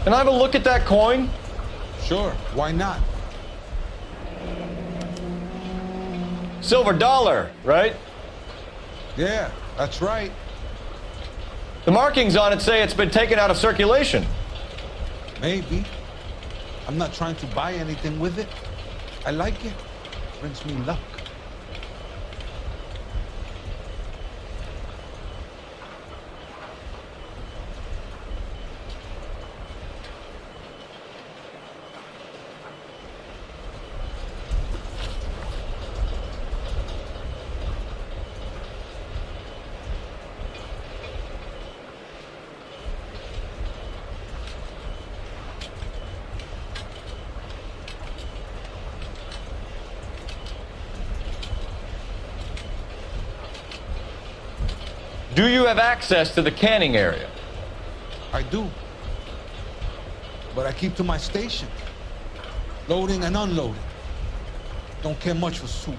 Can I have a look at that coin? Sure, why not? Silver dollar, right? Yeah, that's right. The markings on it say it's been taken out of circulation. Maybe. I'm not trying to buy anything with it. I like it. Brings me luck. Do you have access to the canning area? I do. But I keep to my station. Loading and unloading. Don't care much for soup.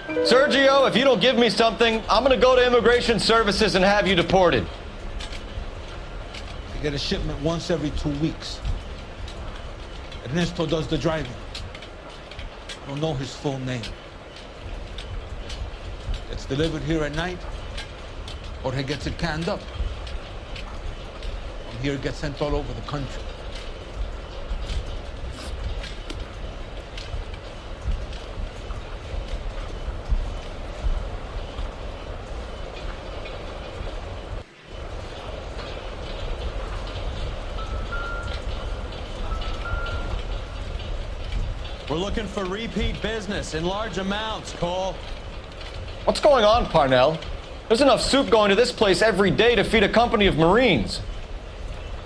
Sergio, if you don't give me something, I'm gonna go to Immigration Services and have you deported. I get a shipment once every 2 weeks. Ernesto does the driving. I don't know his full name. It's delivered here at night, or he gets it canned up. From here, it gets sent all over the country. We're looking for repeat business in large amounts, Cole. What's going on, Parnell? There's enough soup going to this place every day to feed a company of Marines.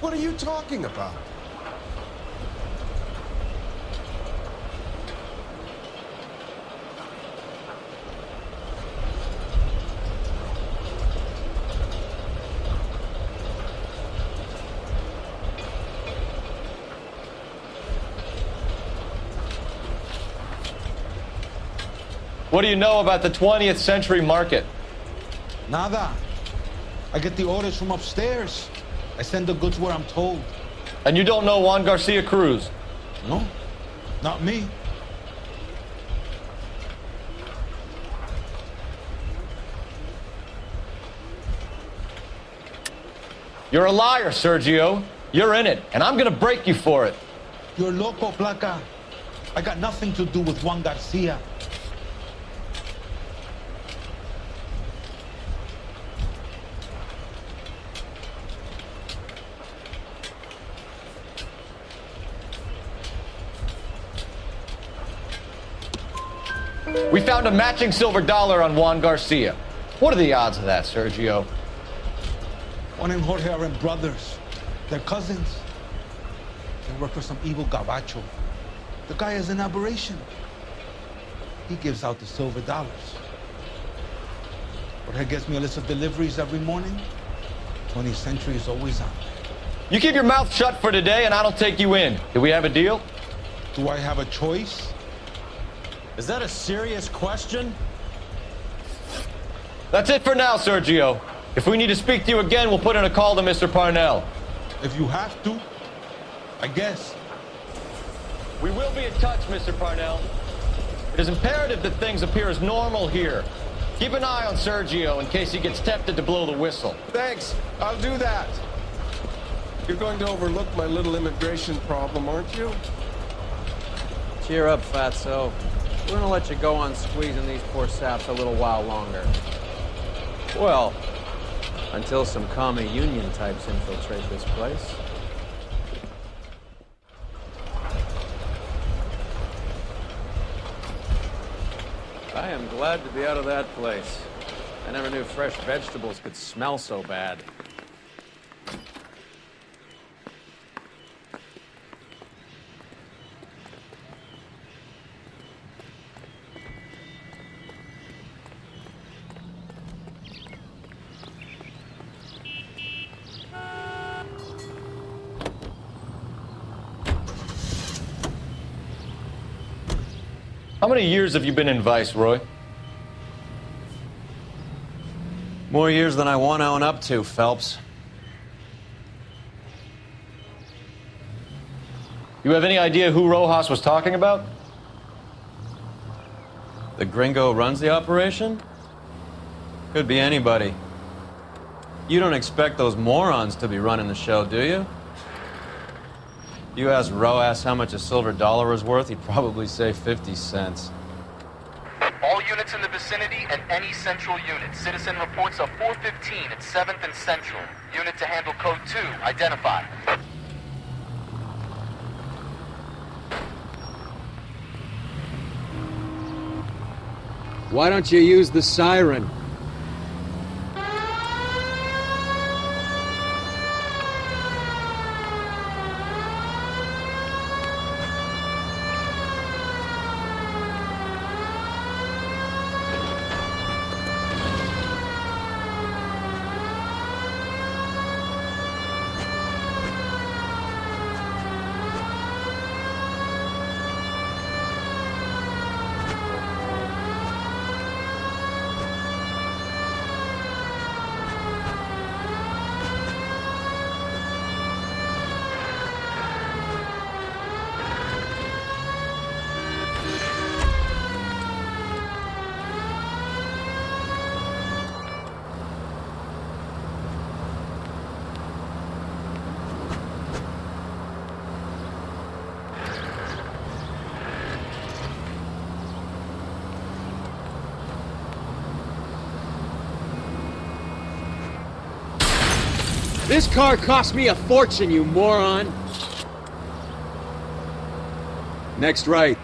What are you talking about? What do you know about the 20th century market? Nada. I get the orders from upstairs. I send the goods where I'm told. And you don't know Juan Garcia Cruz? No, not me. You're a liar, Sergio. You're in it, and I'm gonna break you for it. You're loco, Placa. I got nothing to do with Juan Garcia. We found a matching silver dollar on Juan Garcia. What are the odds of that, Sergio? Juan and Jorge are brothers. They're cousins. They work for some evil gabacho. The guy is an aberration. He gives out the silver dollars. Jorge gets me a list of deliveries every morning. 20th century is always on. You keep your mouth shut for today, and I don't take you in. Do we have a deal? Do I have a choice? Is that a serious question? That's it for now, Sergio. If we need to speak to you again, we'll put in a call to Mr. Parnell. If you have to, I guess. We will be in touch, Mr. Parnell. It is imperative that things appear as normal here. Keep an eye on Sergio in case he gets tempted to blow the whistle. Thanks, I'll do that. You're going to overlook my little immigration problem, aren't you? Cheer up, fatso. We're gonna let you go on squeezing these poor saps a little while longer. Well, until some commie union types infiltrate this place. I am glad to be out of that place. I never knew fresh vegetables could smell so bad. How many years have you been in Viceroy? More years than I want to own up to, Phelps. You have any idea who Rojas was talking about? The gringo runs the operation? Could be anybody. You don't expect those morons to be running the show, do you? You asked Rojas how much a silver dollar was worth, he'd probably say 50 cents. All units in the vicinity and any central unit. Citizen reports of 415 at 7th and Central. Unit to handle code 2, identify. Why don't you use the siren? This car cost me a fortune, you moron! Next right.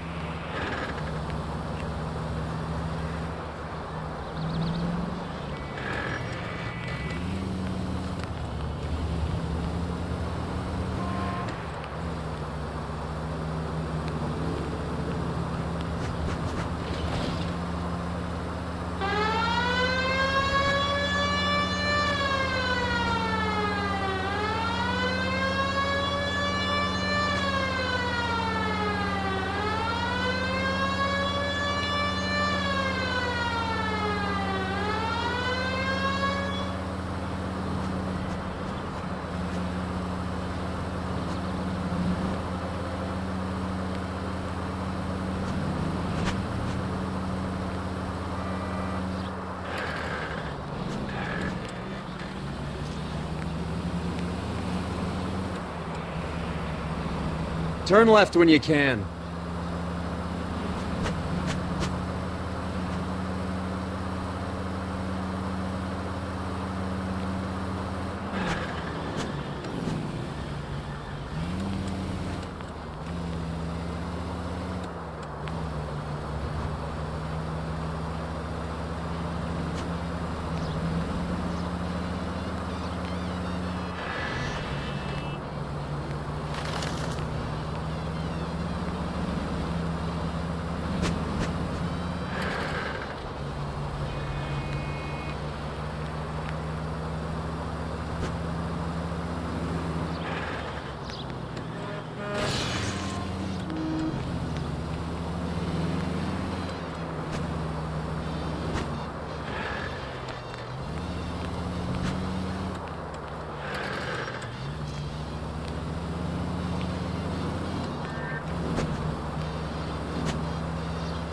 Turn left when you can.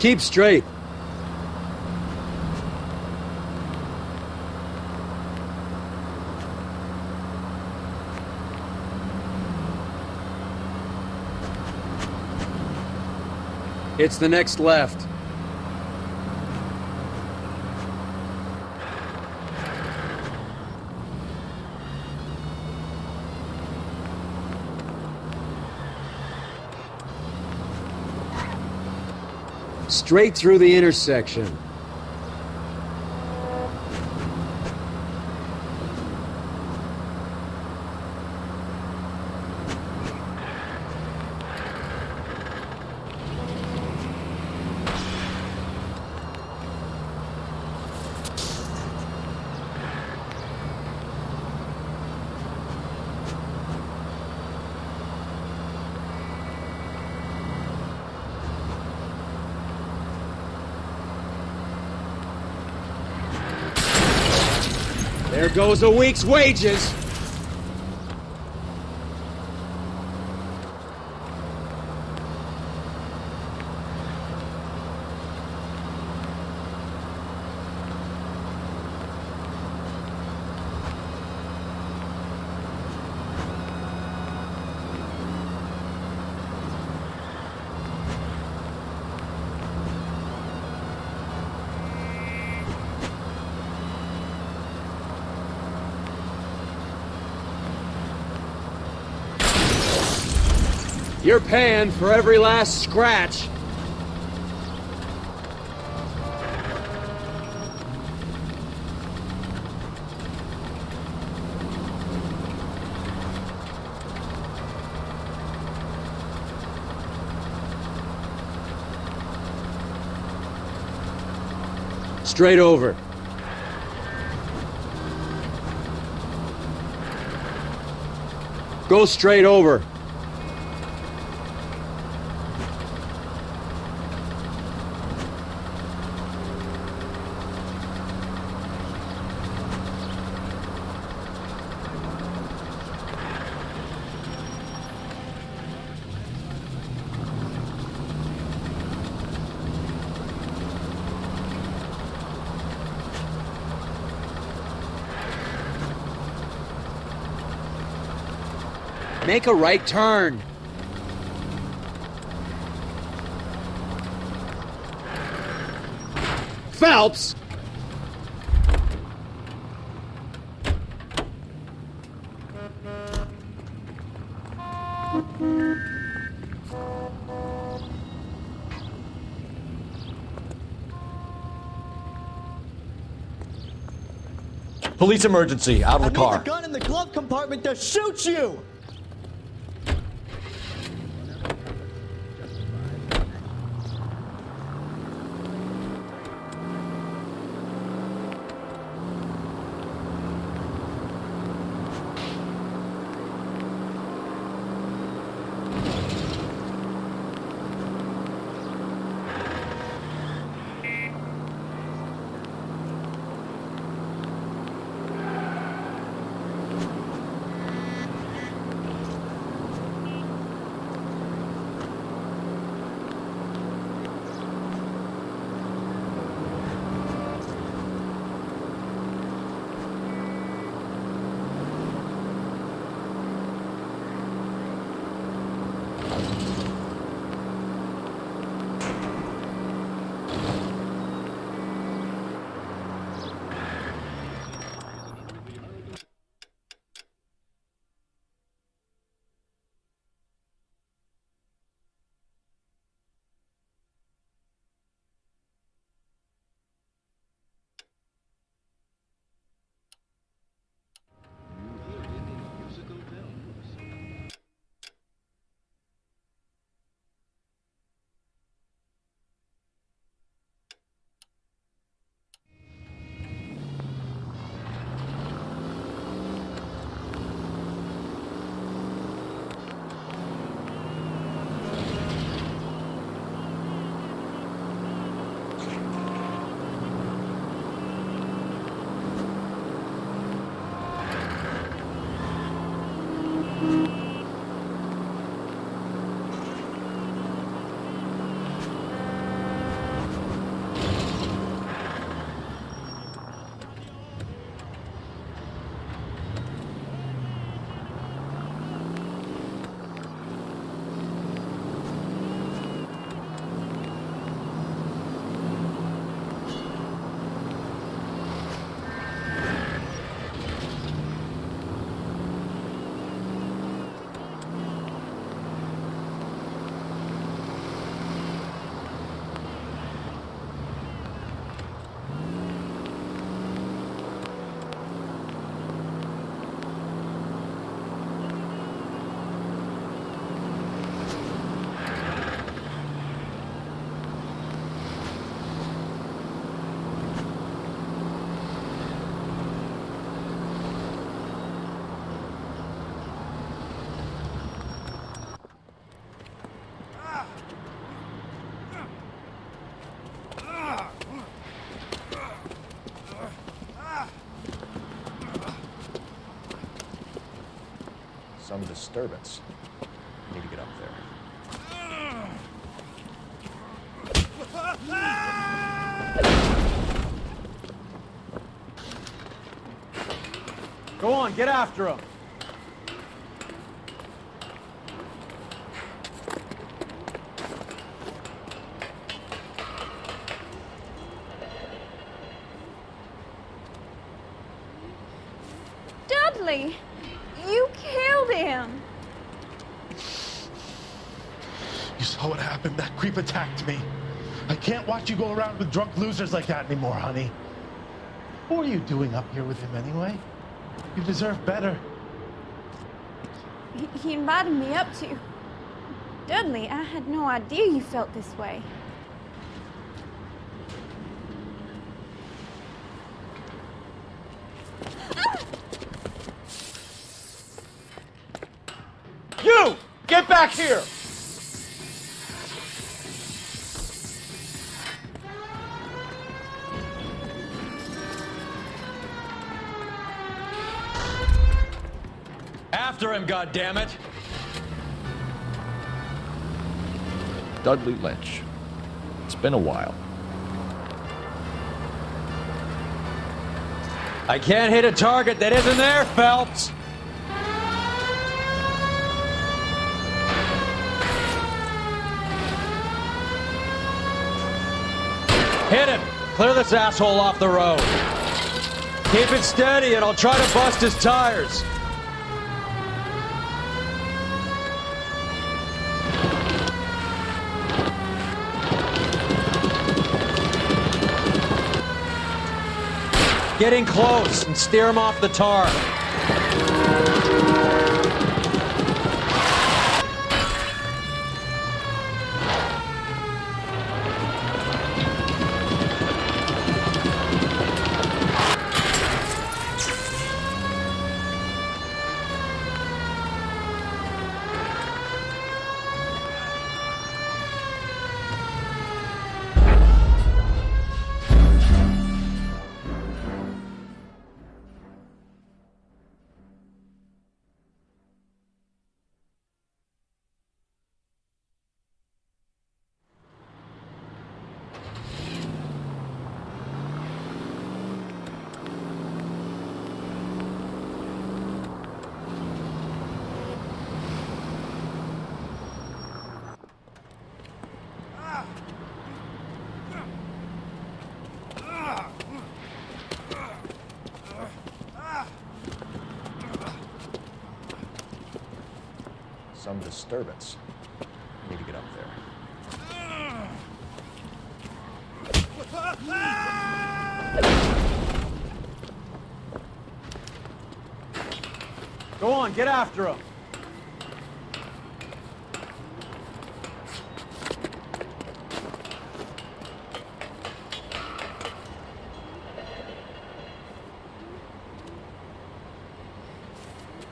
Keep straight. It's the next left. Straight through the intersection. There goes a week's wages. You're paying for every last scratch. Straight over. Go straight over. Make a right turn. Phelps! Police emergency, out of the car. I need the gun in the glove compartment to shoot you! Some disturbance. I need to get up there. Go on, get after him. Dudley, you killed him. You saw what happened? That creep attacked me. I can't watch you go around with drunk losers like that anymore, honey. What are you doing up here with him anyway? You deserve better. He invited me up to. Dudley, I had no idea you felt this way. You! Get back here! After him, goddammit! Dudley Lynch. It's been a while. I can't hit a target that isn't there, Phelps! Hit him! Clear this asshole off the road. Keep it steady and I'll try to bust his tires. Getting close and steer him off the tar. Some disturbance. I need to get up there. Go on, get after him.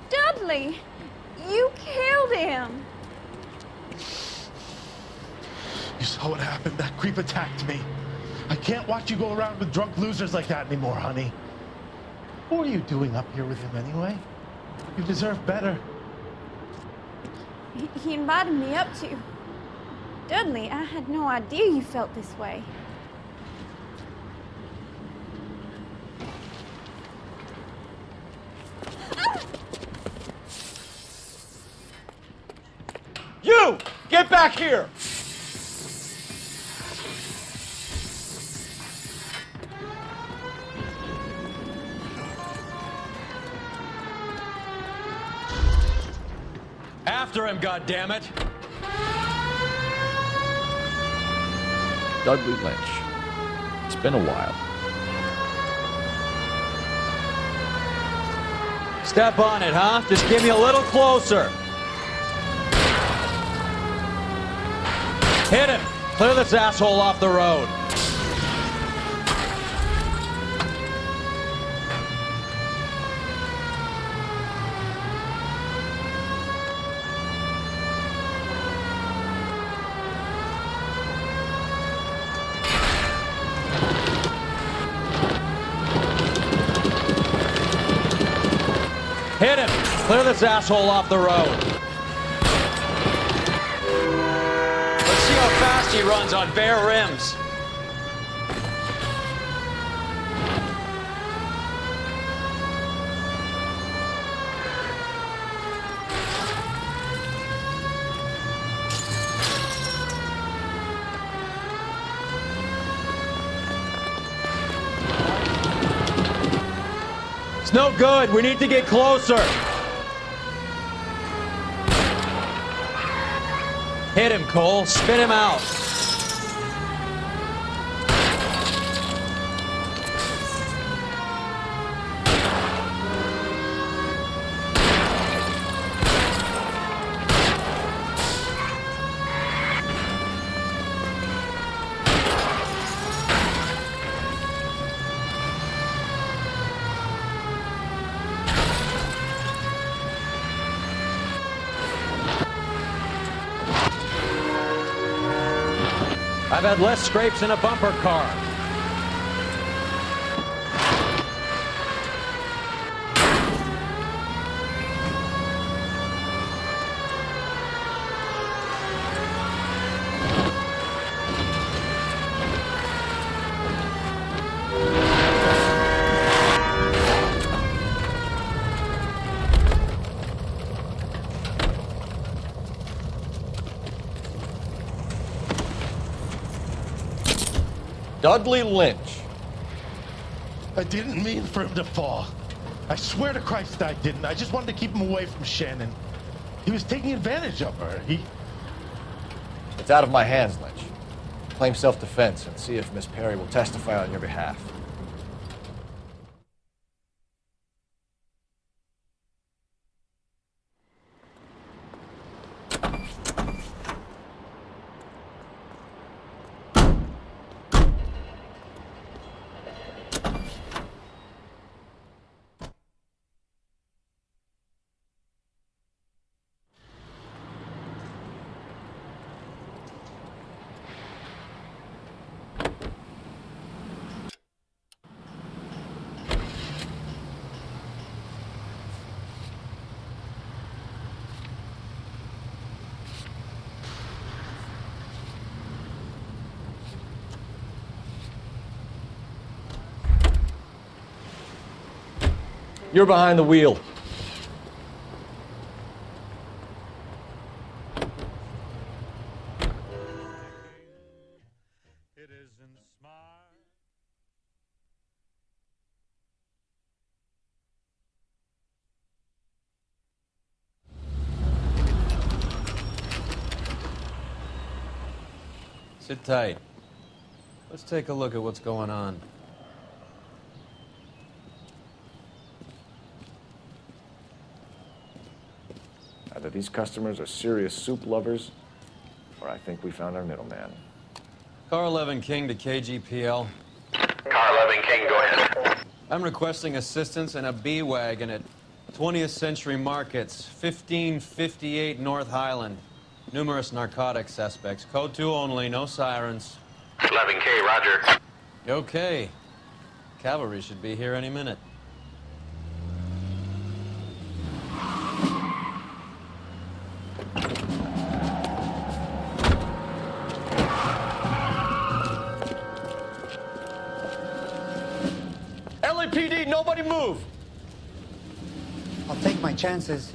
Dudley, you killed him. You saw what happened? That creep attacked me. I can't watch you go around with drunk losers like that anymore, honey. What are you doing up here with him anyway? You deserve better. He invited me up to. Dudley, I had no idea you felt this way. You! Get back here! After him, goddammit! Dudley Lynch. It's been a while. Step on it, huh? Just give me a little closer. Hit him! Clear this asshole off the road. Hit him! Clear this asshole off the road. Let's see how fast he runs on bare rims. It's no good. We need to get closer. Hit him, Cole. Spin him out. I've had less scrapes in a bumper car. Dudley Lynch. I didn't mean for him to fall. I swear to Christ I didn't. I just wanted to keep him away from Shannon. He was taking advantage of her. It's out of my hands, Lynch. Claim self-defense and see if Miss Perry will testify on your behalf. You're behind the wheel. Sit tight. Let's take a look at what's going on. Either these customers are serious soup lovers, or I think we found our middleman. Car 11 King to KGPL. Car 11 King, go ahead. I'm requesting assistance in a B-Wagon at 20th Century Markets, 1558 North Highland. Numerous narcotic suspects. Code 2 only, no sirens. 11K, roger. Okay. Cavalry should be here any minute. LAPD, nobody move! I'll take my chances.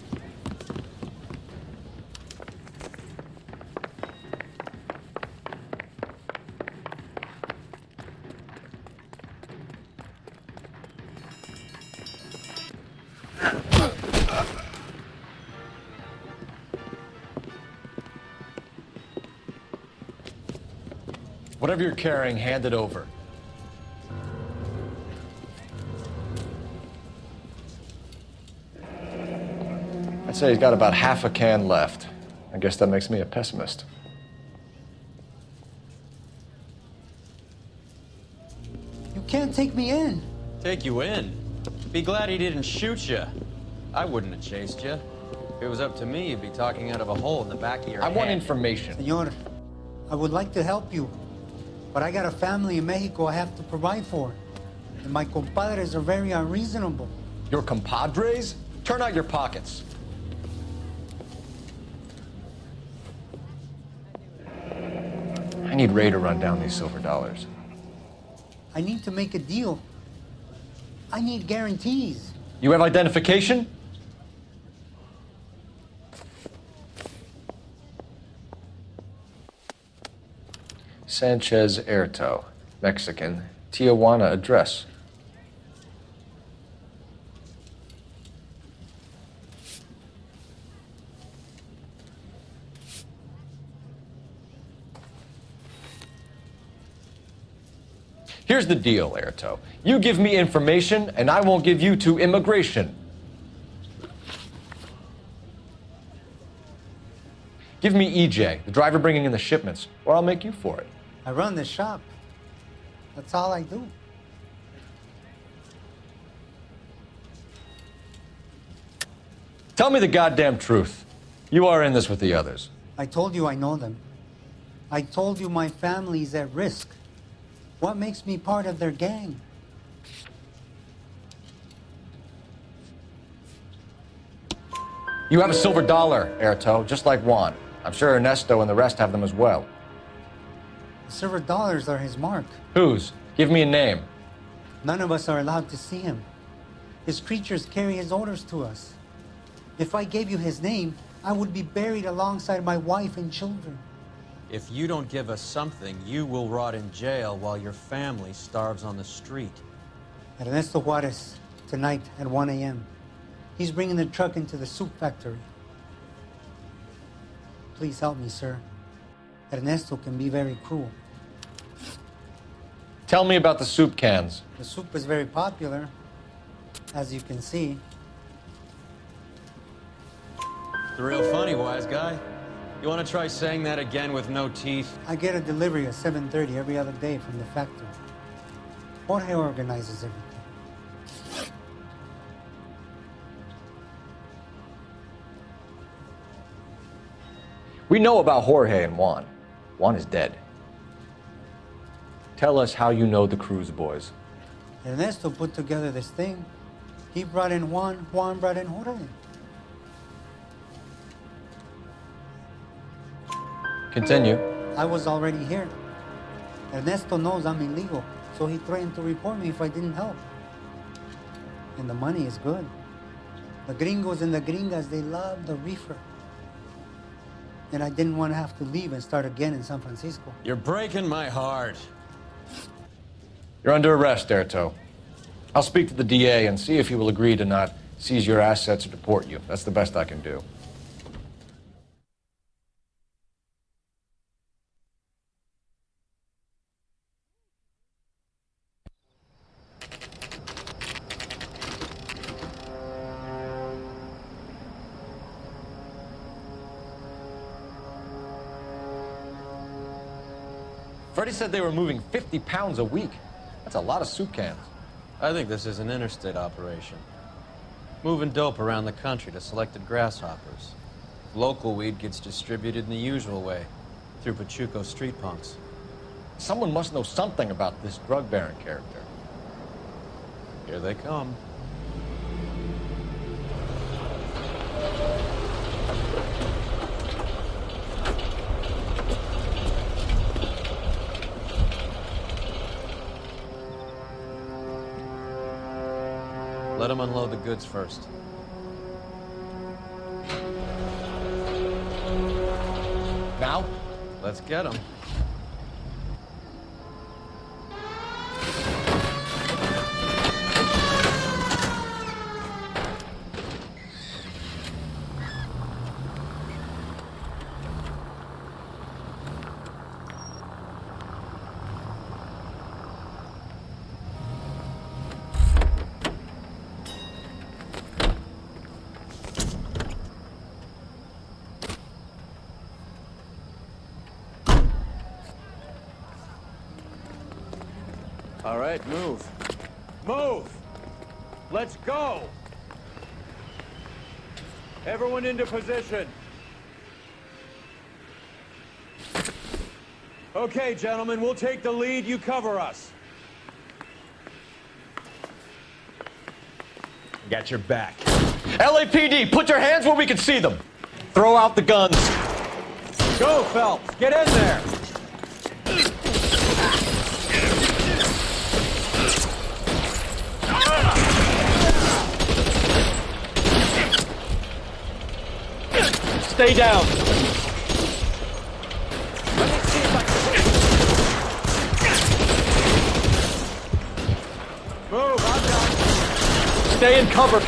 Whatever you're carrying, hand it over. I'd say he's got about half a can left. I guess that makes me a pessimist. You can't take me in. Take you in? Be glad he didn't shoot you. I wouldn't have chased you. If it was up to me, you'd be talking out of a hole in the back of your head. I want information. Senor, I would like to help you, but I got a family in Mexico I have to provide for. And my compadres are very unreasonable. Your compadres? Turn out your pockets. I need Ray to run down these silver dollars. I need to make a deal. I need guarantees. You have identification? Sanchez Erto, Mexican, Tijuana address. Here's the deal, Erto. You give me information, and I won't give you to immigration. Give me EJ, the driver bringing in the shipments, or I'll make you for it. I run the shop. That's all I do. Tell me the goddamn truth. You are in this with the others. I told you I know them. I told you my family's at risk. What makes me part of their gang? You have a silver dollar, Erto, just like Juan. I'm sure Ernesto and the rest have them as well. The silver dollars are his mark. Whose? Give me a name. None of us are allowed to see him. His creatures carry his orders to us. If I gave you his name, I would be buried alongside my wife and children. If you don't give us something, you will rot in jail while your family starves on the street. Ernesto Juarez, tonight at 1 a.m. He's bringing the truck into the soup factory. Please help me, sir. Ernesto can be very cruel. Tell me about the soup cans. The soup is very popular, as you can see. It's real funny, wise guy. You want to try saying that again with no teeth? I get a delivery at 7:30 every other day from the factory. Jorge organizes everything. We know about Jorge and Juan. Juan is dead. Tell us how you know the Cruz boys. Ernesto put together this thing. He brought in Juan, Juan brought in Jorge. Continue. I was already here. Ernesto knows I'm illegal, so he threatened to report me if I didn't help. And the money is good. The gringos and the gringas, they love the reefer. And I didn't want to have to leave and start again in San Francisco. You're breaking my heart. You're under arrest, Erto. I'll speak to the DA and see if he will agree to not seize your assets or deport you. That's the best I can do. Freddie said they were moving 50 pounds a week. That's a lot of soup cans. I think this is an interstate operation. Moving dope around the country to selected grasshoppers. Local weed gets distributed in the usual way, through Pachuco street punks. Someone must know something about this drug baron character. Here they come. Let them unload the goods first. Now? Let's get them. All right, move. Move! Let's go! Everyone into position. Okay, gentlemen, we'll take the lead. You cover us. Got your back. LAPD, put your hands where we can see them. Throw out the guns. Go, Phelps. Get in there. Stay down. Let me see if I can... Move, I'm done. Stay in cover.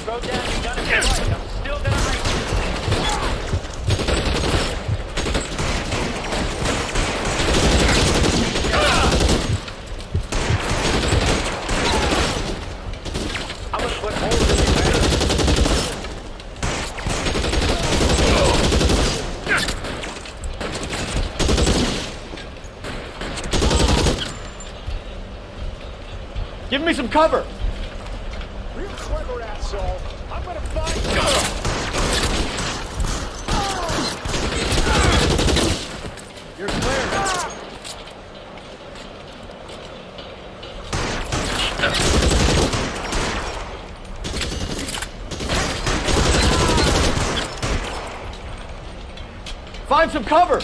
Go down, you done it right. I'm still gonna hide I'm gonna put holes in your head. Give me some cover. Real clever, asshole. I'm gonna find you. You're clear. Find some cover.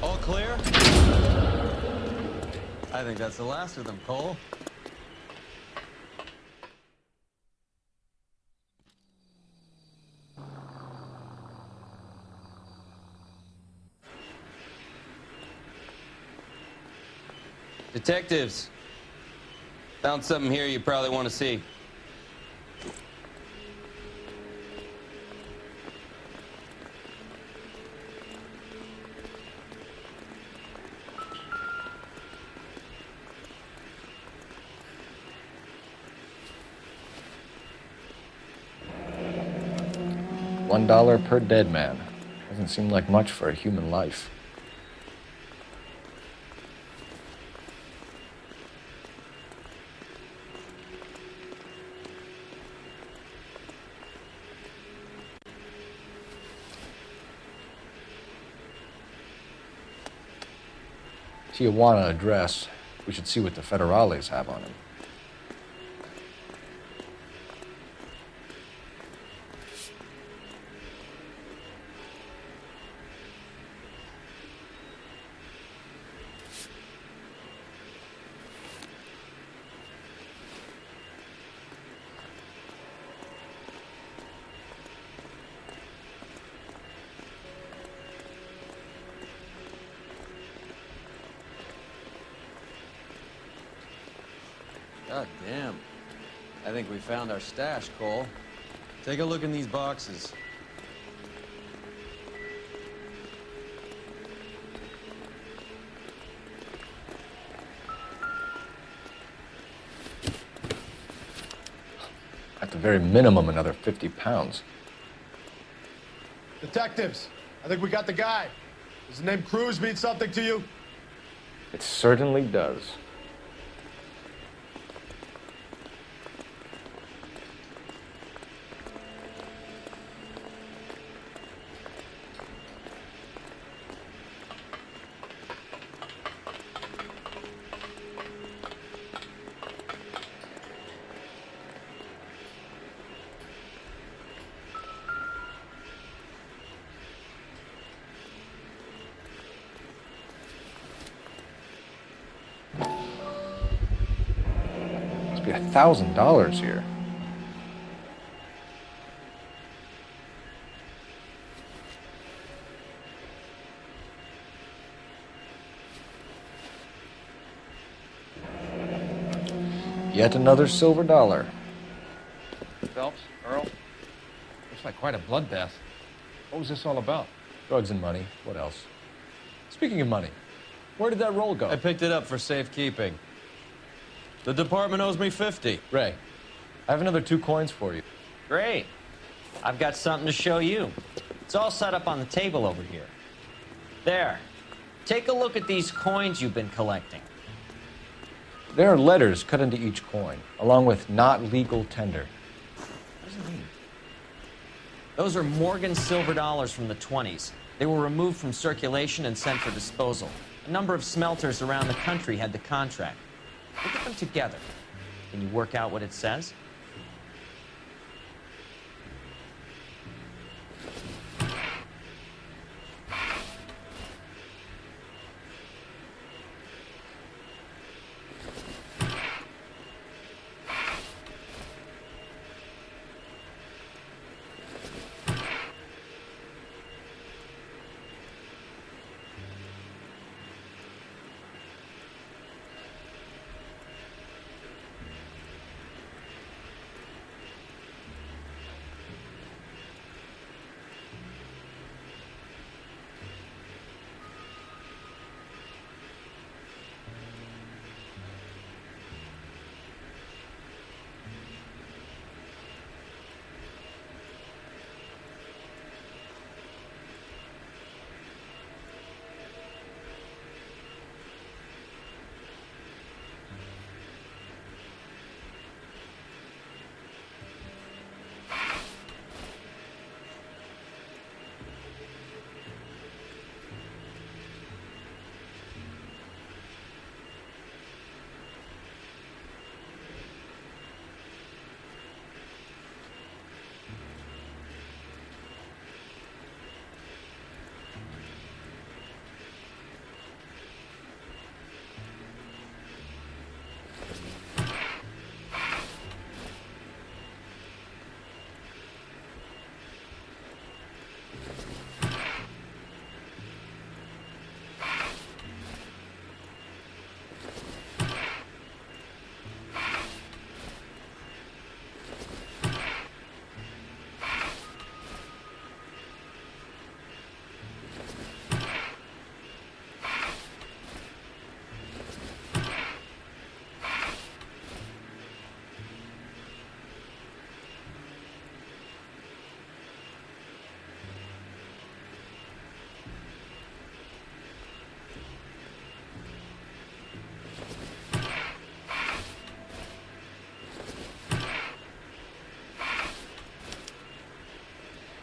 All clear? I think that's the last of them, Cole. Detectives, found something here you probably want to see. $1 per dead man. Doesn't seem like much for a human life. Tijuana address. We should see what the federales have on him. God damn. I think we found our stash, Cole. Take a look in these boxes. At the very minimum, another 50 pounds. Detectives, I think we got the guy. Does the name Cruz mean something to you? It certainly does. Must be $1,000 here. Yet another silver dollar. Phelps, Earl, looks like quite a bloodbath. What was this all about? Drugs and money. What else? Speaking of money, where did that roll go? I picked it up for safekeeping. The department owes me 50. Ray, I have another 2 coins for you. Great. I've got something to show you. It's all set up on the table over here. There. Take a look at these coins you've been collecting. There are letters cut into each coin, along with not legal tender. What does it mean? Those are Morgan silver dollars from the 20s. They were removed from circulation and sent for disposal. A number of smelters around the country had the contract. Look at them together. Can you work out what it says?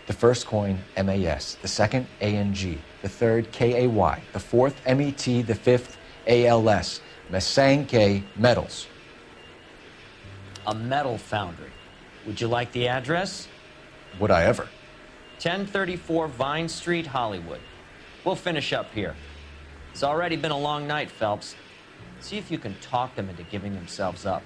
The first coin, MAS. The second, ANG. The third, KAY. The fourth, MET. The fifth, ALS. Masanke Metals. A metal foundry. Would you like the address? Would I ever? 1034 Vine Street, Hollywood. We'll finish up here. It's already been a long night, Phelps. See if you can talk them into giving themselves up.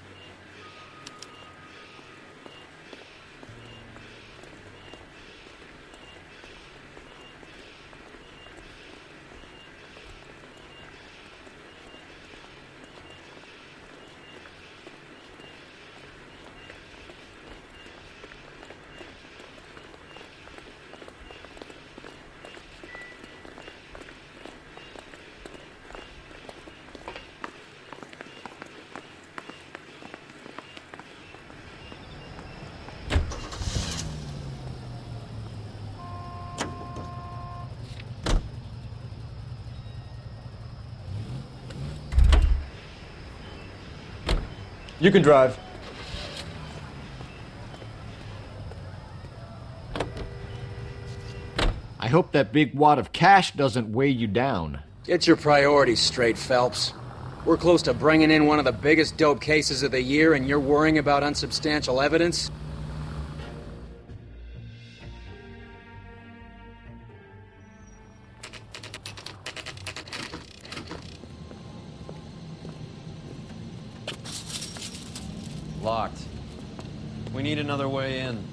You can drive. I hope that big wad of cash doesn't weigh you down. Get your priorities straight, Phelps. We're close to bringing in one of the biggest dope cases of the year, and you're worrying about unsubstantial evidence? Locked. We need another way in.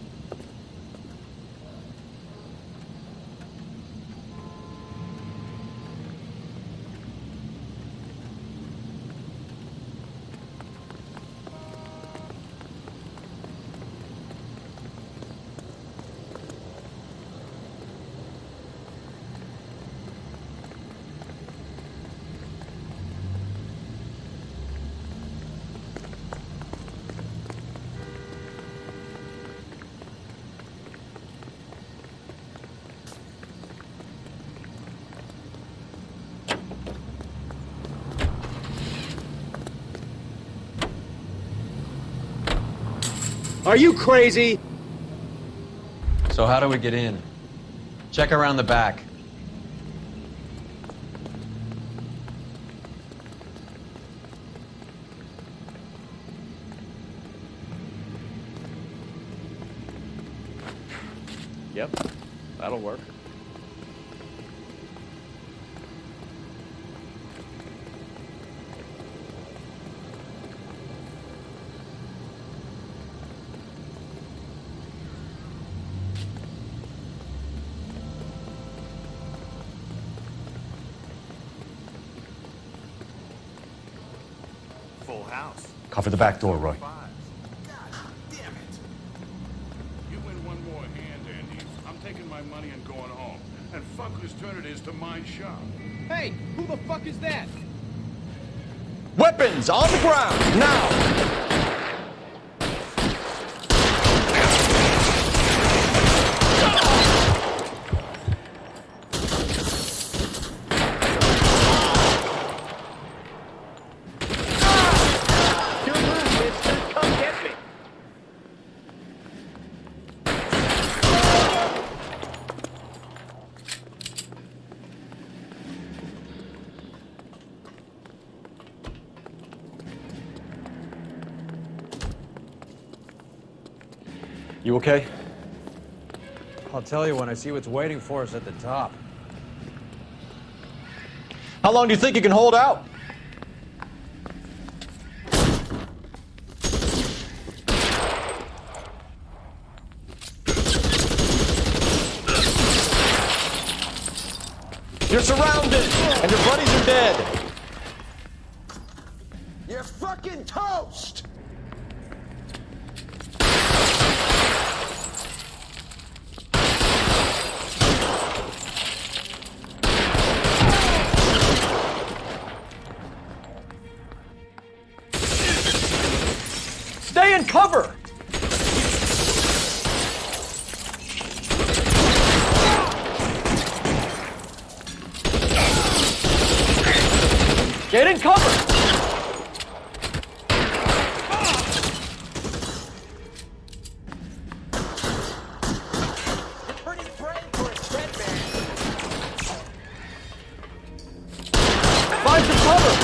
Are you crazy? So how do we get in? Check around the back. Yep, that'll work. Full house. Cover the back door, Roy. God damn it. You win one more hand, Andy. I'm taking my money and going home. And fuck whose turn it is to mind shop. Hey, who the fuck is that? Weapons on the ground, now! You okay? I'll tell you when I see what's waiting for us at the top. How long do you think you can hold out? You're surrounded, and your buddies are dead. You're fucking toast! Stay in cover! Get in cover! Find some cover!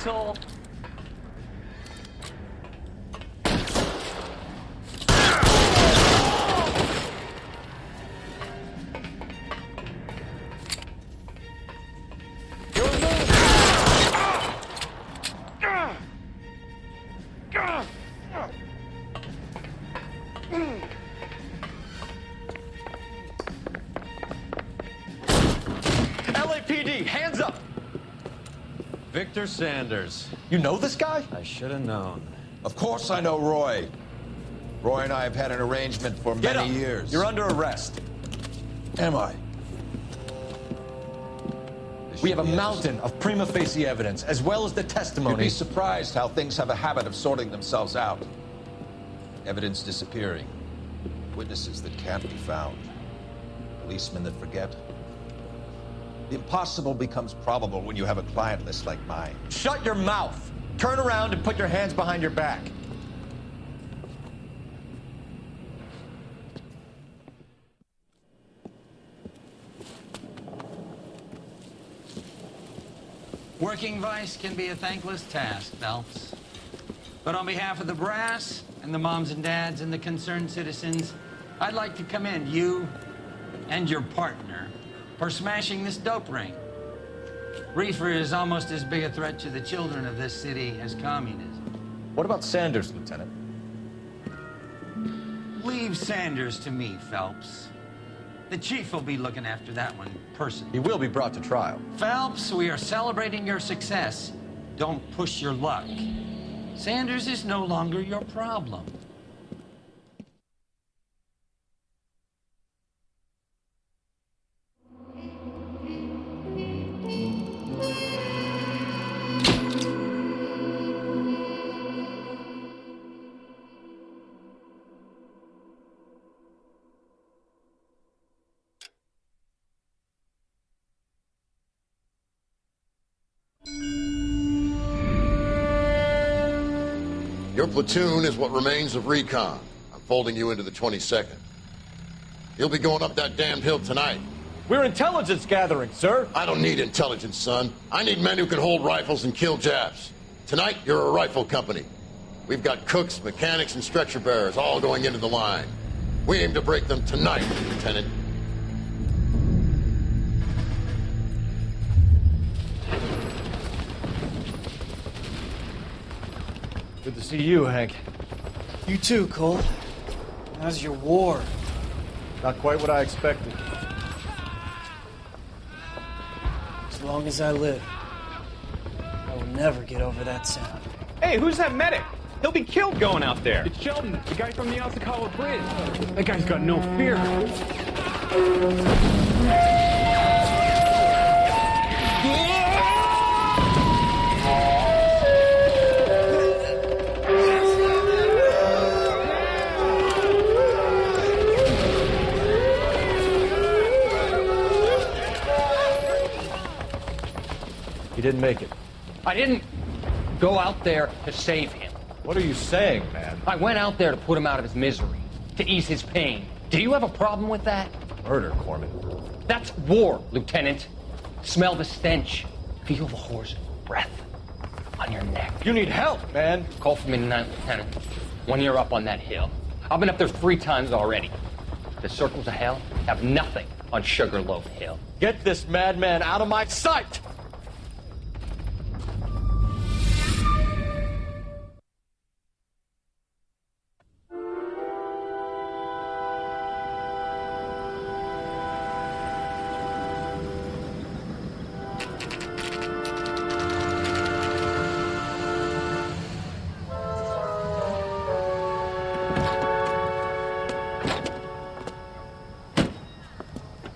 Asshole. LAPD, hands up! Victor Sanders. You know this guy? I should have known. Of course I know Roy. Roy and I have had an arrangement for Get many up. years. You're under arrest. Am I? We have a mountain of prima facie evidence, as well as the testimony. You'd be surprised how things have a habit of sorting themselves out. Evidence disappearing. Witnesses that can't be found. Policemen that forget. The impossible becomes probable when you have a client list like mine. Shut your mouth! Turn around and put your hands behind your back. Working vice can be a thankless task, Phelps. But on behalf of the brass and the moms and dads and the concerned citizens, I'd like to commend you and your partner for smashing this dope ring. Reefer is almost as big a threat to the children of this city as communism. What about Sanders, Lieutenant? Leave Sanders to me, Phelps. The chief will be looking after that one personally. He will be brought to trial. Phelps, we are celebrating your success. Don't push your luck. Sanders is no longer your problem. Your platoon is what remains of recon. I'm folding you into the 22nd. You'll be going up that damned hill tonight. We're intelligence gathering, sir. I don't need intelligence, son. I need men who can hold rifles and kill Japs. Tonight, you're a rifle company. We've got cooks, mechanics, and stretcher bearers all going into the line. We aim to break them tonight, Lieutenant. Good to see you, Hank. You too, Cole. How's your war? Not quite what I expected. As long as I live, I will never get over that sound. Hey, who's that medic? He'll be killed going out there. It's Sheldon, the guy from the Osakawa Bridge. That guy's got no fear. He didn't make it. I didn't go out there to save him. What are you saying, man? I went out there to put him out of his misery, to ease his pain. Do you have a problem with that? Murder, Corman. That's war, Lieutenant. Smell the stench. Feel the horse breath on your neck. You need help, man. Call for me tonight, Lieutenant. When you're up on that hill. I've been up there 3 times already. The circles of hell have nothing on Sugarloaf Hill. Get this madman out of my sight!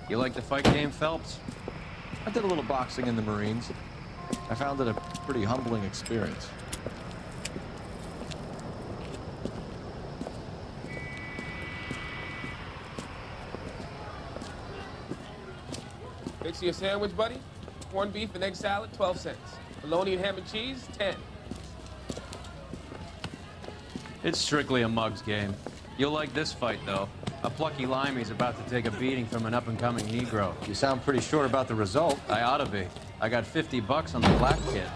You like the fight game, Phelps? I did a little boxing in the Marines. I found it a pretty humbling experience. Fix you a sandwich, buddy? Corned beef and egg salad, 12 cents. Bologna and ham and cheese, 10. It's strictly a mug's game. You'll like this fight, though. A plucky limey's about to take a beating from an up-and-coming Negro. You sound pretty sure about the result. I ought to be. I got $50 on the black kid.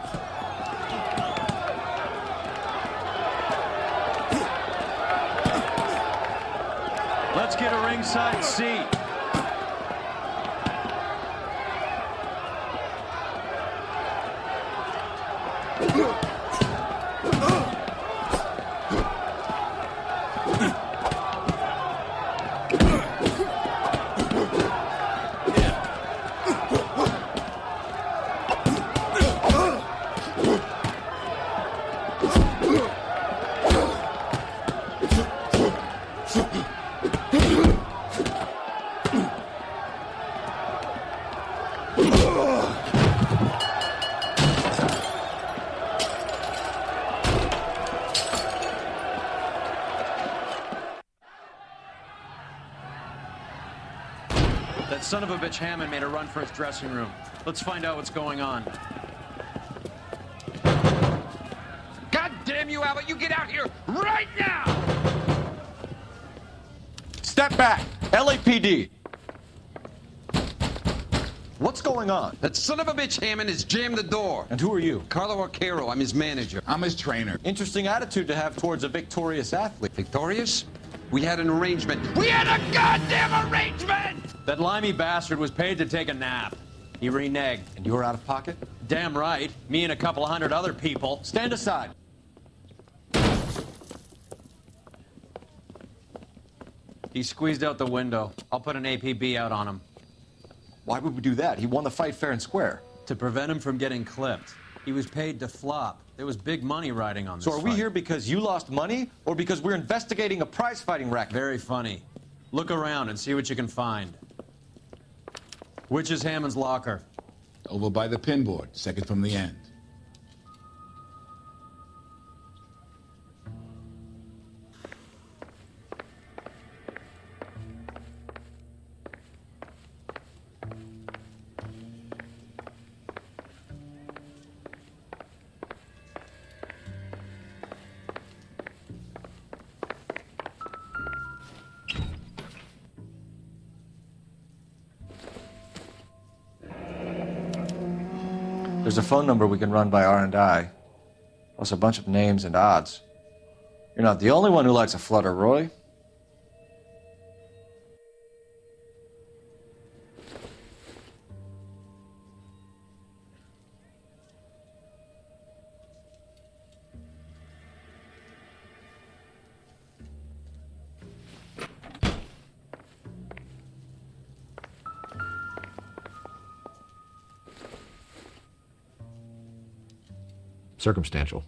Let's get a ringside seat. That son of a bitch Hammond made a run for his dressing room. Let's find out what's going on. God damn you, Albert, you get out here right now! Step back! LAPD! What's going on? That son of a bitch Hammond has jammed the door. And who are you? Carlo Arcaro, I'm his manager. I'm his trainer. Interesting attitude to have towards a victorious athlete. Victorious? We had an arrangement. We had a goddamn arrangement! That limey bastard was paid to take a nap. He reneged. And you were out of pocket? Damn right. Me and a couple of 100 other people. Stand aside. He squeezed out the window. I'll put an APB out on him. Why would we do that? He won the fight fair and square. To prevent him from getting clipped. He was paid to flop. There was big money riding on this So are we fight. here because you lost money, or because we're investigating a prize-fighting racket? Very funny. Look around and see what you can find. Which is Hammond's locker? Over by the pinboard, second from the end. There's a phone number we can run by R&I, plus a bunch of names and odds. You're not the only one who likes a flutter, Roy. Circumstantial.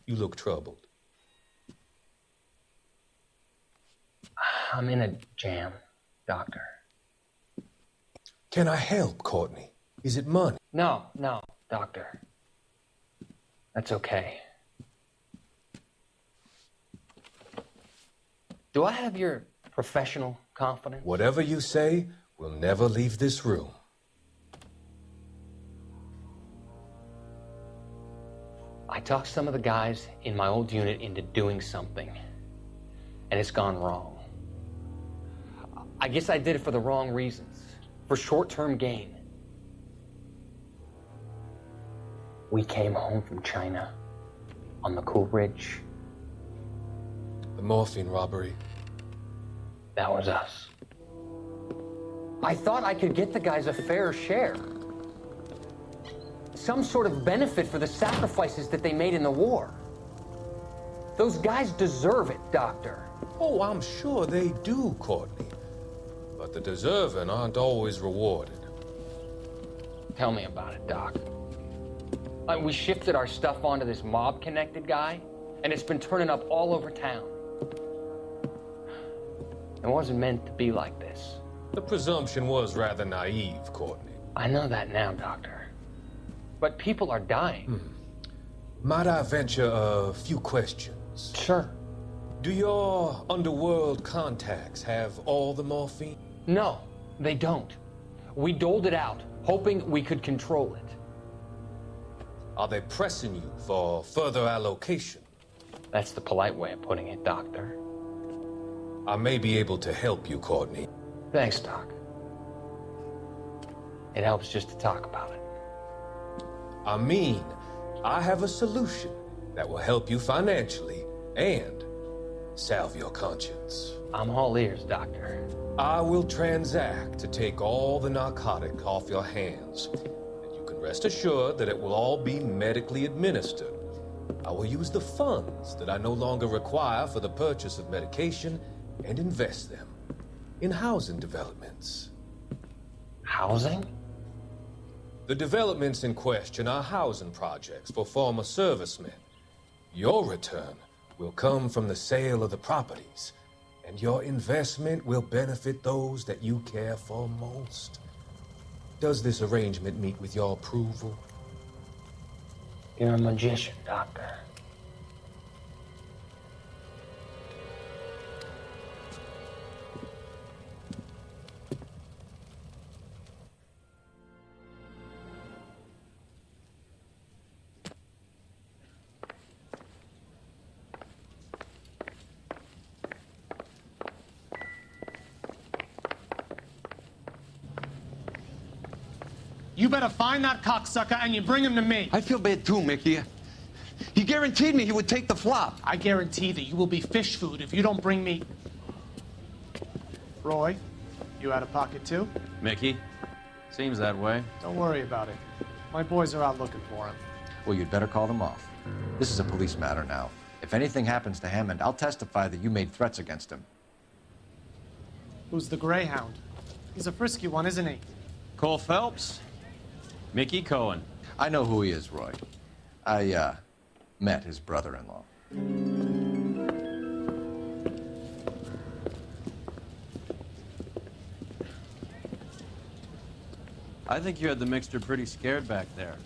You look troubled. I'm in a jam, Doctor. Can I help, Courtney? Is it money? No, Doctor. That's okay. Do I have your professional confidence? Whatever you say, we'll never leave this room. I talked some of the guys in my old unit into doing something, and it's gone wrong. I guess I did it for the wrong reasons, for short-term gain. We came home from China on the Cool Ridge. The morphine robbery. That was us. I thought I could get the guys a fair share. Some sort of benefit for the sacrifices that they made in the war. Those guys deserve it, Doctor. Oh, I'm sure they do, Courtney. But the deserving aren't always rewarded. Tell me about it, Doc. We shifted our stuff onto this mob-connected guy, and it's been turning up all over town. It wasn't meant to be like this. The presumption was rather naive, Courtney. I know that now, Doctor. But people are dying. Might I venture a few questions? Sure. Do your underworld contacts have all the morphine? No, they don't. We doled it out, hoping we could control it. Are they pressing you for further allocation? That's the polite way of putting it, Doctor. I may be able to help you, Courtney. Thanks, Doc. It helps just to talk about it. I mean, I have a solution that will help you financially and salve your conscience. I'm all ears, Doctor. I will transact to take all the narcotic off your hands, and you can rest assured that it will all be medically administered. I will use the funds that I no longer require for the purchase of medication and invest them in housing developments. Housing? The developments in question are housing projects for former servicemen. Your return will come from the sale of the properties, and your investment will benefit those that you care for most. Does this arrangement meet with your approval? You're a magician, Doctor. You better find that cocksucker and you bring him to me. I feel bad too, Mickey. He guaranteed me he would take the flop. I guarantee that you will be fish food if you don't bring me... Roy, you out of pocket too? Mickey? Seems that way. Don't worry about it. My boys are out looking for him. Well, you'd better call them off. This is a police matter now. If anything happens to Hammond, I'll testify that you made threats against him. Who's the Greyhound? He's a frisky one, isn't he? Cole Phelps? Mickey Cohen. I know who he is, Roy. I, met his brother-in-law. I think you had the mixture pretty scared back there.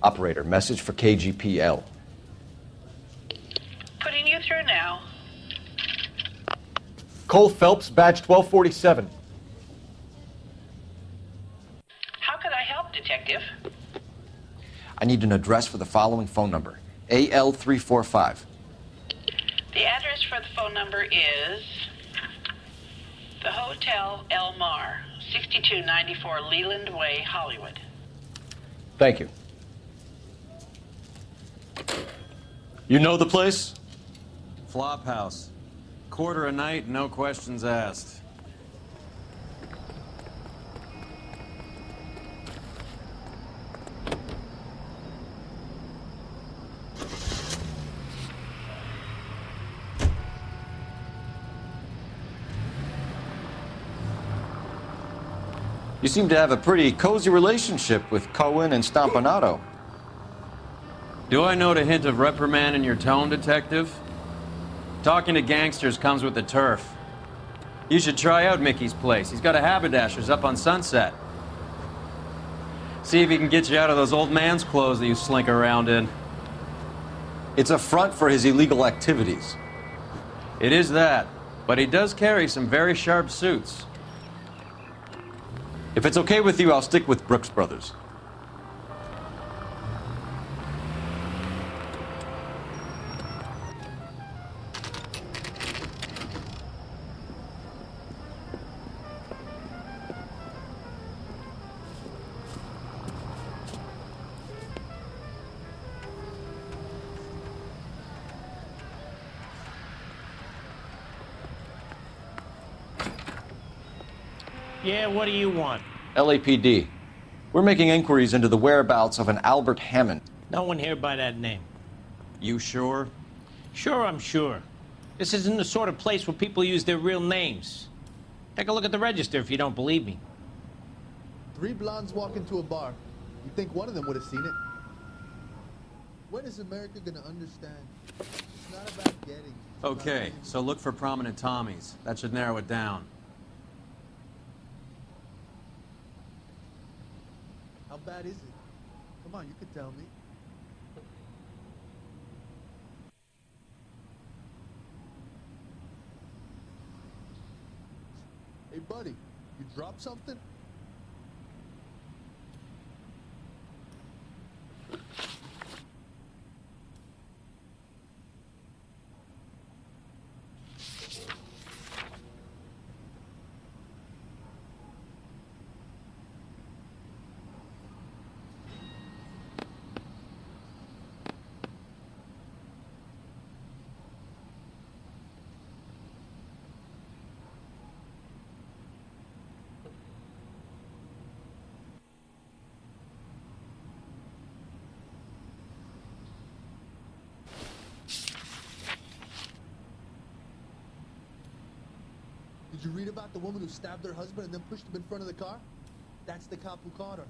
Operator, message for KGPL. Putting you through now. Cole Phelps, badge 1247. How could I help, Detective? I need an address for the following phone number. AL345. The address for the phone number is the Hotel El Mar, 6294 Leland Way, Hollywood. Thank you. You know the place? Flop house. Quarter a night, no questions asked. You seem to have a pretty cozy relationship with Cohen and Stompanato. Do I note a hint of reprimand in your tone, Detective? Talking to gangsters comes with the turf. You should try out Mickey's place. He's got a haberdasher's up on Sunset. See if he can get you out of those old man's clothes that you slink around in. It's a front for his illegal activities. It is that, but he does carry some very sharp suits. If it's okay with you, I'll stick with Brooks Brothers. Yeah, what do you want? LAPD. We're making inquiries into the whereabouts of an Albert Hammond. No one here by that name. You sure? Sure, I'm sure. This isn't the sort of place where people use their real names. Take a look at the register if you don't believe me. 3 blondes walk into a bar. You think one of them would have seen it? When is America gonna understand? It's not about getting. Okay, so look for prominent Tommies. That should narrow it down. How bad is it? Come on, you could tell me. Hey, buddy, you dropped something? Did you read about the woman who stabbed her husband and then pushed him in front of the car? That's the cop who caught her.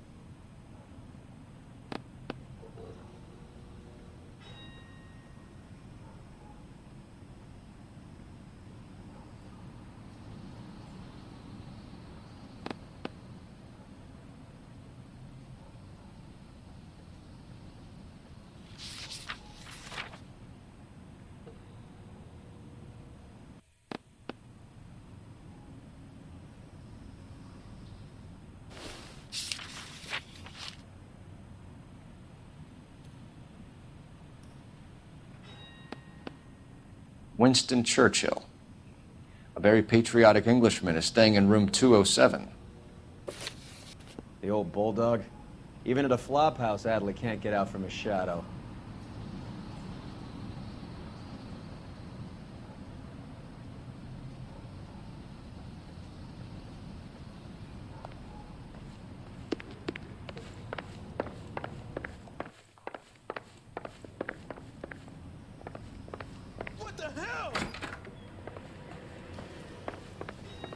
Winston Churchill. A very patriotic Englishman is staying in room 207. The old bulldog. Even at a flop house, Adley can't get out from his shadow.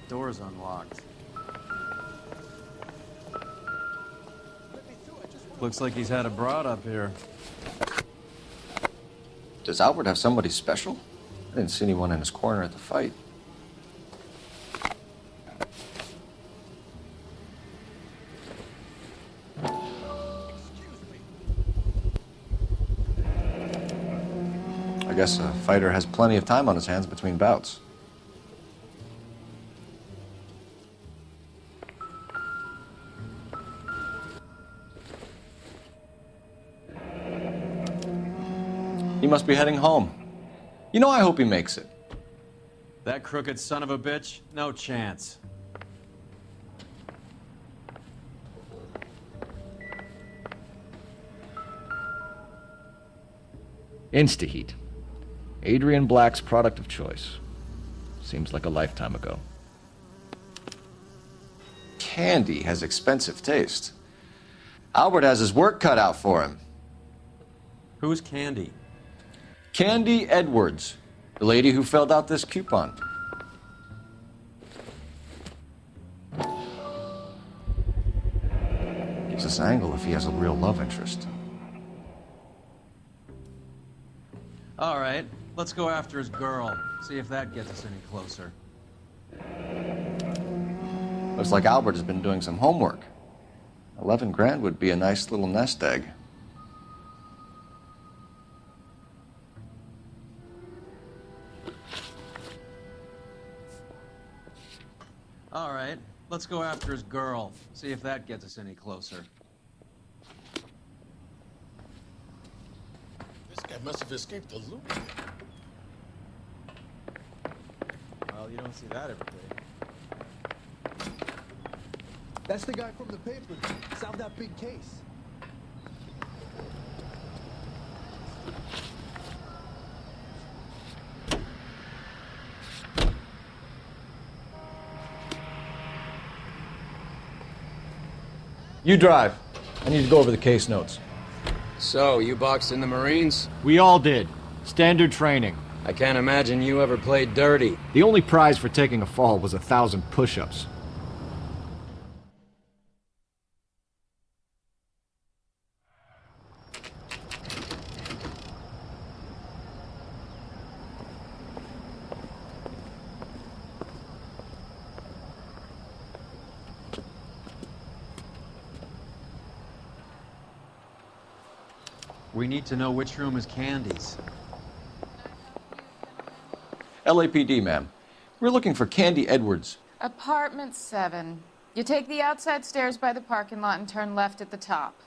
Door's unlocked. Looks like he's had a broad up here. Does Albert have somebody special? didn't see anyone in his corner at the fight. I guess a fighter has plenty of time on his hands between bouts. He must be heading home. You know, I hope he makes it. That crooked son of a bitch? No chance. Instaheat. Adrian Black's product of choice. Seems like a lifetime ago. Candy has expensive taste. Albert has his work cut out for him. Who's Candy? Candy Edwards, the lady who filled out this coupon. Gives us an angle if he has a real love interest. All right, let's go after his girl. See if that gets us any closer. Looks like Albert has been doing some homework. 11 grand would be a nice little nest egg. All right, let's go after his girl. See if that gets us any closer. This guy must have escaped the loop. Well, you don't see that every day. That's the guy from the papers. Solved that big case. You drive. I need to go over the case notes. So, you boxed in the Marines? We all did. Standard training. I can't imagine you ever played dirty. The only prize for taking a fall was 1,000 push-ups. We need to know which room is Candy's. LAPD, ma'am. We're looking for Candy Edwards. Apartment 7. You take the outside stairs by the parking lot and turn left at the top.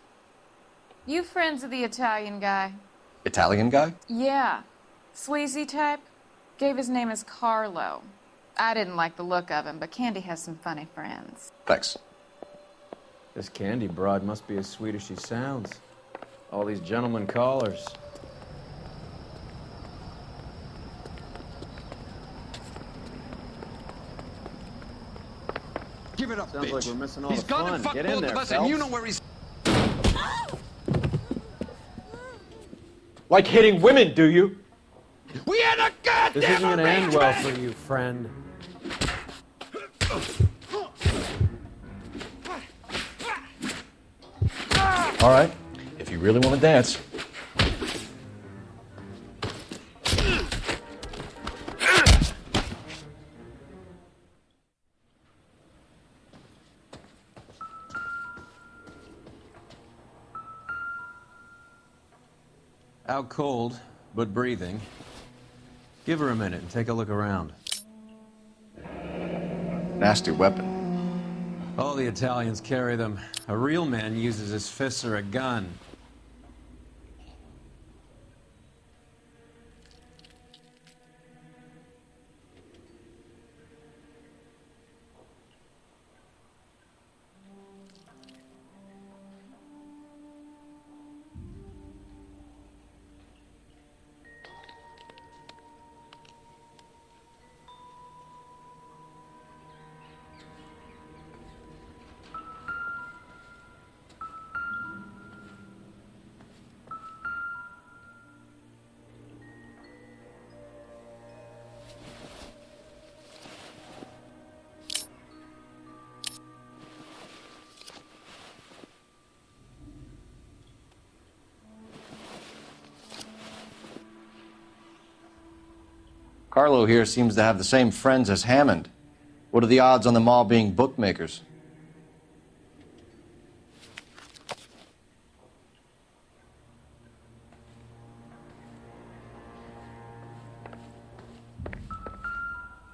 You friends of the Italian guy? Italian guy? Yeah. Sleazy type? Gave his name as Carlo. I didn't like the look of him, but Candy has some funny friends. Thanks. This Candy broad must be as sweet as she sounds. All these gentlemen callers. Give it up, Sounds bitch. like we're missing all He's the gone fun. and fucked Get in both there, of us, Phelps. and you know where he's... Like hitting women, do you? We had a goddamn This isn't gonna end well arrangement! for you, friend. All right. If you really want to dance. Out cold, but breathing. Give her a minute and take a look around. Nasty weapon. All the Italians carry them. A real man uses his fists or a gun. Carlo here seems to have the same friends as Hammond. What are the odds on them all being bookmakers?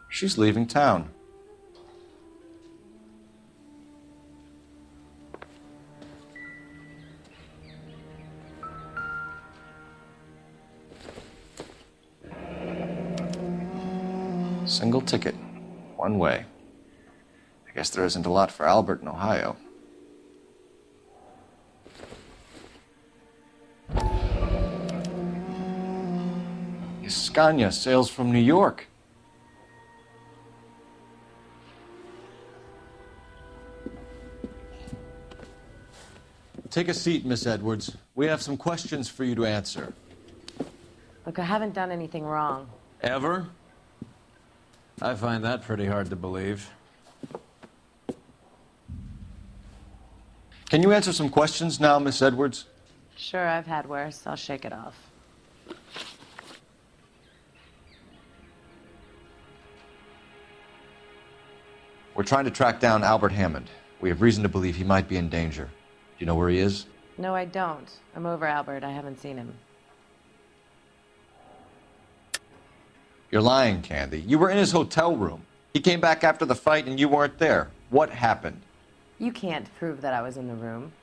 She's leaving town. Single ticket, one way. I guess there isn't a lot for Albert in Ohio. Scania sails from New York. Take a seat, Miss Edwards. We have some questions for you to answer. Look, I haven't done anything wrong. Ever? I find that pretty hard to believe. Can you answer some questions now, Miss Edwards? Sure, I've had worse. I'll shake it off. We're trying to track down Albert Hammond. We have reason to believe he might be in danger. Do you know where he is? No, I don't. I'm over Albert. I haven't seen him. You're lying, Candy. You were in his hotel room. He came back after the fight and you weren't there. What happened? You can't prove that I was in the room.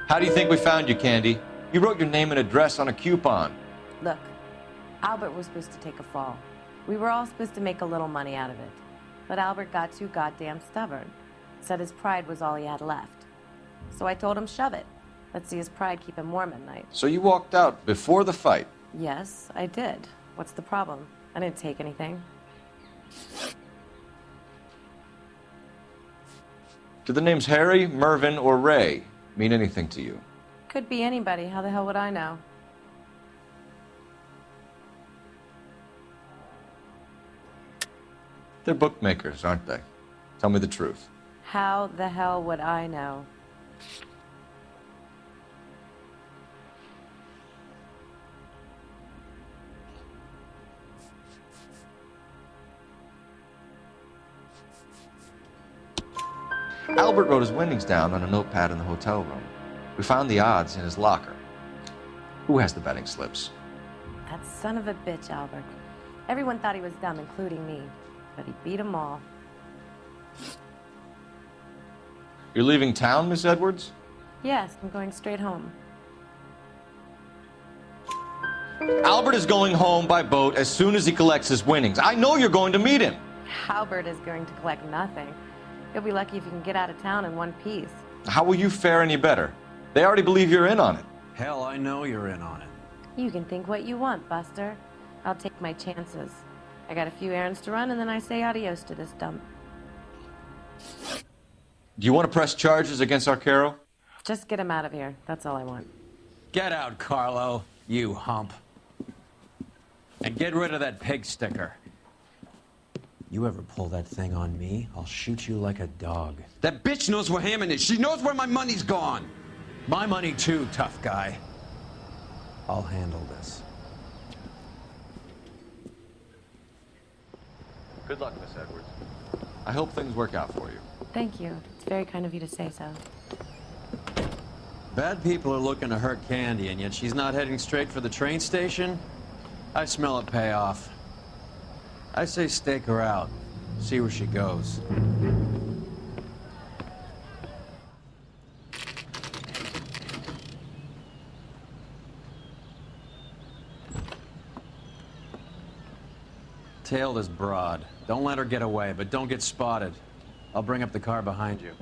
How do you think we found you, Candy? You wrote your name and address on a coupon. Look, Albert was supposed to take a fall. We were all supposed to make a little money out of it. But Albert got too goddamn stubborn. Said his pride was all he had left. So I told him, shove it. Let's see his pride keep him warm at night. So you walked out before the fight? Yes, I did. What's the problem? I didn't take anything. Do the names Harry, Mervyn, or Ray mean anything to you? Could be anybody. How the hell would I know? They're bookmakers, aren't they? Tell me the truth. How the hell would I know? Albert wrote his winnings down on a notepad in the hotel room. We found the odds in his locker. Who has the betting slips? That son of a bitch, Albert. Everyone thought he was dumb, including me. But he beat them all. You're leaving town, Miss Edwards? Yes, I'm going straight home. Albert is going home by boat as soon as he collects his winnings. I know you're going to meet him. Albert is going to collect nothing. He'll be lucky if he can get out of town in one piece. How will you fare any better? They already believe you're in on it. Hell, I know you're in on it. You can think what you want, Buster. I'll take my chances. I got a few errands to run, and then I say adios to this dump. Do you want to press charges against Arcaro? Just get him out of here. That's all I want. Get out, Carlo, you hump. And get rid of that pig sticker. You ever pull that thing on me, I'll shoot you like a dog. That bitch knows where Hammond is. She knows where my money's gone. My money too, tough guy. I'll handle this. Good luck, Miss Edwards. I hope things work out for you. Thank you. It's very kind of you to say so. Bad people are looking to hurt Candy, and yet she's not heading straight for the train station? I smell a payoff. I say stake her out. See where she goes. Tail this broad. Don't let her get away, but don't get spotted. I'll bring up the car behind you.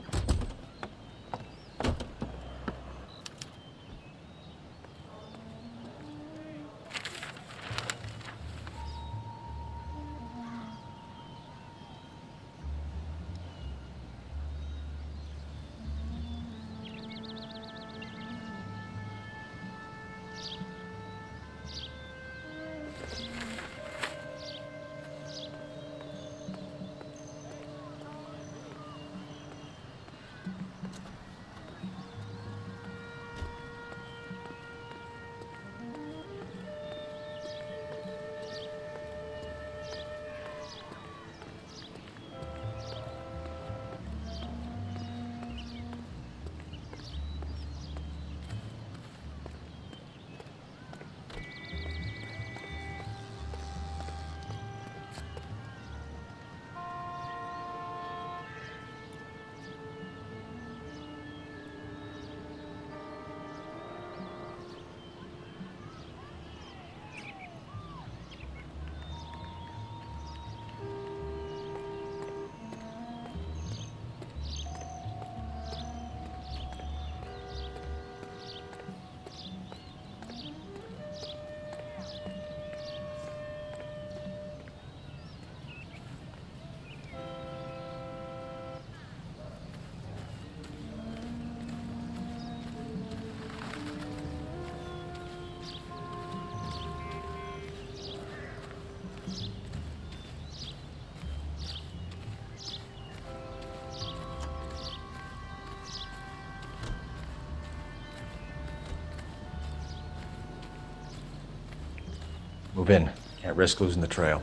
Move in. Can't risk losing the trail.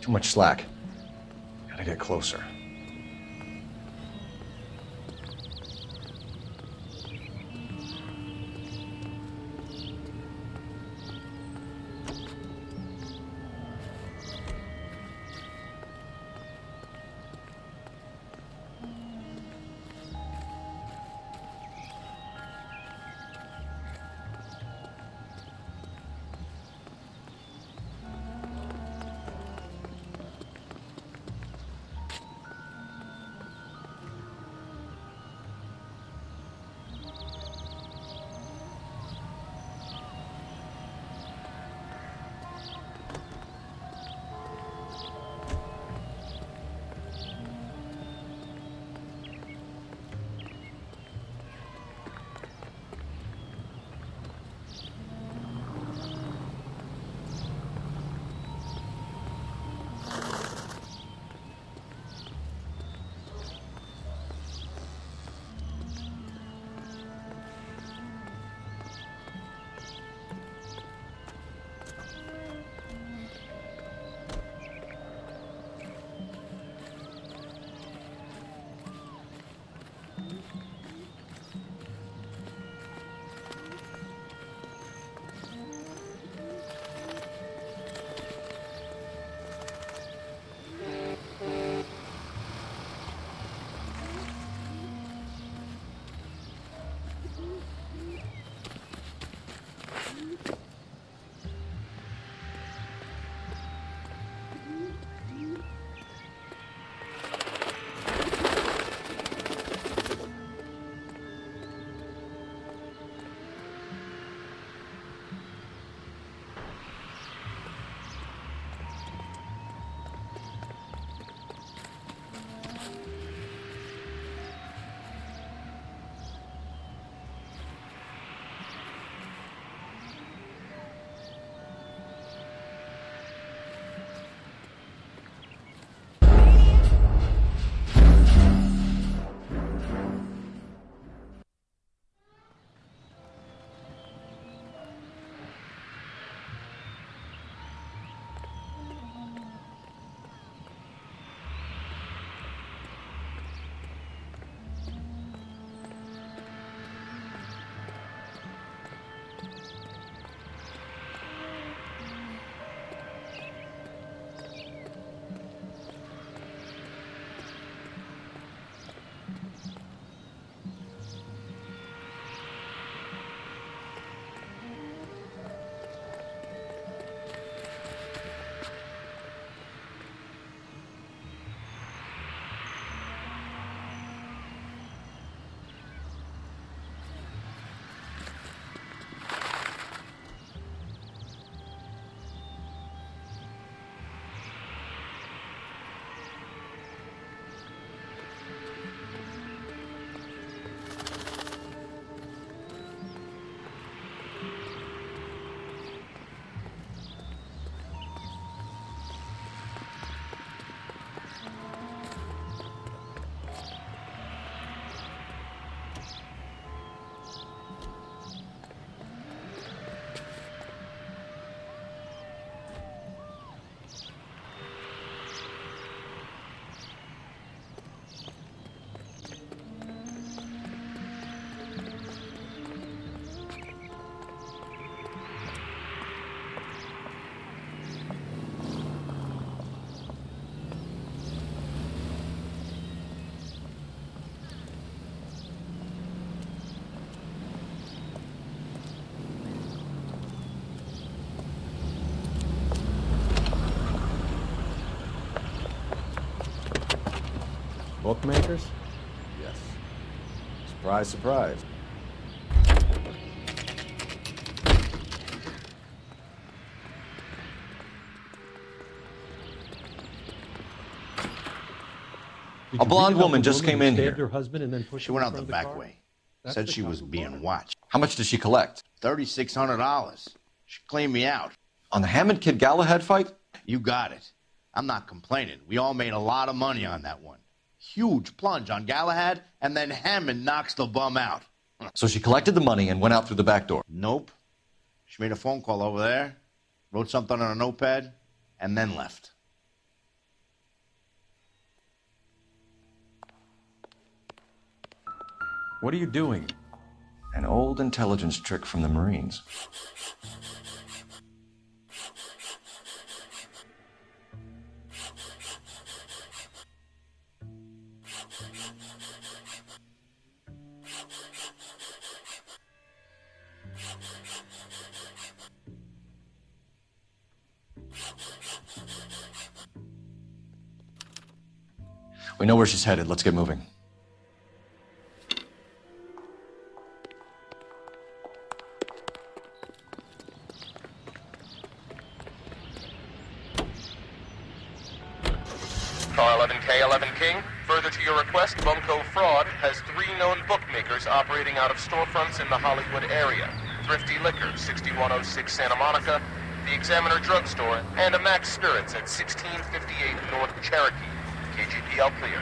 Too much slack. Gotta get closer. Bookmakers? Yes. Surprise, surprise. A blonde woman just came in here. Her husband and then pushed She went out the back way. Said she was being watched. How much did she collect? $3,600. She cleaned me out. On the Hammond Kid Galahad fight? You got it. I'm not complaining. We all made a lot of money on that one. Huge plunge on Galahad, and then Hammond knocks the bum out. So she collected the money and went out through the back door? Nope. She made a phone call over there, wrote something on a notepad, and then left. What are you doing? An old intelligence trick from the Marines. We know where she's headed. Let's get moving. Car 11K, 11 King. Further to your request, Bunko Fraud has 3 known bookmakers operating out of storefronts in the Hollywood area. Thrifty Liquor, 6106 Santa Monica, the Examiner Drugstore, and a Max Spirits at 1658 North Cherokee. KGPL clear.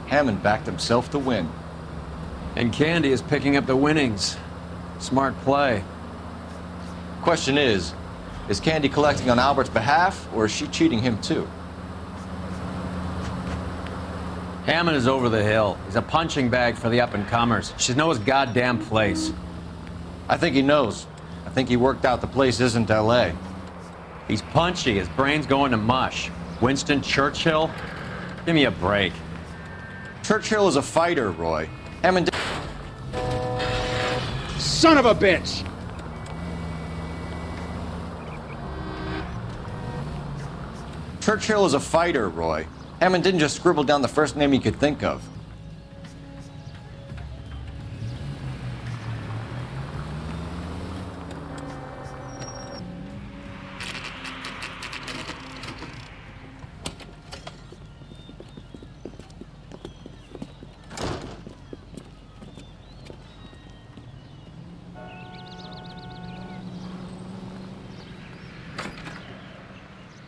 Hammond backed himself to win. And Candy is picking up the winnings. Smart play. Question is Candy collecting on Albert's behalf, or is she cheating him too? Hammond is over the hill. He's a punching bag for the up-and-comers. She knows his goddamn place. I think he knows. I think he worked out the place isn't L.A. He's punchy. His brain's going to mush. Winston Churchill? Give me a break. Churchill is a fighter, Roy. Hammond... Son of a bitch! Churchill is a fighter, Roy. Hammond didn't just scribble down the first name he could think of.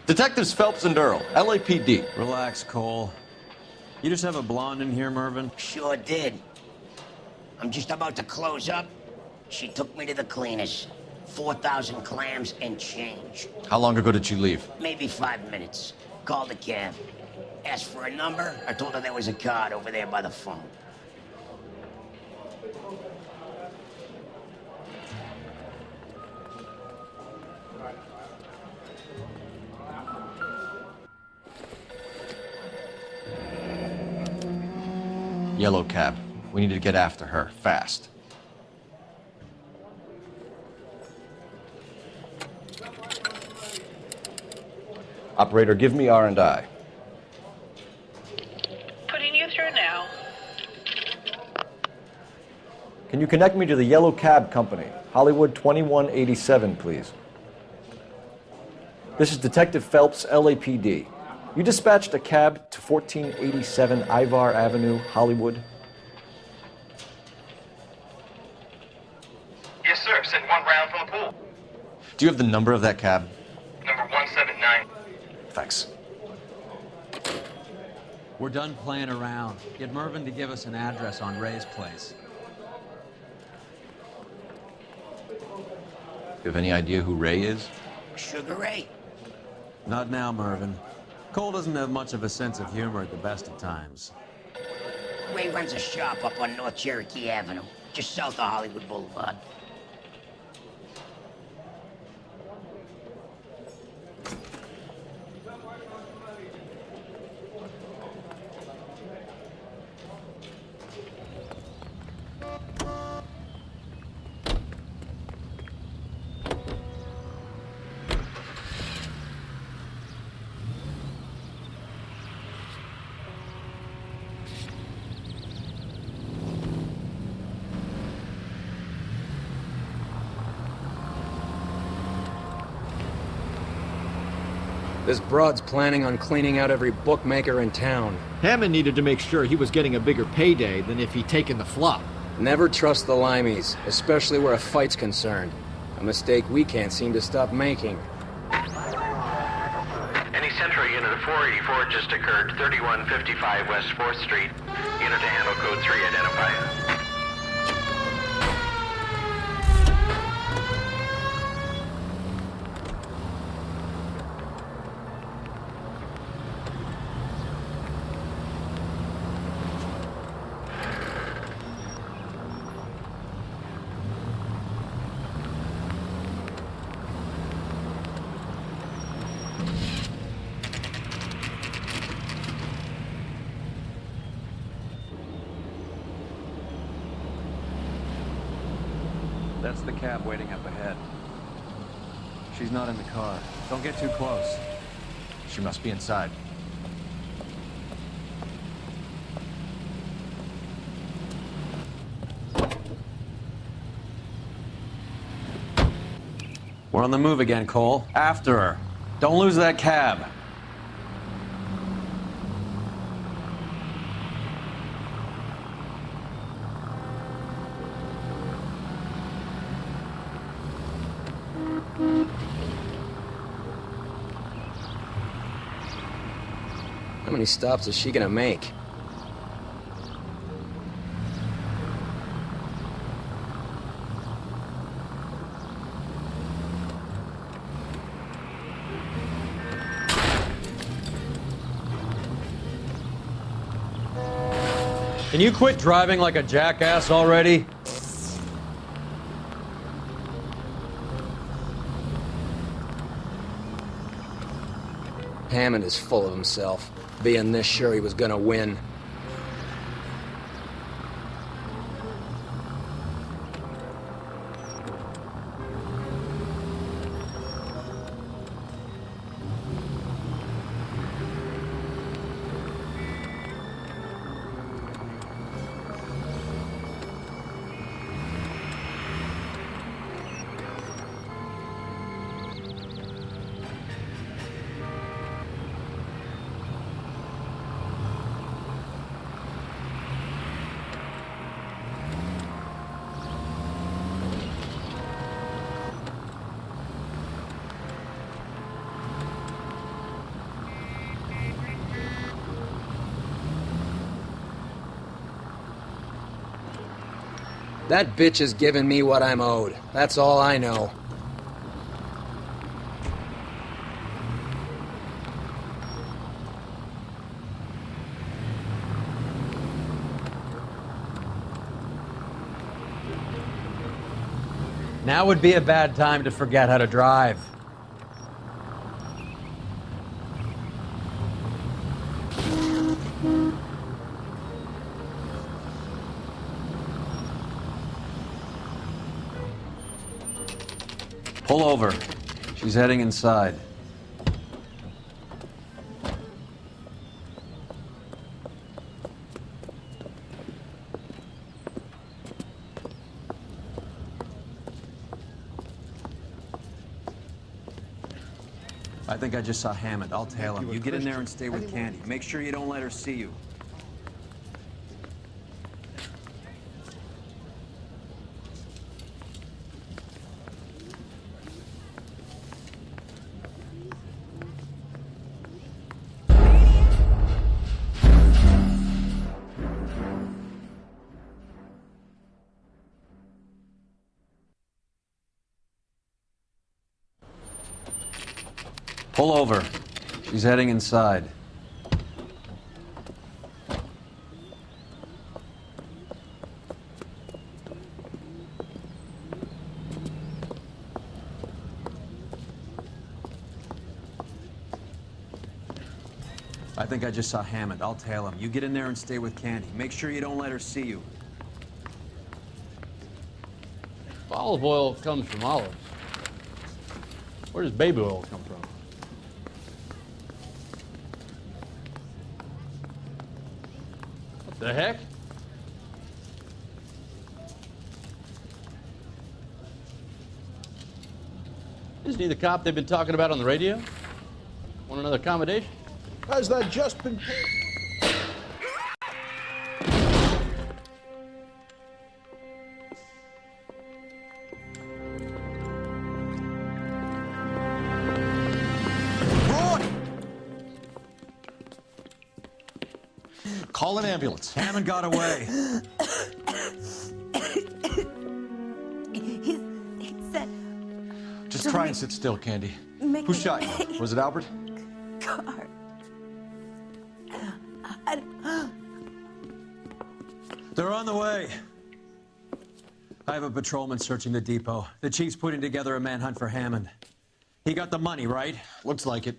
Detectives Phelps and Earl, LAPD. Relax, Cole. You just have a blonde in here, Mervyn? Sure did. I'm just about to close up. She took me to the cleaners. 4,000 clams and change. How long ago did you leave? Maybe 5 minutes. Called a cab. Asked for a number. I told her there was a card over there by the phone. Yellow cab. We need to get after her, fast. Operator, give me R&I. Putting you through now. Can you connect me to the Yellow Cab Company, Hollywood 2187, please? This is Detective Phelps, LAPD. You dispatched a cab to 1487 Ivar Avenue, Hollywood. Yes, sir. Sent 1 round from the pool. Do you have the number of that cab? Number 179. Thanks. We're done playing around. Get Mervyn to give us an address on Ray's place. You have any idea who Ray is? Sugar Ray? Not now, Mervyn. Cole doesn't have much of a sense of humor at the best of times. Ray runs a shop up on North Cherokee Avenue, just south of Hollywood Boulevard. This broad's planning on cleaning out every bookmaker in town. Hammond needed to make sure he was getting a bigger payday than if he'd taken the flop. Never trust the limeys, especially where a fight's concerned. A mistake we can't seem to stop making. Any Central Unit of 484 just occurred, 3155 West 4th Street. Unit to handle code 3, identify. That's the cab waiting up ahead. She's not in the car. Don't get too close. She must be inside. We're on the move again, Cole. After her. Don't lose that cab. How many stops is she gonna make? Can you quit driving like a jackass already? Hammond is full of himself, being this sure he was gonna win. That bitch is giving me what I'm owed. That's all I know. Now would be a bad time to forget how to drive. Pull over. She's heading inside. I think I just saw Hammond. I'll tail him. You get in there and stay with Candy. Make sure you don't let her see you. Pull over. She's heading inside. I think I just saw Hammond. I'll tail him. You get in there and stay with Candy. Make sure you don't let her see you. Olive oil comes from olives. Where does baby oil come from? What the heck? Isn't he the cop they've been talking about on the radio? Want another accommodation? Has that just been paid? Call an ambulance. Hammond got away. He said... Just try and sit still, Candy. Who shot you? Was it Albert? Car. They're on the way. I have a patrolman searching the depot. The chief's putting together a manhunt for Hammond. He got the money, right? Looks like it.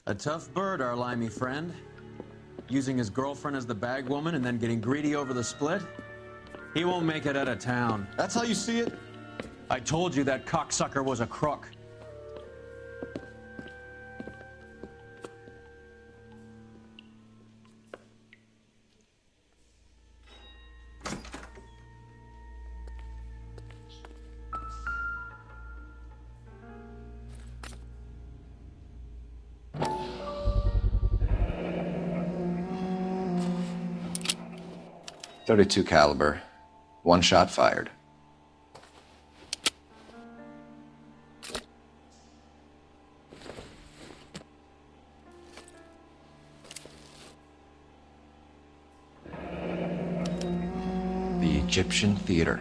A tough bird, our limey friend. Using his girlfriend as the bag woman and then getting greedy over the split? He won't make it out of town. That's how you see it? I told you that cocksucker was a crook. .32 caliber. One shot fired. The Egyptian Theater.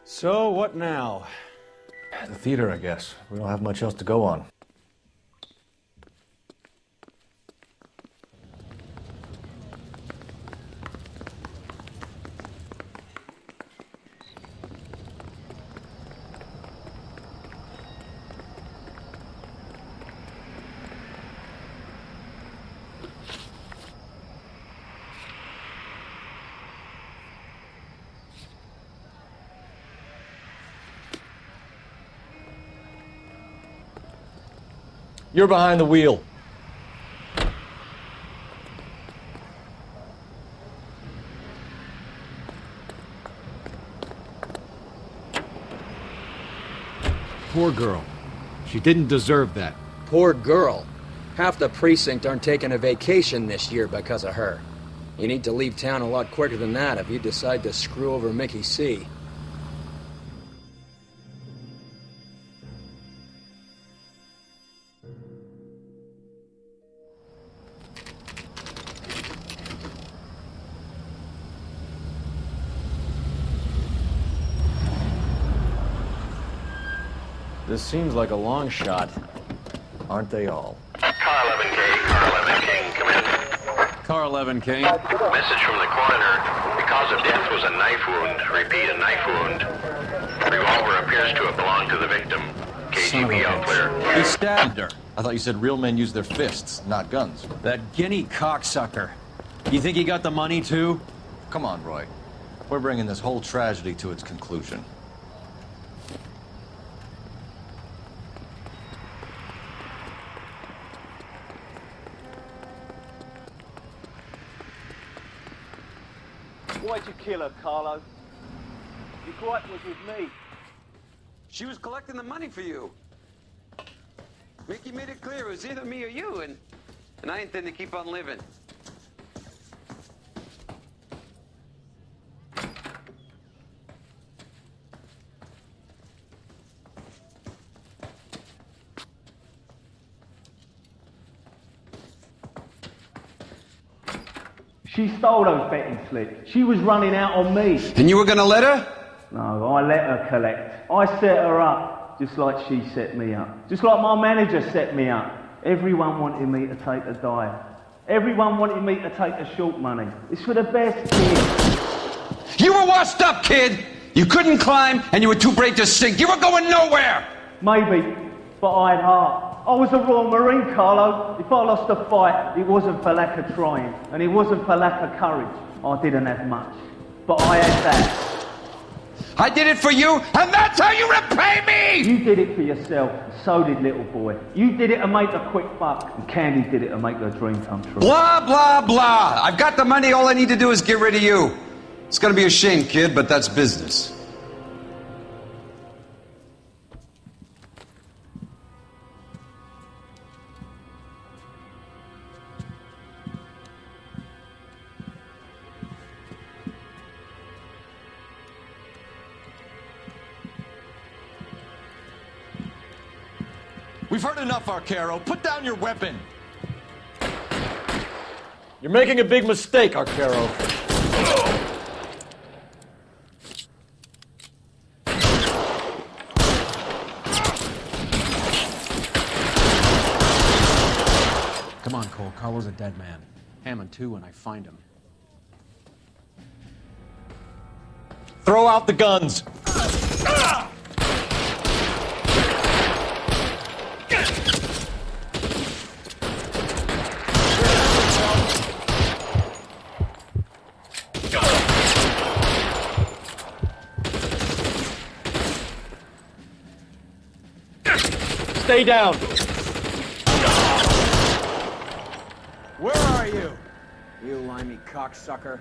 So, what now? The theater, I guess. We don't have much else to go on. You're behind the wheel. Poor girl. She didn't deserve that. Poor girl. Half the precinct aren't taking a vacation this year because of her. You need to leave town a lot quicker than that if you decide to screw over Mickey C. This seems like a long shot. Aren't they all? Car 11K, Car 11 King, come in. Car 11 King. Message from the coroner. The cause of death was a knife wound. Repeat, a knife wound. Revolver appears to have belonged to the victim. KGB all clear. He stabbed her. I thought you said real men use their fists, not guns. That guinea cocksucker. You think he got the money, too? Come on, Roy. We're bringing this whole tragedy to its conclusion. Why'd you kill her, Carlo? Your gripe was with me. She was collecting the money for you. Mickey made it clear it was either me or you, and I intend to keep on living. She stole those betting slips. She was running out on me. And you were gonna let her? No, I let her collect. I set her up, just like she set me up. Just like my manager set me up. Everyone wanted me to take a dive. Everyone wanted me to take the short money. It's for the best, kid. You were washed up, kid! You couldn't climb, and you were too brave to sink. You were going nowhere! Maybe, but I had heart. I was a Royal Marine, Carlo. If I lost a fight, it wasn't for lack of trying, and it wasn't for lack of courage. I didn't have much, but I had that. I did it for you, and that's how you repay me! You did it for yourself, and so did little boy. You did it to make a quick buck, and Candy did it to make her dream come true. Blah, blah, blah. I've got the money. All I need to do is get rid of you. It's gonna be a shame, kid, but that's business. We've heard enough, Arcaro. Put down your weapon. You're making a big mistake, Arcaro. Come on, Cole. Carlo's a dead man. Hammond too when I find him. Throw out the guns. Stay down. Where are you? You limey cocksucker.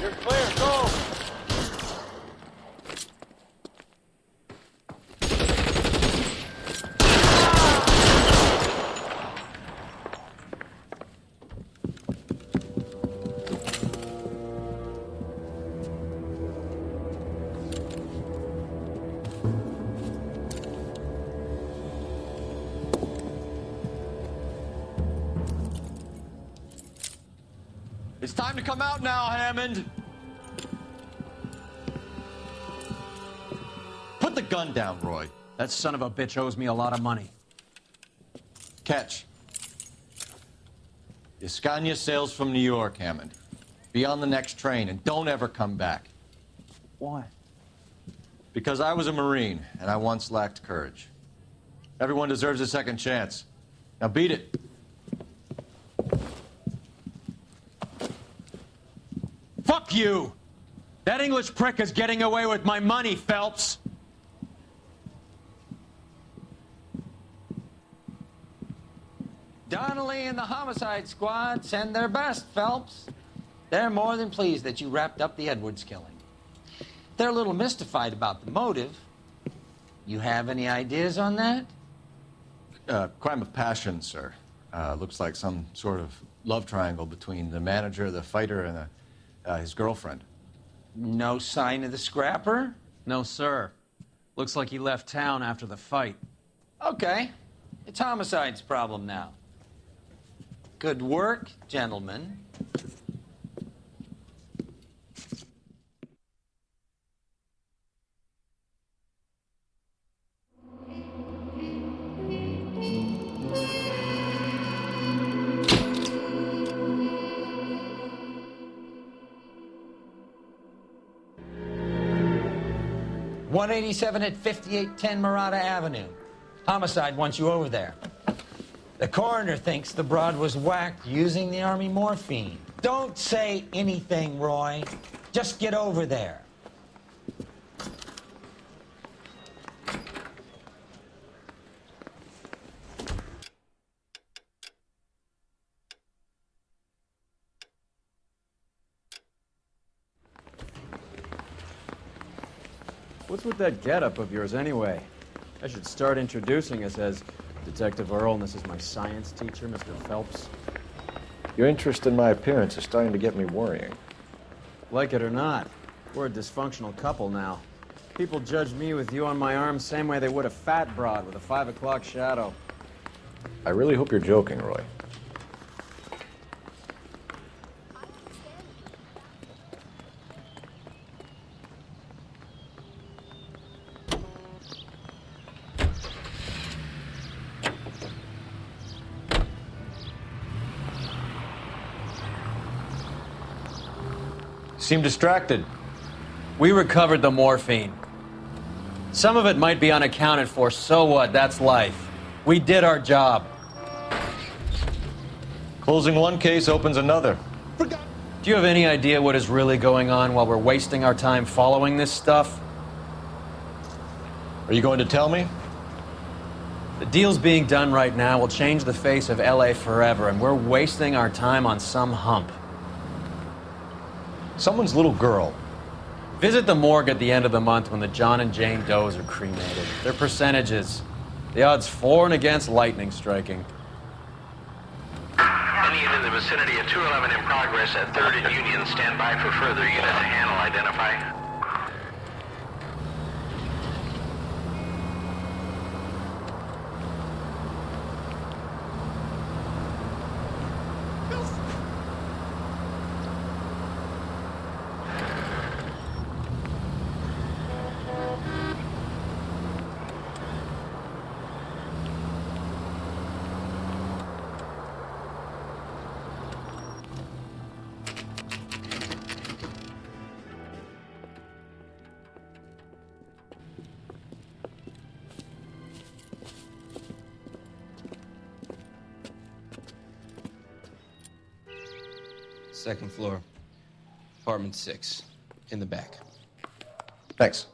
You're clear. Go. It's time to come out now, Hammond. Put the gun down, Roy. That son of a bitch owes me a lot of money. Catch. Escania sails from New York, Hammond. Be on the next train and don't ever come back. Why? Because I was a Marine and I once lacked courage. Everyone deserves a second chance. Now beat it. Fuck you! That English prick is getting away with my money, Phelps! Donnelly and the homicide squad send their best, Phelps. They're more than pleased that you wrapped up the Edwards killing. They're a little mystified about the motive. You have any ideas on that? Crime of passion, sir. Looks like some sort of love triangle between the manager, the fighter, and his girlfriend. No sign of the scrapper? No, sir. Looks like he left town after the fight. Okay. It's homicide's problem now. Good work, gentlemen. .187 at 5810 Murata Avenue. Homicide wants you over there. The coroner thinks the broad was whacked using the Army morphine. Don't say anything, Roy. Just get over there. What's with that getup of yours anyway? I should start introducing us as Detective Earl, and this is my science teacher, Mr. Phelps. Your interest in my appearance is starting to get me worrying. Like it or not, we're a dysfunctional couple now. People judge me with you on my arm same way they would a fat broad with a 5 o'clock shadow. I really hope you're joking, Roy. Seem distracted. We recovered the morphine. Some of it might be unaccounted for, so what? That's life. We did our job. Closing one case opens another. Do you have any idea what is really going on while we're wasting our time following this stuff? Are you going to tell me? The deals being done right now will change the face of LA forever, and we're wasting our time on some hump. Someone's little girl. Visit the morgue at the end of the month when the John and Jane Does are cremated. Their percentages. The odds for and against lightning striking. Any unit in the vicinity of 211 in progress at 3rd and Union. Stand by for further unit to handle identify. Second floor, apartment 6, in the back. Thanks.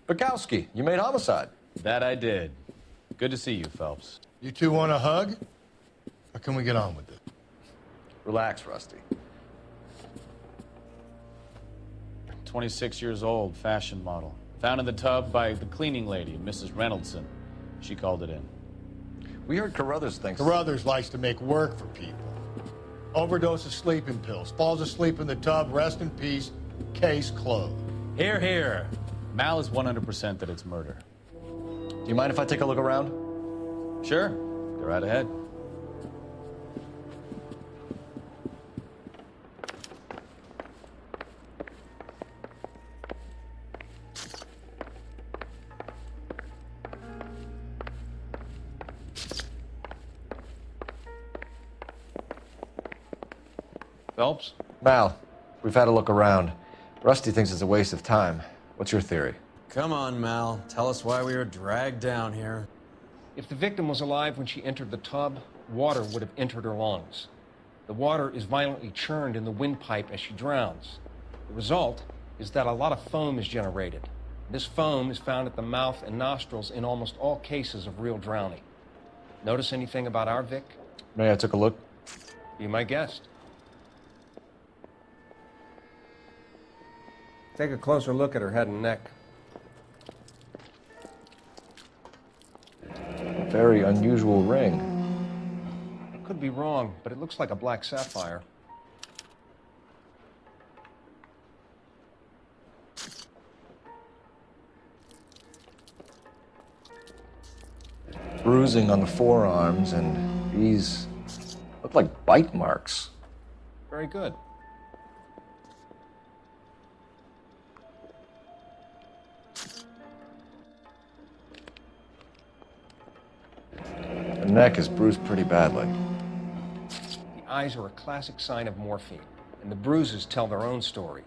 Bukowski, you made homicide. That I did. Good to see you, Phelps. You two want a hug? Or can we get on with it? Relax, Rusty. 26 years old, fashion model. Found in the tub by the cleaning lady, Mrs. Reynoldson. She called it in. We heard Carruthers thinks... Carruthers likes to make work for people. Overdose of sleeping pills. Falls asleep in the tub. Rest in peace. Case closed. Here, here. Mal is 100% that it's murder. Do you mind if I take a look around? Sure. Go right ahead. Phelps? Mal, we've had a look around. Rusty thinks it's a waste of time. What's your theory? Come on, Mal. Tell us why we were dragged down here. If the victim was alive when she entered the tub, water would have entered her lungs. The water is violently churned in the windpipe as she drowns. The result is that a lot of foam is generated. This foam is found at the mouth and nostrils in almost all cases of real drowning. Notice anything about our Vic? May I took a look? Be my guest. Take a closer look at her head and neck. A very unusual ring. I could be wrong, but it looks like a black sapphire. Bruising on the forearms, and these look like bite marks. Very good. The neck is bruised pretty badly. The eyes are a classic sign of morphine, and the bruises tell their own story.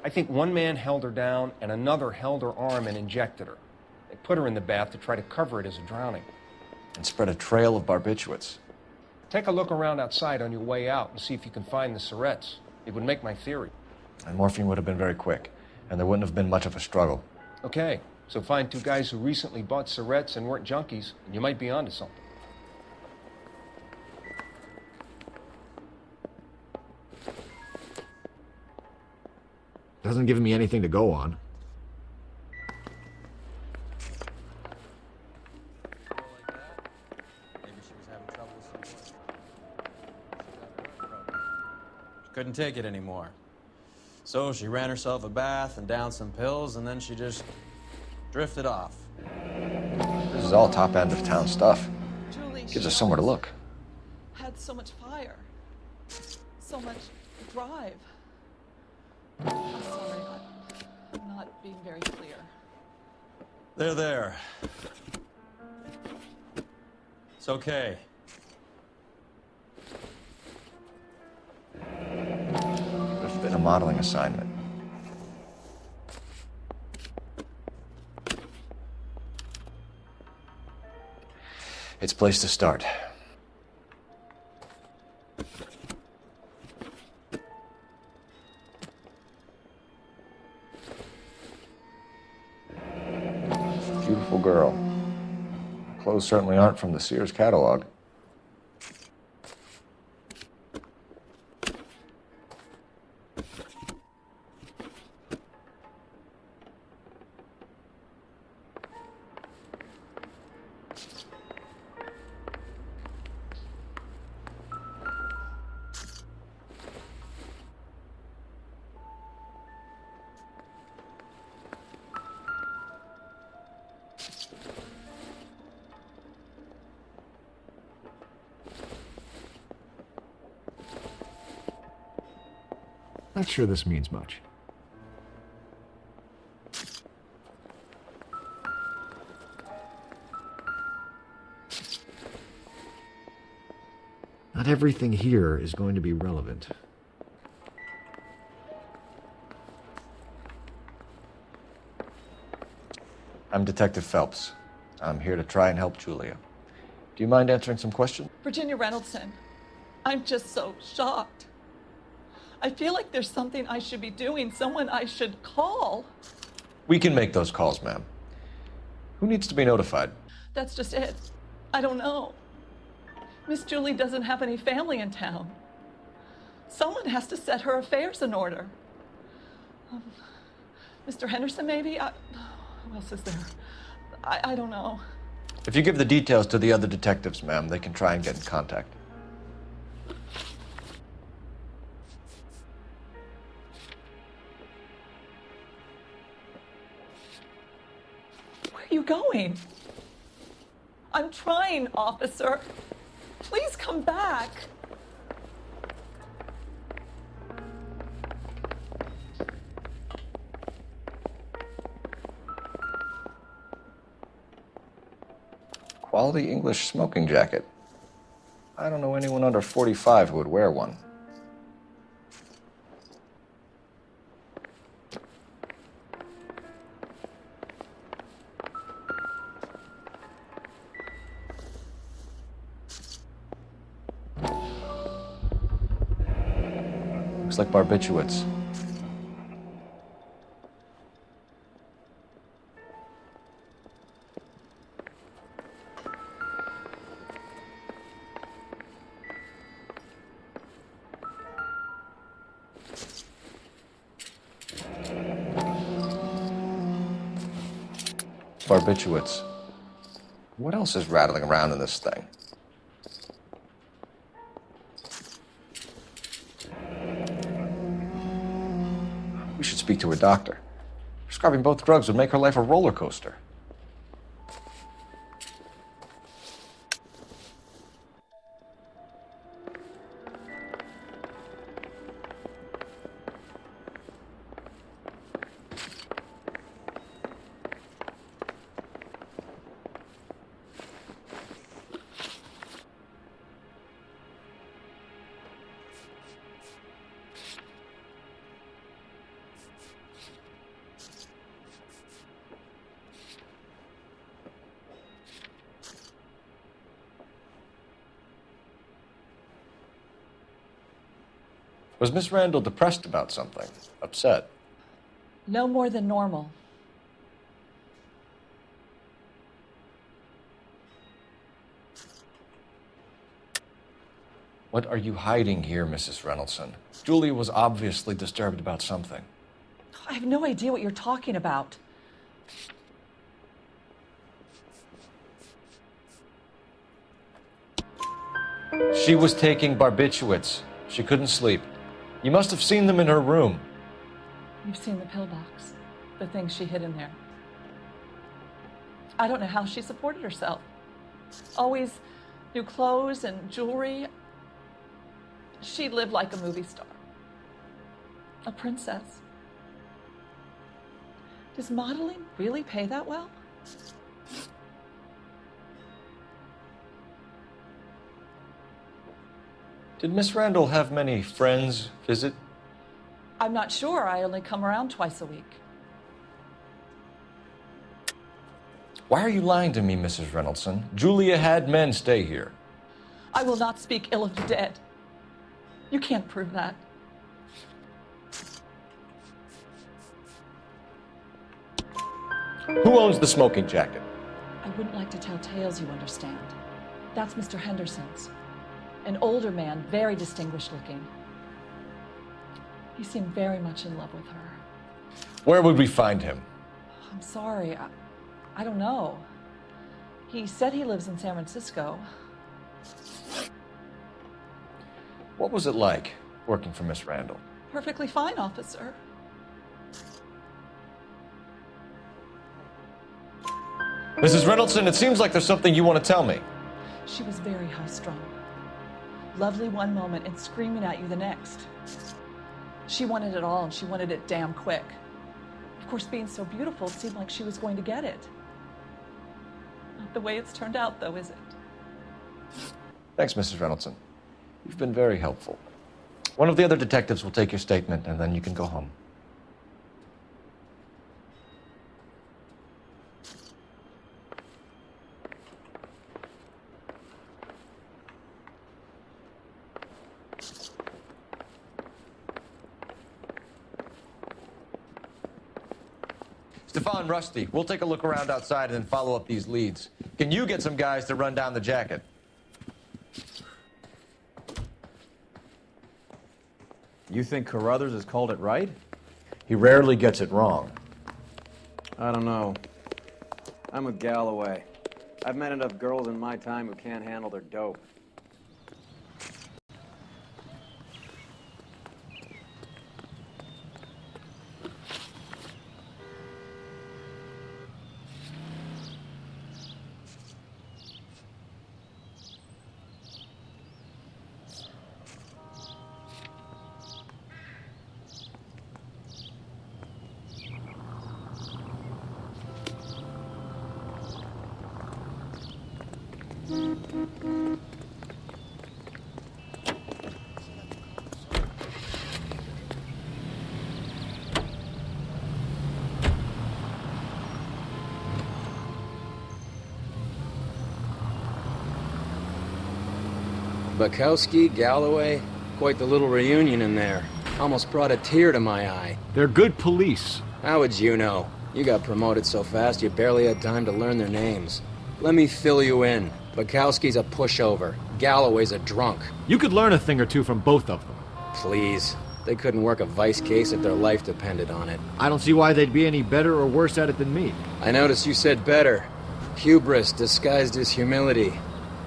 I think one man held her down, and another held her arm and injected her. They put her in the bath to try to cover it as a drowning. And spread a trail of barbiturates. Take a look around outside on your way out and see if you can find the syrettes. It would make my theory. And morphine would have been very quick, and there wouldn't have been much of a struggle. Okay, so find two guys who recently bought syrettes and weren't junkies, and you might be onto something. Doesn't give me anything to go on. Couldn't take it anymore. So she ran herself a bath and downed some pills, and then she just drifted off. This is all top end of town stuff. Julie, Gives us somewhere to look. had so much fire, so much drive. I'm sorry, I'm not being very clear. There. It's okay. a modeling assignment. It's a place to start. Beautiful girl. Clothes certainly aren't from the Sears catalog. Not sure this means much. Not everything here is going to be relevant. I'm Detective Phelps. I'm here to try and help Julia. Do you mind answering some questions? Virginia Reynoldson, I'm just so shocked. I feel like there's something I should be doing, someone I should call. We can make those calls, ma'am. Who needs to be notified? That's just it. I don't know. Miss Julie doesn't have any family in town. Someone has to set her affairs in order. Mr. Henderson, maybe? Who else is there? I don't know. If you give the details to the other detectives, ma'am, they can try and get in contact. Where are you going? I'm trying, officer. Please come back. Quality English smoking jacket. I don't know anyone under 45 who would wear one. Looks like barbiturates. Barbiturates. What else is rattling around in this thing? We should speak to a doctor. Prescribing both drugs would make her life a roller coaster. Was Miss Randall depressed about something? Upset? No more than normal. What are you hiding here, Mrs. Reynoldson? Julia was obviously disturbed about something. I have no idea what you're talking about. She was taking barbiturates. She couldn't sleep. You must have seen them in her room. You've seen the pillbox, the things she hid in there. I don't know how she supported herself. Always new clothes and jewelry. She lived like a movie star. A princess. Does modeling really pay that well? Did Miss Randall have many friends visit? I'm not sure. I only come around twice a week. Why are you lying to me, Mrs. Reynoldson? Julia had men stay here. I will not speak ill of the dead. You can't prove that. Who owns the smoking jacket? I wouldn't like to tell tales, you understand. That's Mr. Henderson's. An older man, very distinguished looking. He seemed very much in love with her. Where would we find him? I'm sorry, I don't know. He said he lives in San Francisco. What was it like working for Miss Randall? Perfectly fine, officer. Mrs. Reynoldson, it seems like there's something you want to tell me. She was very high-strung. Lovely one moment and screaming at you the next. She wanted it all, and she wanted it damn quick. Of course, being so beautiful, it seemed like she was going to get it. Not the way it's turned out, though, is it? Thanks, Mrs. Reynoldson. You've been very helpful. One of the other detectives will take your statement, and then you can go home. Stefan, Rusty, we'll take a look around outside and then follow up these leads. Can you get some guys to run down the jacket? You think Carruthers has called it right? He rarely gets it wrong. I don't know. I'm with Galloway. I've met enough girls in my time who can't handle their dope. Bukowski, Galloway, quite the little reunion in there. Almost brought a tear to my eye. They're good police. How would you know? You got promoted so fast you barely had time to learn their names. Let me fill you in. Bukowski's a pushover. Galloway's a drunk. You could learn a thing or two from both of them. Please. They couldn't work a vice case if their life depended on it. I don't see why they'd be any better or worse at it than me. I noticed you said better. Hubris disguised as humility.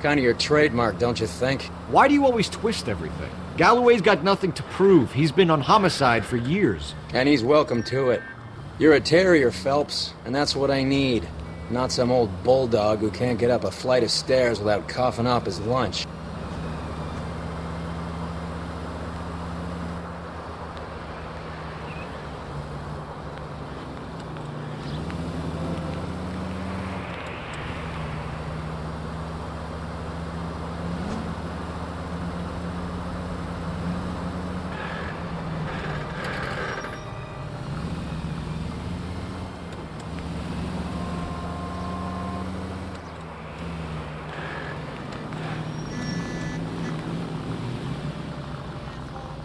Kind of your trademark, don't you think? Why do you always twist everything? Galloway's got nothing to prove. He's been on homicide for years. And he's welcome to it. You're a terrier, Phelps, and that's what I need. Not some old bulldog who can't get up a flight of stairs without coughing up his lunch.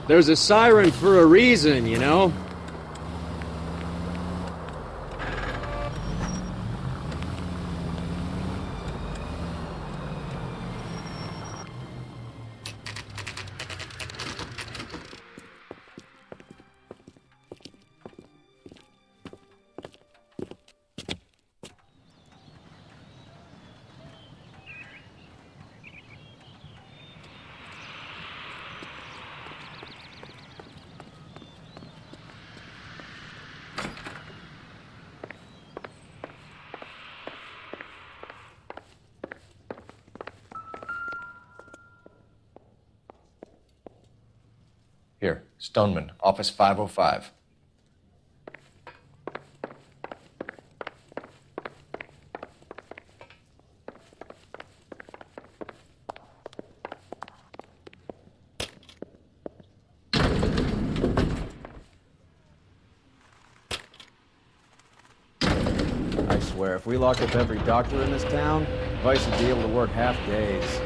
There's a siren for a reason, you know? Here, Stoneman, office 505. swear, if we locked up every doctor in this town, Vice would be able to work half days.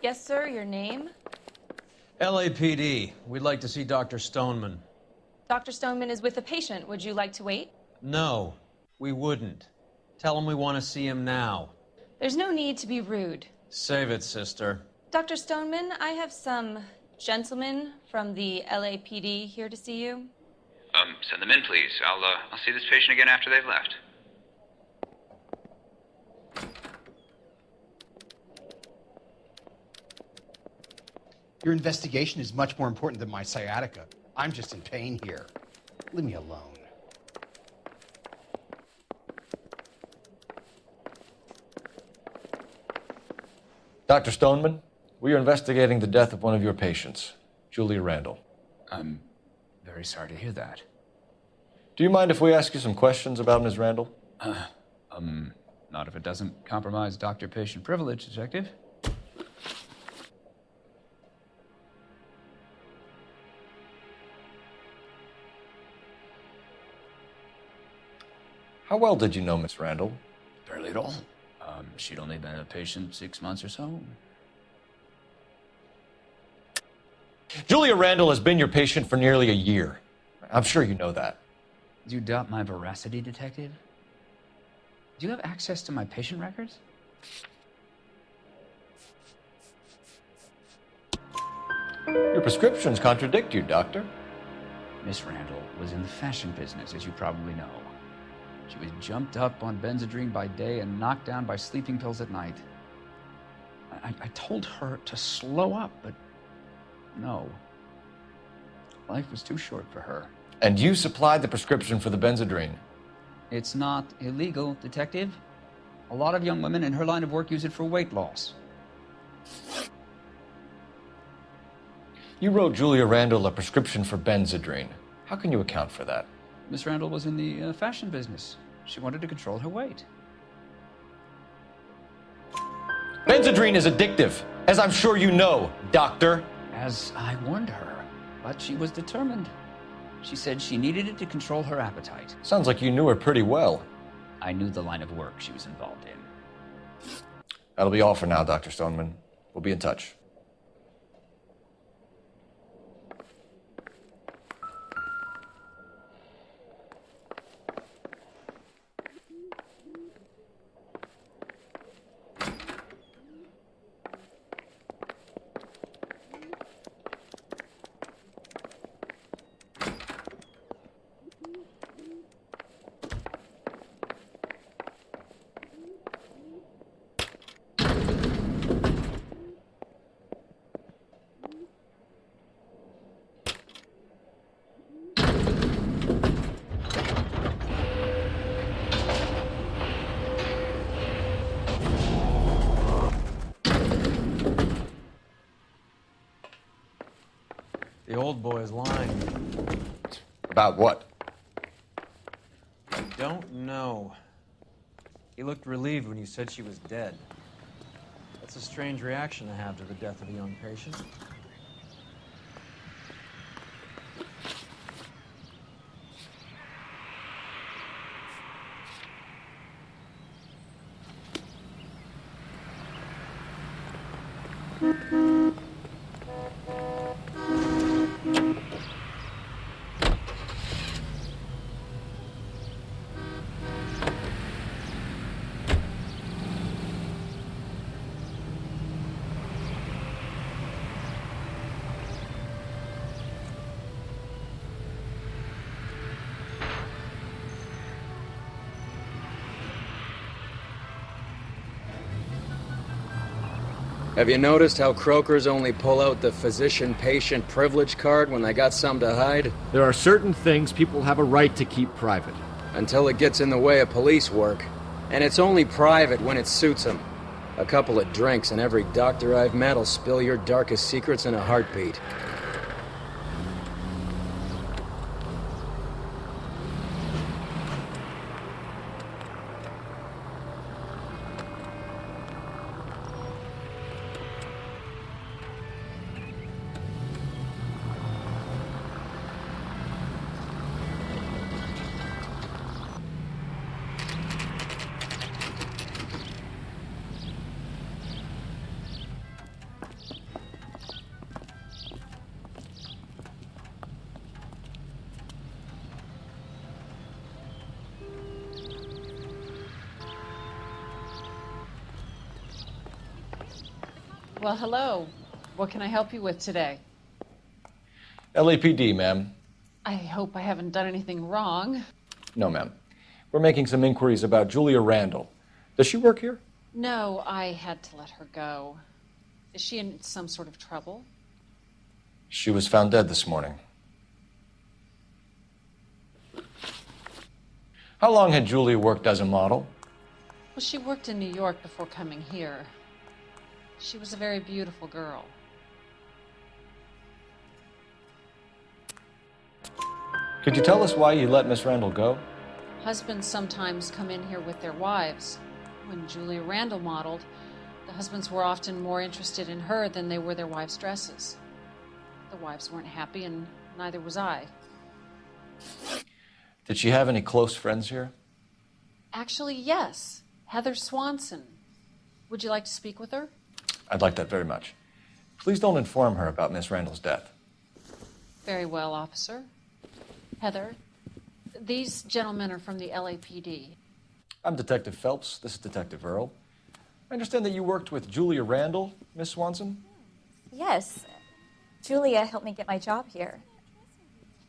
Yes, sir, your name? LAPD. We'd like to see Dr. Stoneman. Dr. Stoneman is with a patient. Would you like to wait? No, we wouldn't. Tell him we want to see him now. There's no need to be rude. Save it, sister. Dr. Stoneman, I have some gentlemen from the LAPD here to see you. Send them in, please. I'll see this patient again after they've left. Your investigation is much more important than my sciatica. I'm just in pain here. Leave me alone. Dr. Stoneman, we are investigating the death of one of your patients, Julia Randall. I'm very sorry to hear that. Do you mind if we ask you some questions about Ms. Randall? Not if it doesn't compromise doctor-patient privilege, Detective. How well did you know Miss Randall? Barely at all. She'd only been a patient 6 months or so. Julia Randall has been your patient for nearly a year. I'm sure you know that. Do you doubt my veracity, Detective? Do you have access to my patient records? Your prescriptions contradict you, Doctor. Miss Randall was in the fashion business, as you probably know. She was jumped up on Benzedrine by day and knocked down by sleeping pills at night. I told her to slow up, but no. Life was too short for her. And you supplied the prescription for the Benzedrine? It's not illegal, Detective. A lot of young women in her line of work use it for weight loss. You wrote Julia Randall a prescription for Benzedrine. How can you account for that? Miss Randall was in the fashion business. She wanted to control her weight. Benzedrine is addictive, as I'm sure you know, Doctor. As I warned her, but she was determined. She said she needed it to control her appetite. Sounds like you knew her pretty well. I knew the line of work she was involved in. That'll be all for now, Dr. Stoneman. We'll be in touch. The old boy's lying. About what? I don't know. He looked relieved when you said she was dead. That's a strange reaction to have to the death of a young patient. Have you noticed how croakers only pull out the physician-patient privilege card when they got something to hide? There are certain things people have a right to keep private. Until it gets in the way of police work. And it's only private when it suits them. A couple of drinks and every doctor I've met will spill your darkest secrets in a heartbeat. Well, hello. What can I help you with today? LAPD, ma'am. I hope I haven't done anything wrong. No, ma'am. We're making some inquiries about Julia Randall. Does she work here? No, I had to let her go. Is she in some sort of trouble? She was found dead this morning. How long had Julia worked as a model? Well, she worked in New York before coming here. She was a very beautiful girl. Could you tell us why you let Miss Randall go? Husbands sometimes come in here with their wives. When Julia Randall modeled, the husbands were often more interested in her than they were their wives' dresses. The wives weren't happy, and neither was I. Did she have any close friends here? Actually, yes. Heather Swanson. Would you like to speak with her? I'd like that very much. Please don't inform her about Miss Randall's death. Very well, officer. Heather, these gentlemen are from the LAPD. I'm Detective Phelps. This is Detective Earl. I understand that you worked with Julia Randall, Miss Swanson? Yes. Julia helped me get my job here.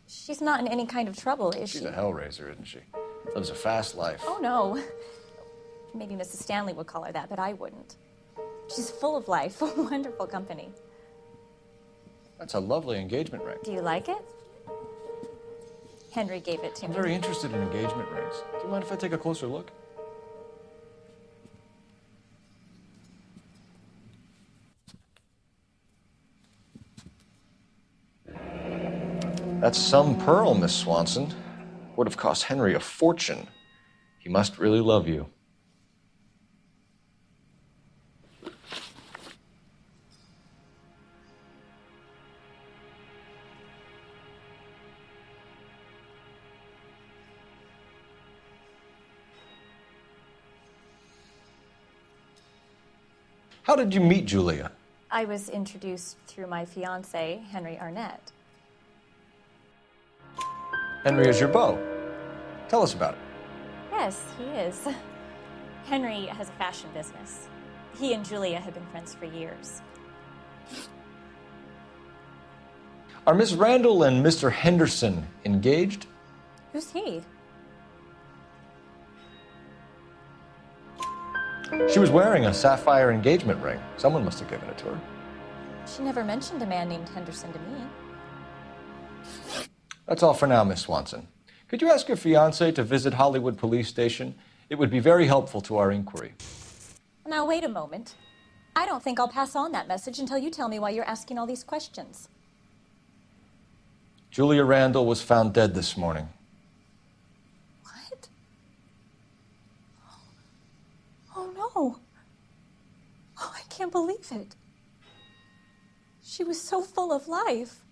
She's not in any kind of trouble, is she? She's a hellraiser, isn't she? Lives a fast life. Oh, no. Maybe Mrs. Stanley would call her that, but I wouldn't. She's full of life, wonderful company. That's a lovely engagement ring. Do you like it? Henry gave it to I'm me. very interested in engagement rings. Do you mind if I take a closer look? That's some pearl, Miss Swanson. Would have cost Henry a fortune. He must really love you. How did you meet Julia? I was introduced through my fiancé, Henry Arnett. Henry is your beau. Tell us about it. Yes, he is. Henry has a fashion business. He and Julia have been friends for years. Are Miss Randall and Mr. Henderson engaged? Who's he? She was wearing a sapphire engagement ring. Someone must have given it to her. She never mentioned a man named Henderson to me. That's all for now, Miss Swanson. Could you ask your fiancé to visit Hollywood Police Station? It would be very helpful to our inquiry. Now, wait a moment. I don't think I'll pass on that message until you tell me why you're asking all these questions. Julia Randall was found dead this morning. What? Oh, no. Oh, I can't believe it. She was so full of life.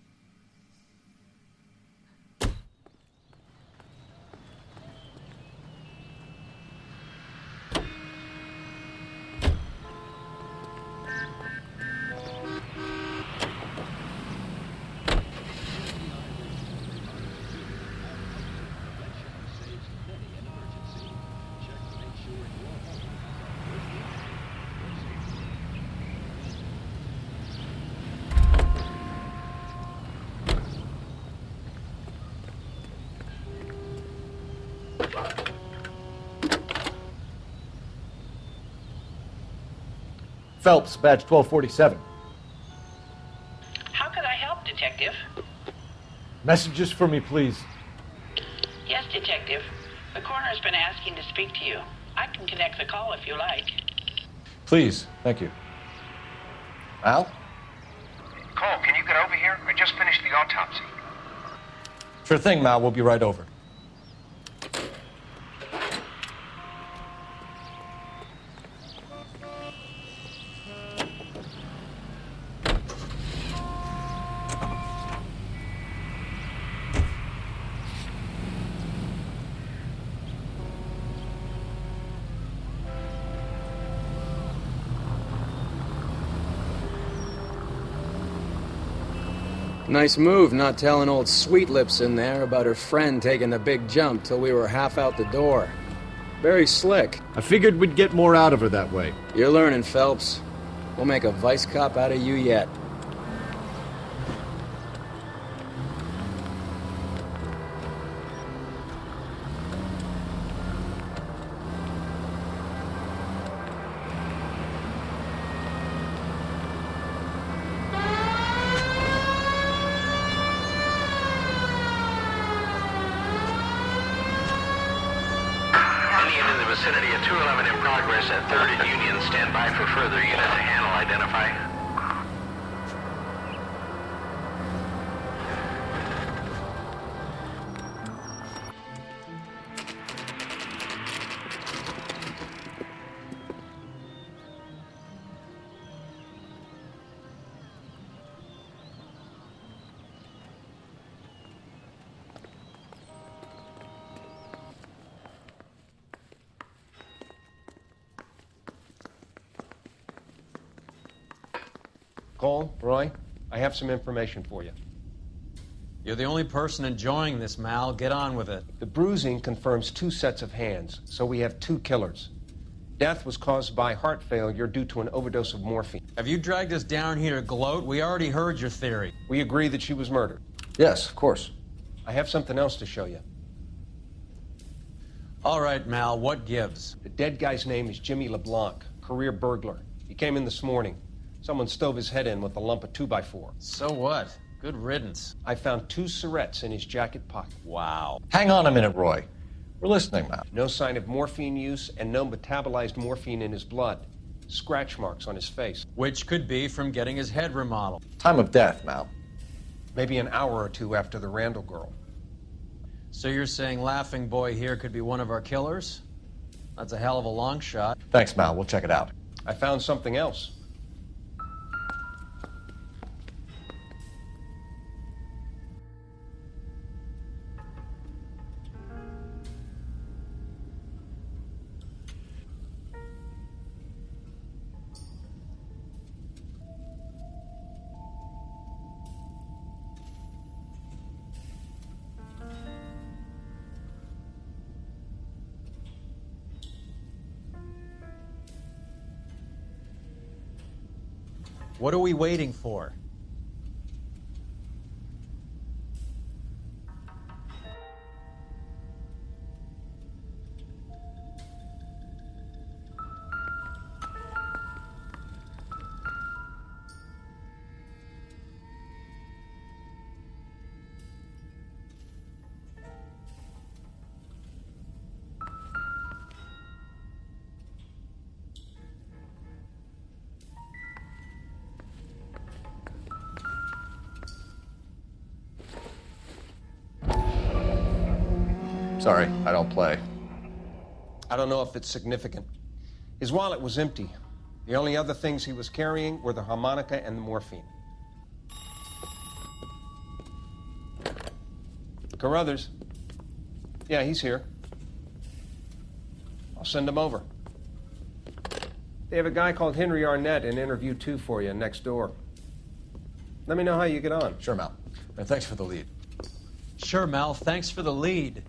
Phelps, badge 1247. How could I help, Detective? Messages for me, please. Yes, Detective. The coroner's been asking to speak to you. I can connect the call if you like. Please, thank you. Al? Cole, can you get over here? I just finished the autopsy. Sure thing, Mal. We'll be right over. Nice move not telling old Sweet Lips in there about her friend taking the big jump till we were half out the door. Very slick. I figured we'd get more out of her that way. You're learning, Phelps. We'll make a vice cop out of you yet. Vicinity of 211 in progress at 3rd and Union. Stand by for further unit to handle. Identify. Cole, Roy, I have some information for you. You're the only person enjoying this, Mal. Get on with it. The bruising confirms 2 sets of hands, so we have 2 killers. Death was caused by heart failure due to an overdose of morphine. Have you dragged us down here to gloat? We already heard your theory. We agree that she was murdered. Yes, of course. I have something else to show you. All right, Mal, what gives? The dead guy's name is Jimmy LeBlanc, career burglar. He came in this morning. Someone stove his head in with a lump of 2x4. So what? Good riddance. I found 2 syrettes in his jacket pocket. Wow. Hang on a minute, Roy. We're listening now. No sign of morphine use and no metabolized morphine in his blood. Scratch marks on his face. Which could be from getting his head remodeled. Time of death, Mal. Maybe an hour or 2 after the Randall girl. So you're saying Laughing Boy here could be one of our killers? That's a hell of a long shot. Thanks, Mal. We'll check it out. I found something else. What are we waiting for? Sorry, I don't play. I don't know if it's significant. His wallet was empty. The only other things he was carrying were the harmonica and the morphine. Carruthers. Yeah, he's here. I'll send him over. They have a guy called Henry Arnett in interview 2 for you next door. Let me know how you get on. Sure, Mal. And thanks for the lead. Sure, Mal. Thanks for the lead.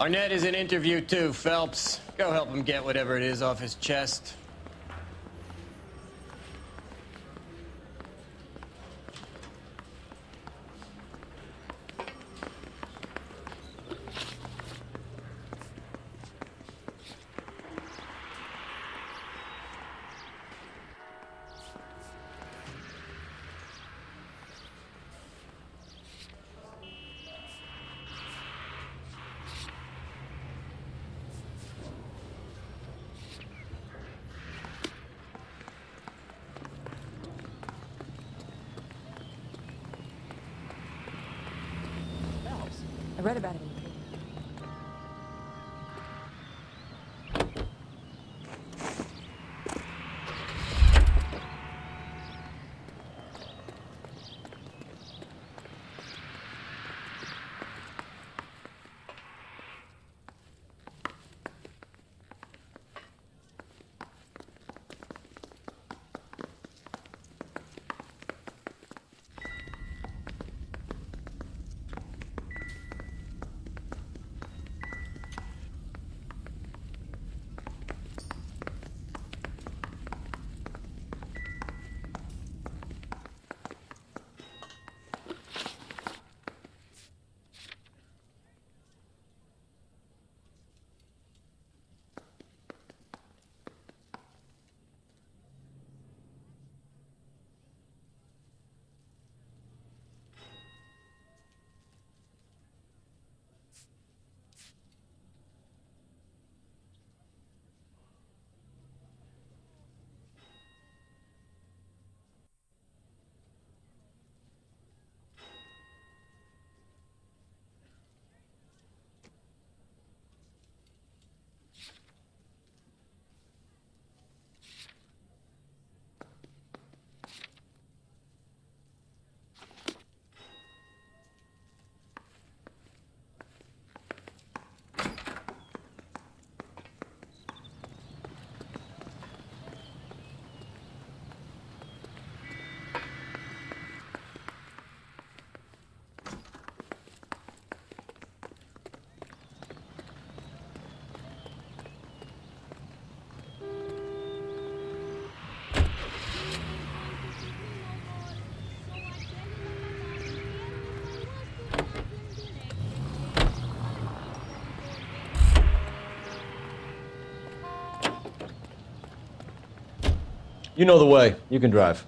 Arnett is in interview too, Phelps. Go help him get whatever it is off his chest. I read about it. You know the way. You can drive.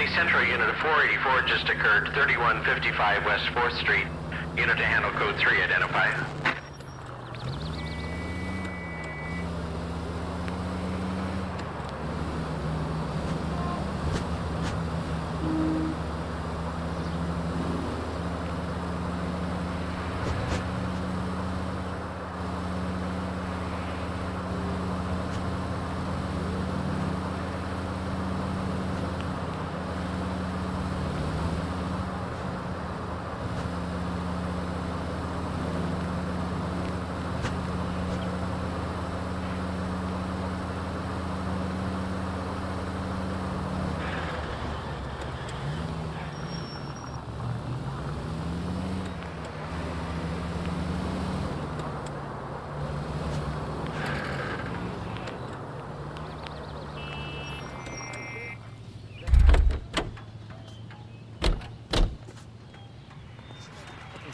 County Central Unit of 484 just occurred, 3155 West 4th Street. Unit to handle code 3, identify.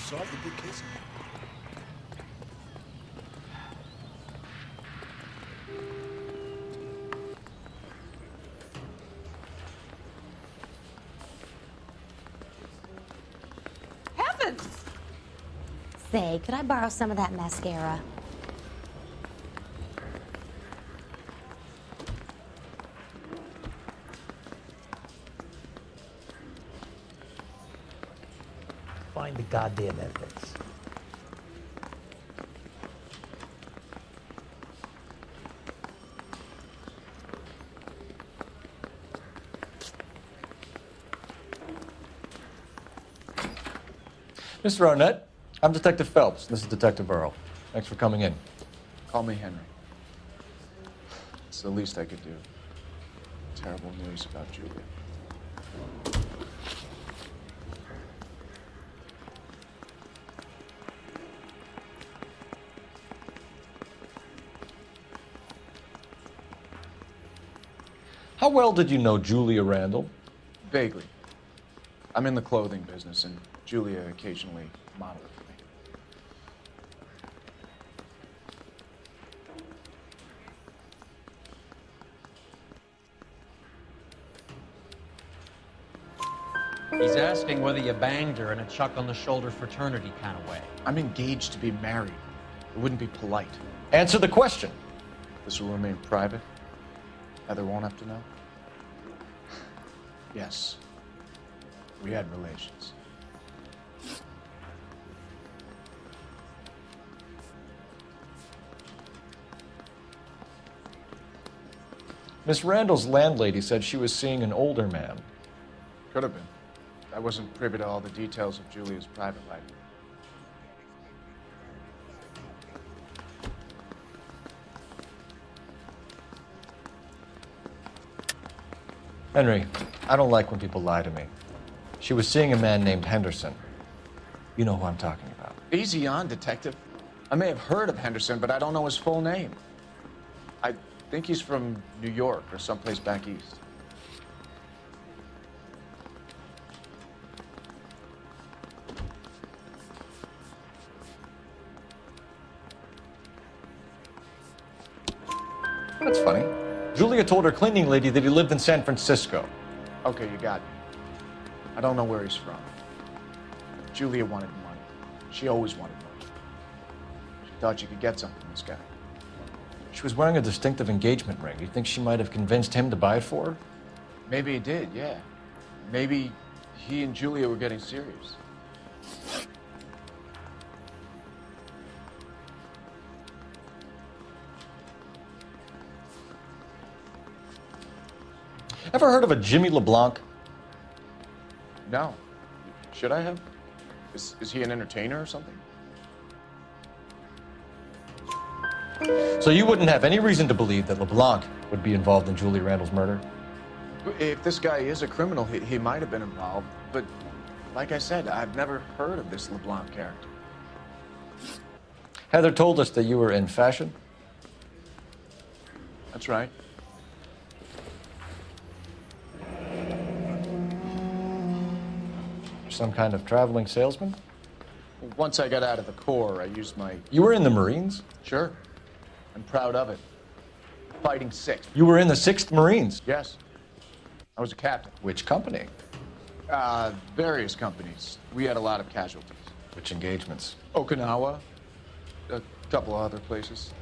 Solve the big case. Heavens! Say, could I borrow some of that mascara? Find the goddamn evidence. Mr. Arnett, I'm Detective Phelps. This is Detective Earl. Thanks for coming in. Call me Henry. It's the least I could do. Terrible news about Julia. How well did you know Julia Randall? Vaguely. I'm in the clothing business, and Julia occasionally modeled for me. He's asking whether you banged her in a chuck-on-the-shoulder fraternity kind of way. I'm engaged to be married. It wouldn't be polite. Answer the question. This will remain private. Heather won't have to know. Yes. We had relations. Miss Randall's landlady said she was seeing an older man. Could have been. I wasn't privy to all the details of Julia's private life. Henry, I don't like when people lie to me. She was seeing a man named Henderson. You know who I'm talking about. Easy on, Detective. I may have heard of Henderson, but I don't know his full name. I think he's from New York or someplace back east. That's funny. Julia told her cleaning lady that he lived in San Francisco. Okay, you got me. I don't know where he's from. Julia wanted money. She always wanted money. She thought she could get something from this guy. She was wearing a distinctive engagement ring. You think she might have convinced him to buy it for her? Maybe he did, yeah. Maybe he and Julia were getting serious. Ever heard of a Jimmy LeBlanc? No. Should I have? Is he an entertainer or something? So you wouldn't have any reason to believe that LeBlanc would be involved in Julia Randall's murder? If this guy is a criminal, he might have been involved. But like I said, I've never heard of this LeBlanc character. Heather told us that you were in fashion. That's right. Some kind of traveling salesman? Once I got out of the Corps, I used my... You were in the Marines? Sure. I'm proud of it. Fighting 6th. You were in the 6th Marines? Yes. I was a captain. Which company? Various companies. We had a lot of casualties. Which engagements? Okinawa, a couple of other places.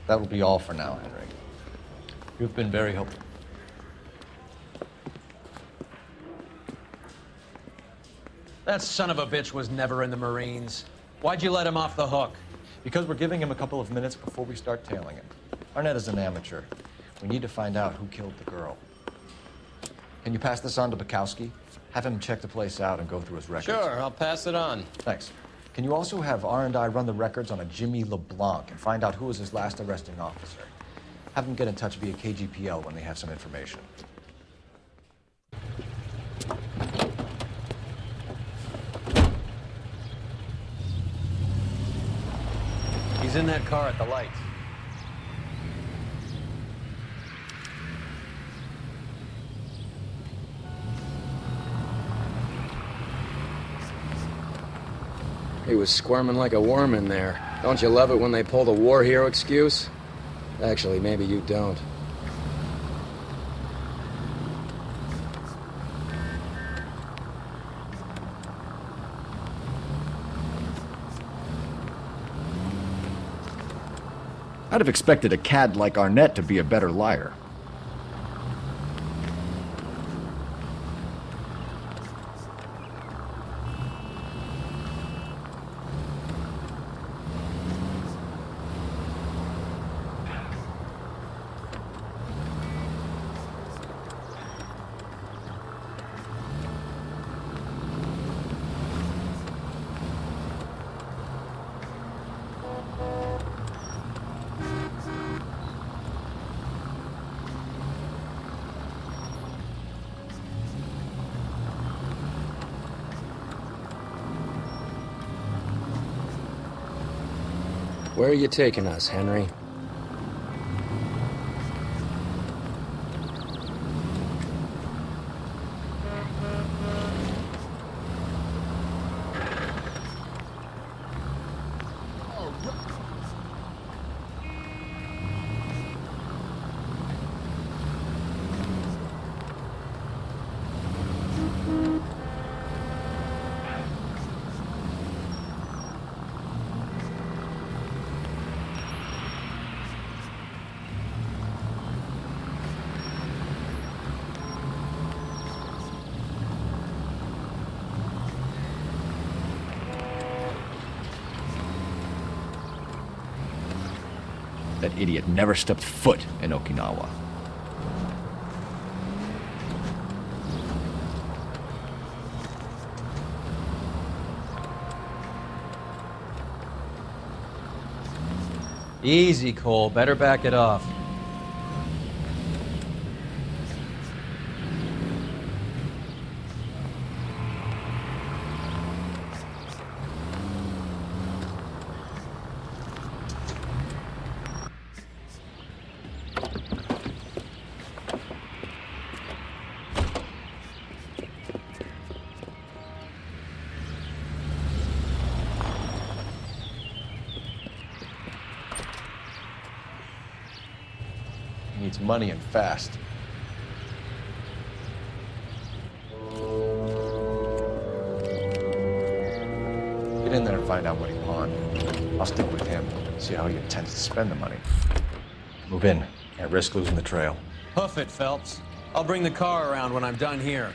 That will be all for now, Henry. You've been very helpful. That son of a bitch was never in the Marines. Why'd you let him off the hook? Because we're giving him a couple of minutes before we start tailing him. Arnett is an amateur. We need to find out who killed the girl. Can you pass this on to Bukowski? Have him check the place out and go through his records. Sure, I'll pass it on. Thanks. Can you also have R&I run the records on a Jimmy LeBlanc and find out who was his last arresting officer? Have them get in touch via KGPL when they have some information. He's in that car at the lights. He was squirming like a worm in there. Don't you love it when they pull the war hero excuse? Actually, maybe you don't. I'd have expected a cad like Arnett to be a better liar. Where are you taking us, Henry? That idiot never stepped foot in Okinawa. Easy, Cole. Better back it off. He needs money and fast. Get in there and find out what he pawned. I'll stick with him, see how he intends to spend the money. Move in. Can't risk losing the trail. Hoof it, Phelps. I'll bring the car around when I'm done here.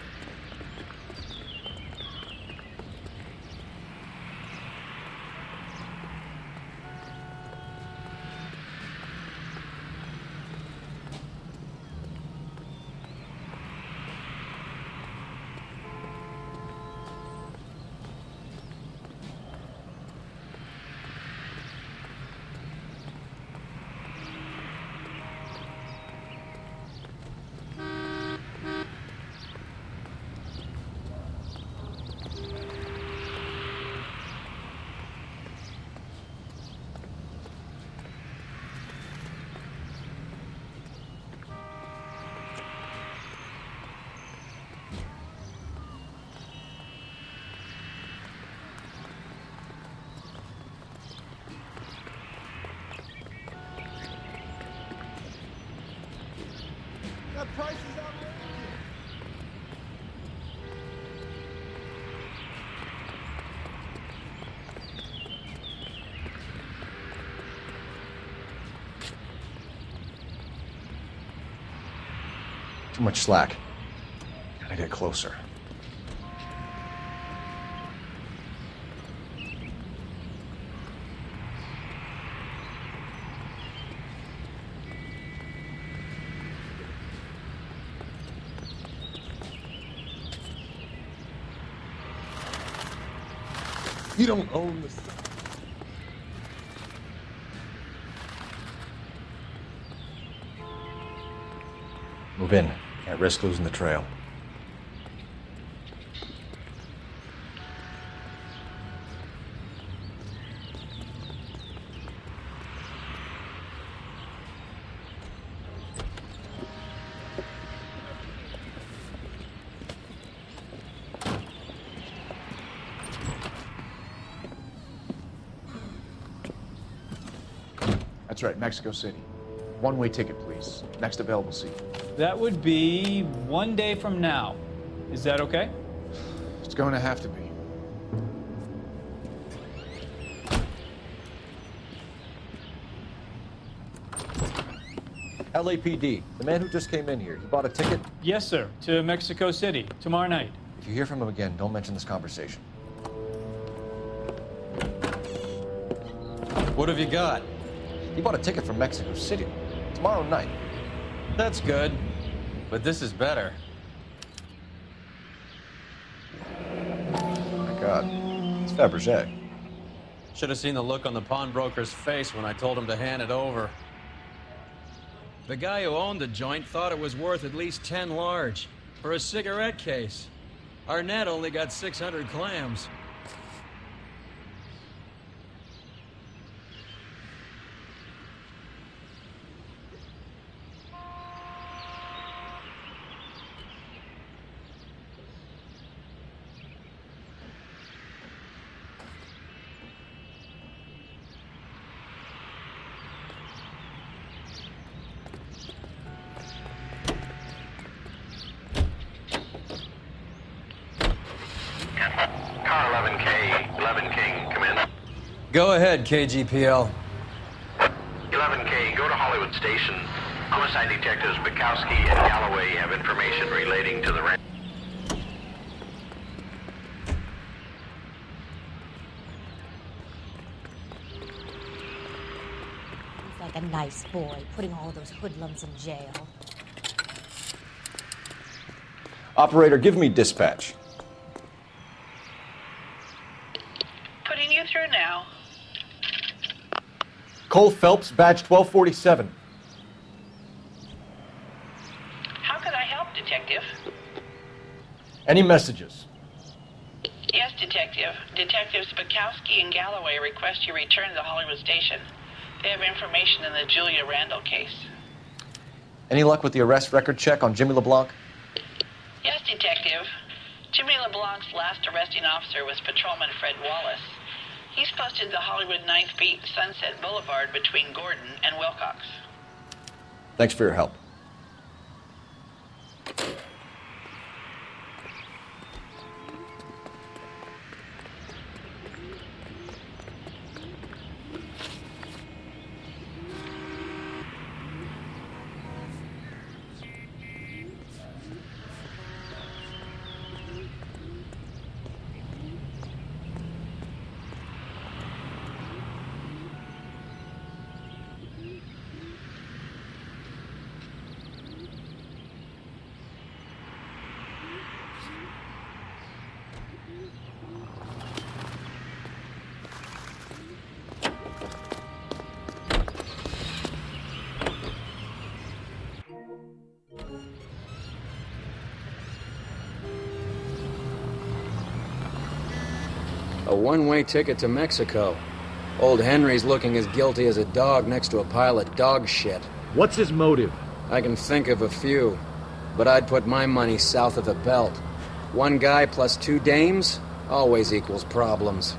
That price is outrageous. Too much slack. Gotta get closer. You don't own this. Move in. Can't risk losing the trail. That's right, Mexico City. One-way ticket, please. Next available seat. That would be 1 day from now. Is that okay? It's going to have to be. LAPD, the man who just came in here, he bought a ticket? Yes, sir. To Mexico City, tomorrow night. If you hear from him again, don't mention this conversation. What have you got? He bought a ticket from Mexico City. Tomorrow night. That's good. But this is better. Oh my God. It's Fabergé. Should have seen the look on the pawnbroker's face when I told him to hand it over. The guy who owned the joint thought it was worth at least 10 large for a cigarette case. Arnett only got 600 clams. Car 11K, 11 King, come in. Go ahead, KGPL. 11K, go to Hollywood Station. Homicide detectives Bukowski and Galloway have information relating to the rent. He's like a nice boy, putting all those hoodlums in jail. Operator, give me dispatch. Putting you through now. Cole Phelps, badge 1247. How could I help, Detective? Any messages? Yes, Detective. Detectives Bukowski and Galloway request you return to the Hollywood Station. They have information in the Julia Randall case. Any luck with the arrest record check on Jimmy LeBlanc? Yes, Detective. Jimmy LeBlanc's last arresting officer was Patrolman Fred Wallace. He's posted the Hollywood 9th Beat Sunset Boulevard between Gordon and Wilcox. Thanks for your help. A one-way ticket to Mexico. Old Henry's looking as guilty as a dog next to a pile of dog shit. What's his motive? I can think of a few, but I'd put my money south of the belt. One guy plus two dames always equals problems.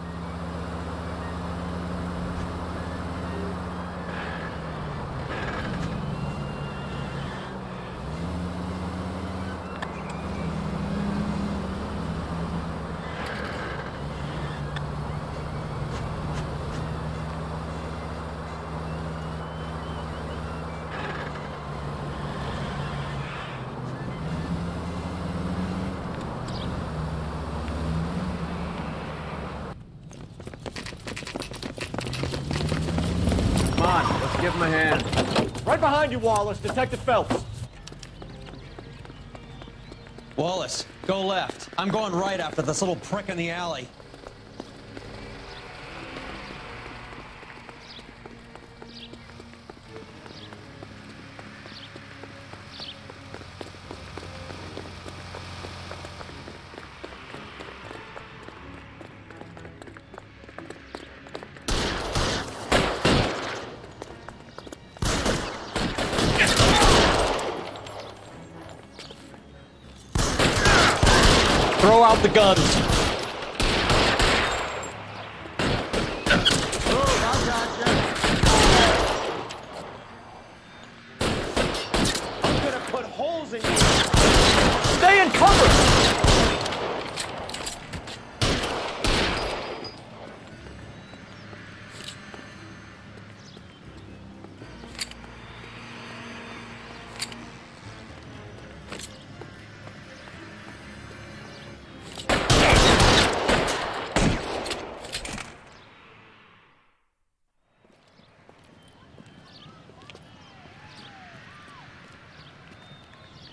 Give him a hand. Right behind you, Wallace. Detective Phelps. Wallace, go left. I'm going right after this little prick in the alley. Throw out the guns. I'm gonna put holes in you. Stay in cover!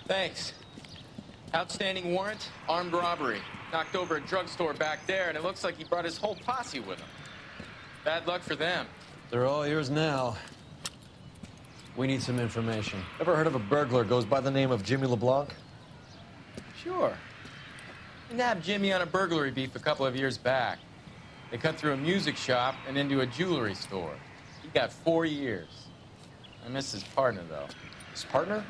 Thanks. Outstanding warrant, armed robbery. Knocked over a drugstore back there, and it looks like he brought his whole posse with him. Bad luck for them. They're all yours now. We need some information. Ever heard of a burglar goes by the name of Jimmy LeBlanc? Sure. We nabbed Jimmy on a burglary beef a couple of years back. They cut through a music shop and into a jewelry store. He got 4 years. I miss his partner, though. His partner?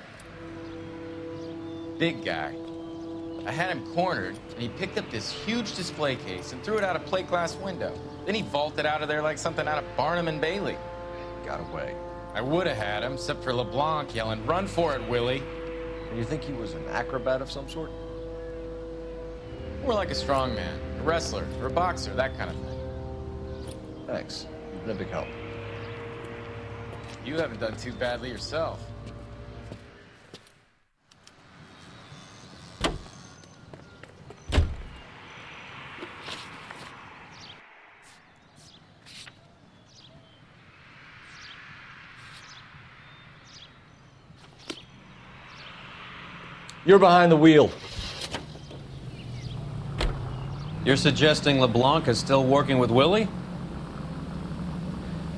Big guy. I had him cornered, and he picked up this huge display case and threw it out a plate glass window. Then he vaulted out of there like something out of Barnum and Bailey. Got away. I would have had him, except for LeBlanc yelling, "Run for it, Willie!" And you think he was an acrobat of some sort? More like a strongman, a wrestler, or a boxer, that kind of thing. Thanks. You've been a big help. You haven't done too badly yourself. You're behind the wheel. You're suggesting LeBlanc is still working with Willie?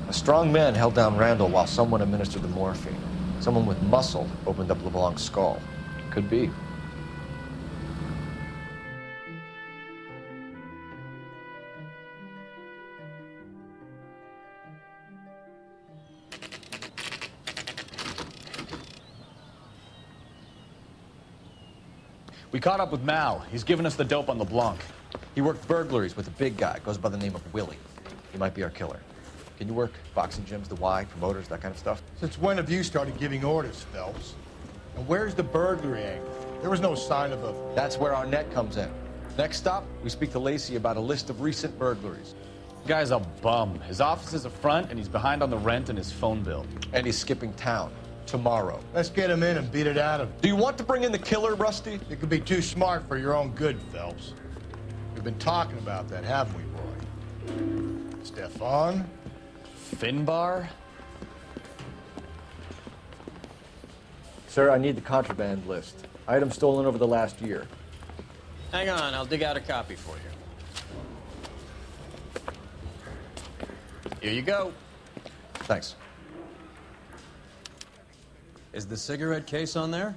A strong man held down Randall while someone administered the morphine. Someone with muscle opened up LeBlanc's skull. Could be. We caught up with Mal. He's given us the dope on LeBlanc. He worked burglaries with a big guy. Goes by the name of Willie. He might be our killer. Can you work boxing gyms, the Y, promoters, that kind of stuff? Since when have you started giving orders, Phelps? And where's the burglary angle? There was no sign of a... That's where our net comes in. Next stop, we speak to Lacey about a list of recent burglaries. The guy's a bum. His office is a front, and he's behind on the rent and his phone bill. And he's skipping town. Tomorrow. Let's get him in and beat it out of him. Do you want to bring in the killer, Rusty? You could be too smart for your own good, Phelps. We've been talking about that, haven't we, boy? Stefan? Finbar? Sir, I need the contraband list. Items stolen over the last year. Hang on, I'll dig out a copy for you. Here you go. Thanks. Is the cigarette case on there?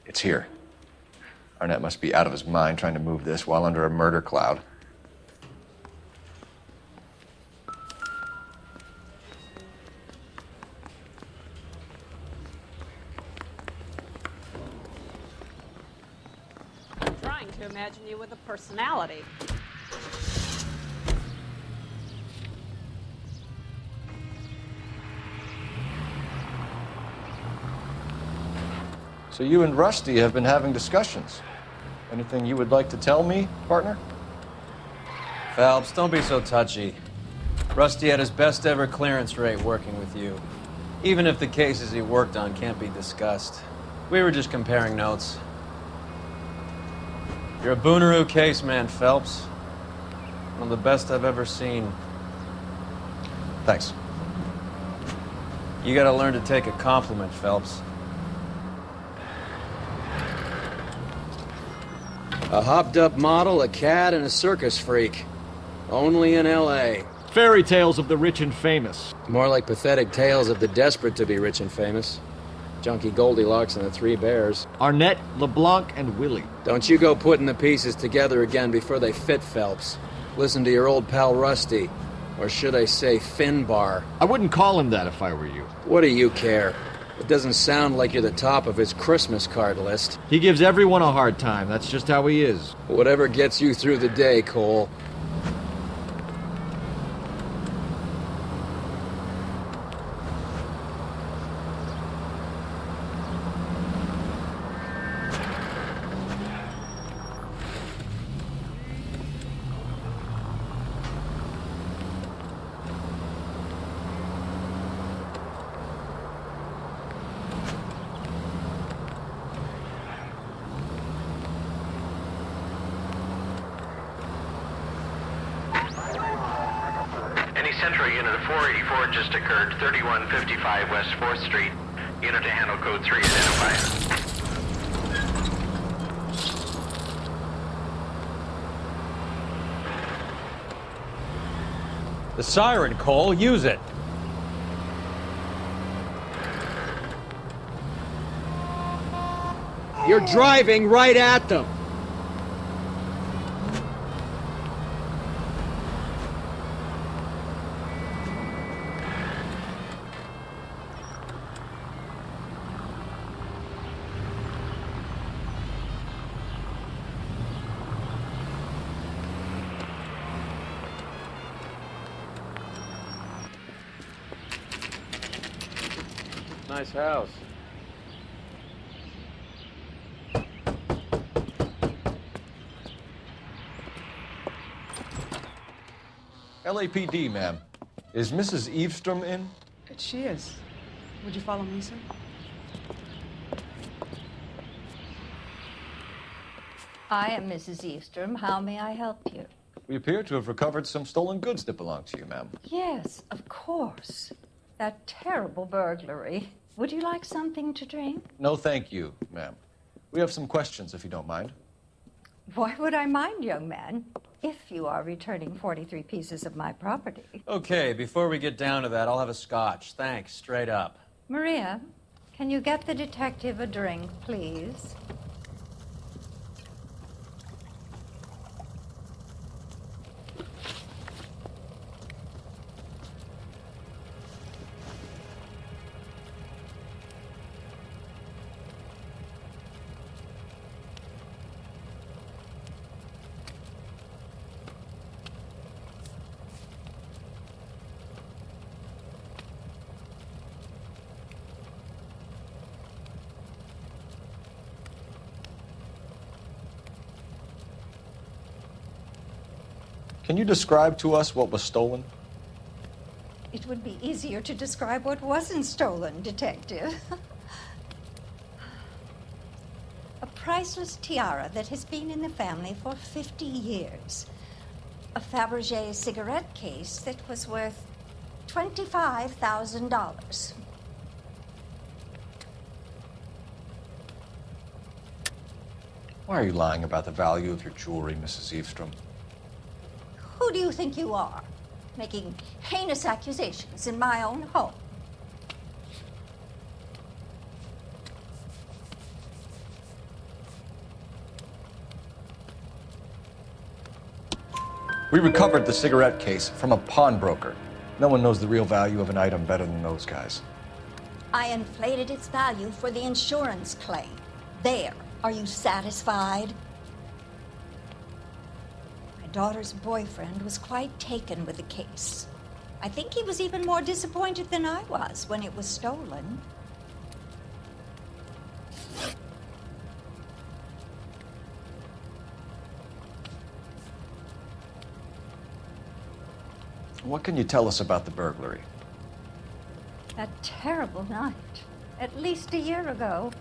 It's here. Arnett must be out of his mind trying to move this while under a murder cloud. To imagine you with a personality. So you and Rusty have been having discussions. Anything you would like to tell me, partner? Phelps, don't be so touchy. Rusty had his best ever clearance rate working with you. Even if the cases he worked on can't be discussed. We were just comparing notes. You're a Booneroo case man, Phelps. One of the best I've ever seen. Thanks. You gotta learn to take a compliment, Phelps. A hopped-up model, a cat, and a circus freak. Only in L.A. Fairy tales of the rich and famous. More like pathetic tales of the desperate to be rich and famous. Junkie Goldilocks and the Three Bears. Arnett, LeBlanc, and Willie. Don't you go putting the pieces together again before they fit, Phelps. Listen to your old pal Rusty. Or should I say Finbar? I wouldn't call him that if I were you. What do you care? It doesn't sound like you're the top of his Christmas card list. He gives everyone a hard time. That's just how he is. Whatever gets you through the day, Cole. Central unit of 484 just occurred, 3155 West 4th Street. Unit to handle code 3 identified. The siren, Cole. Use it. You're driving right at them. Nice house. LAPD, ma'am. Is Mrs. Eavestrom in? She is. Would you follow me, sir? I am Mrs. Eavestrom. How may I help you? We appear to have recovered some stolen goods that belong to you, ma'am. Yes, of course. That terrible burglary. Would you like something to drink? No, thank you, ma'am. We have some questions, if you don't mind. Why would I mind, young man, if you are returning 43 pieces of my property? Okay, before we get down to that, I'll have a scotch. Thanks, straight up. Maria, can you get the detective a drink, please? Can you describe to us what was stolen? It would be easier to describe what wasn't stolen, Detective. A priceless tiara that has been in the family for 50 years. A Fabergé cigarette case that was worth $25,000. Why are you lying about the value of your jewelry, Mrs. Eavestrom? Who do you think you are, making heinous accusations in my own home? We recovered the cigarette case from a pawnbroker. No one knows the real value of an item better than those guys. I inflated its value for the insurance claim. There. Are you satisfied? My daughter's boyfriend was quite taken with the case. I think he was even more disappointed than I was when it was stolen. What can you tell us about the burglary? That terrible night, at least a year ago.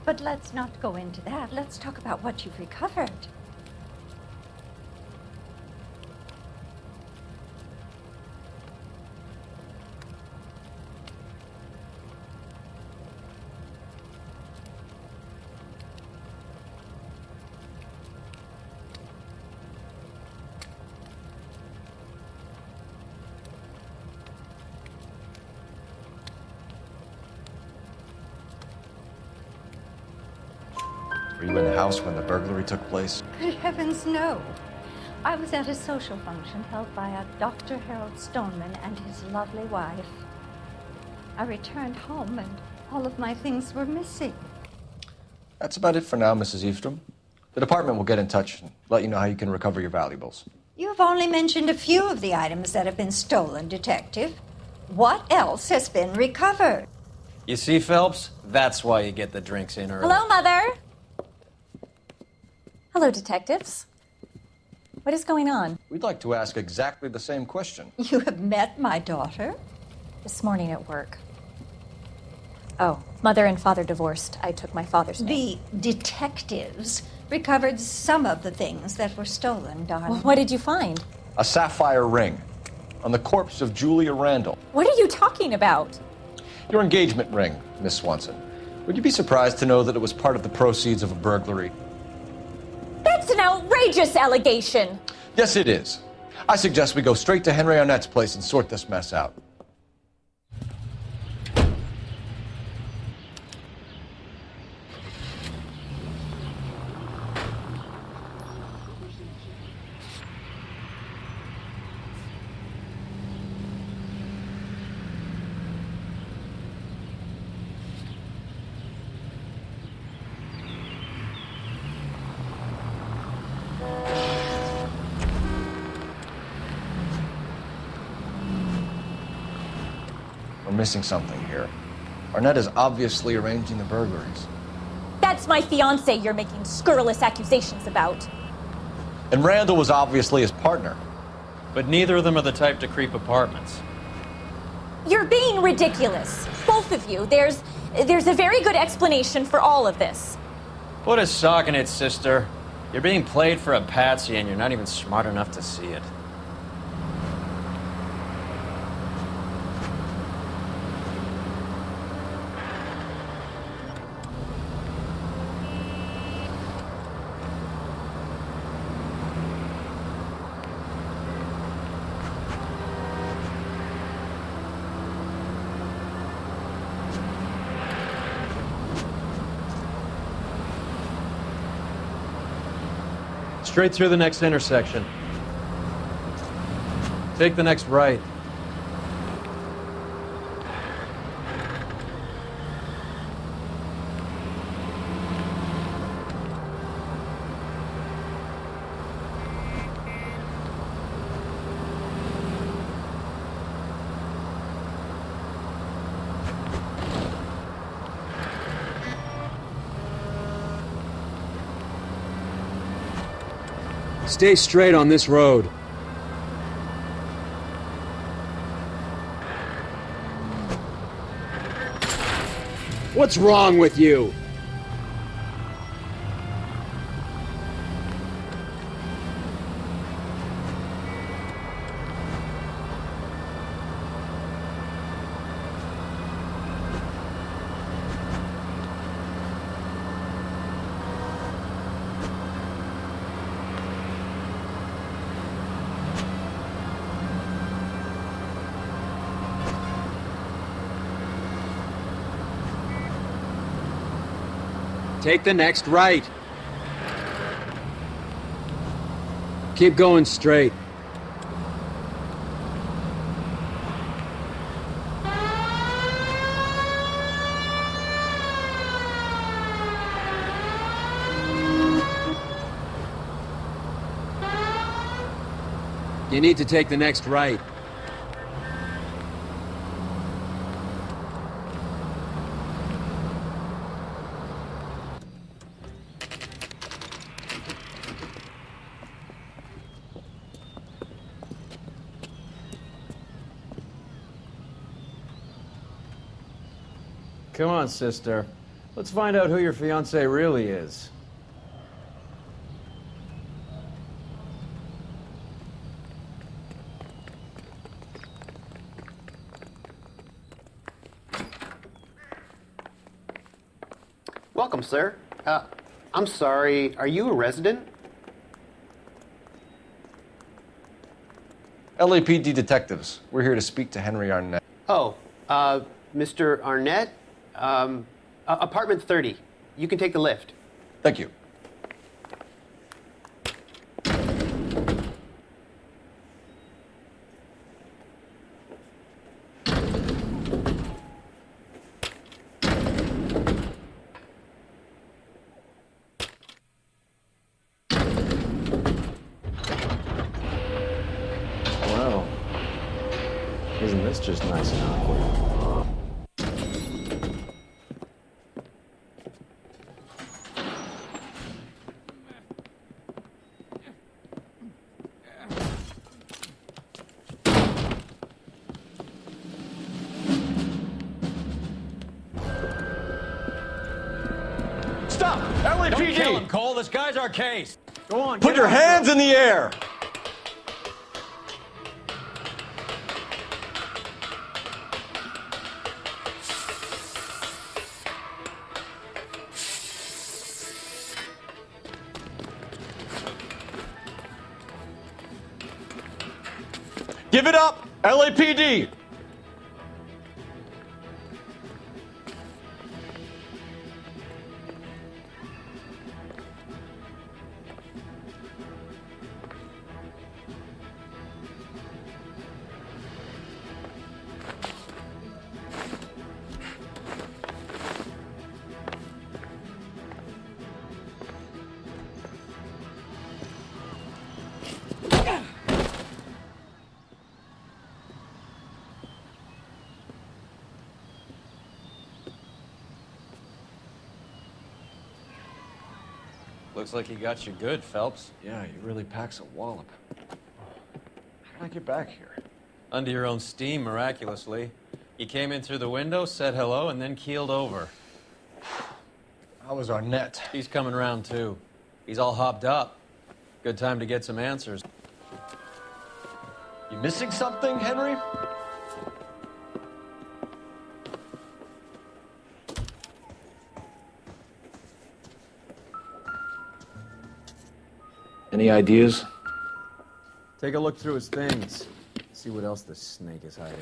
But let's not go into that. Let's talk about what you've recovered. Were you in the house when the burglary took place? Good heavens, no. I was at a social function held by a Dr. Harold Stoneman and his lovely wife. I returned home and all of my things were missing. That's about it for now, Mrs. Eastrom. The department will get in touch and let you know how you can recover your valuables. You've only mentioned a few of the items that have been stolen, Detective. What else has been recovered? You see, Phelps? That's why you get the drinks in early. Hello, Mother. Hello, detectives. What is going on? We'd like to ask exactly the same question. You have met my daughter? This morning at work. Oh, mother and father divorced. I took my father's name. The detectives recovered some of the things that were stolen, darling. Well, what did you find? A sapphire ring on the corpse of Julia Randall. What are you talking about? Your engagement ring, Miss Swanson. Would you be surprised to know that it was part of the proceeds of a burglary? That's an outrageous allegation. Yes, it is. I suggest we go straight to Henry Arnett's place and sort this mess out. We're missing something here. Arnett is obviously arranging the burglaries. That's my fiance you're making scurrilous accusations about. And Randall was obviously his partner. But neither of them are the type to creep apartments. You're being ridiculous. Both of you. There's a very good explanation for all of this. Put a sock in it, sister. You're being played for a patsy and you're not even smart enough to see it. Straight through the next intersection. Take the next right. Stay straight on this road. What's wrong with you? Take the next right. Keep going straight. You need to take the next right. Come on, sister. Let's find out who your fiance really is. Welcome, sir. I'm sorry, are you a resident? LAPD detectives. We're here to speak to Henry Arnett. Oh, Mr. Arnett? Apartment 30. You can take the lift. Thank you. Well, isn't this just nice and awkward? Stop! Don't LAPD! kill him, Cole. This guy's our case. Go on. Put your hands in the air! Give it up! LAPD! Looks like he got you good, Phelps. Yeah, he really packs a wallop. How did I get back here? Under your own steam, miraculously. You came in through the window, said hello, and then keeled over. How was Arnett? He's coming round, too. He's all hopped up. Good time to get some answers. You missing something, Henry? Any ideas? Take a look through his things. See what else this snake is hiding.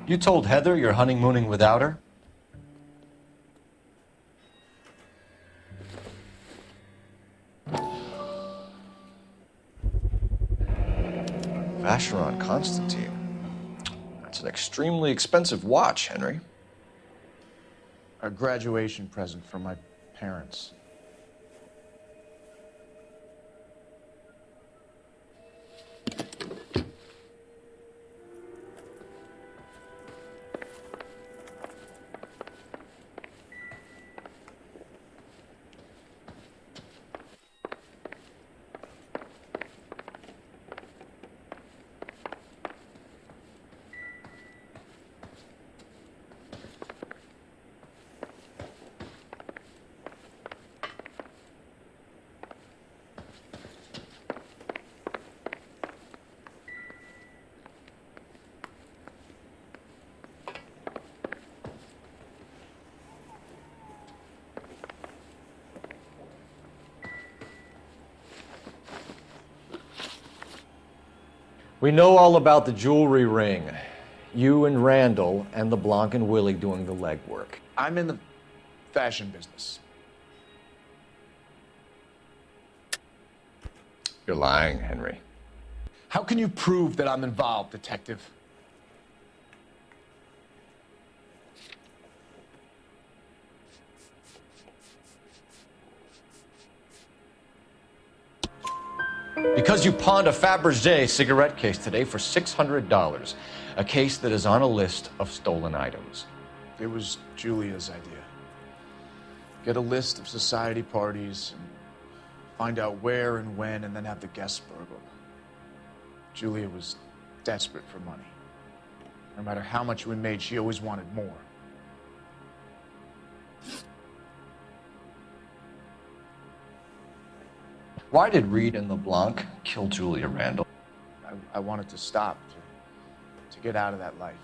You told Heather you're honeymooning without her? Vacheron Constantine. That's an extremely expensive watch, Henry. A graduation present from my parents. We know all about the jewelry ring. You and Randall and LeBlanc and Willie doing the legwork. I'm in the fashion business. You're lying, Henry. How can you prove that I'm involved, detective? Because you pawned a Fabergé cigarette case today for $600. A case that is on a list of stolen items. It was Julia's idea. Get a list of society parties, and find out where and when, and then have the guests burgled. Julia was desperate for money. No matter how much we made, she always wanted more. Why did Reed and LeBlanc kill Julia Randall? I wanted to stop, to get out of that life.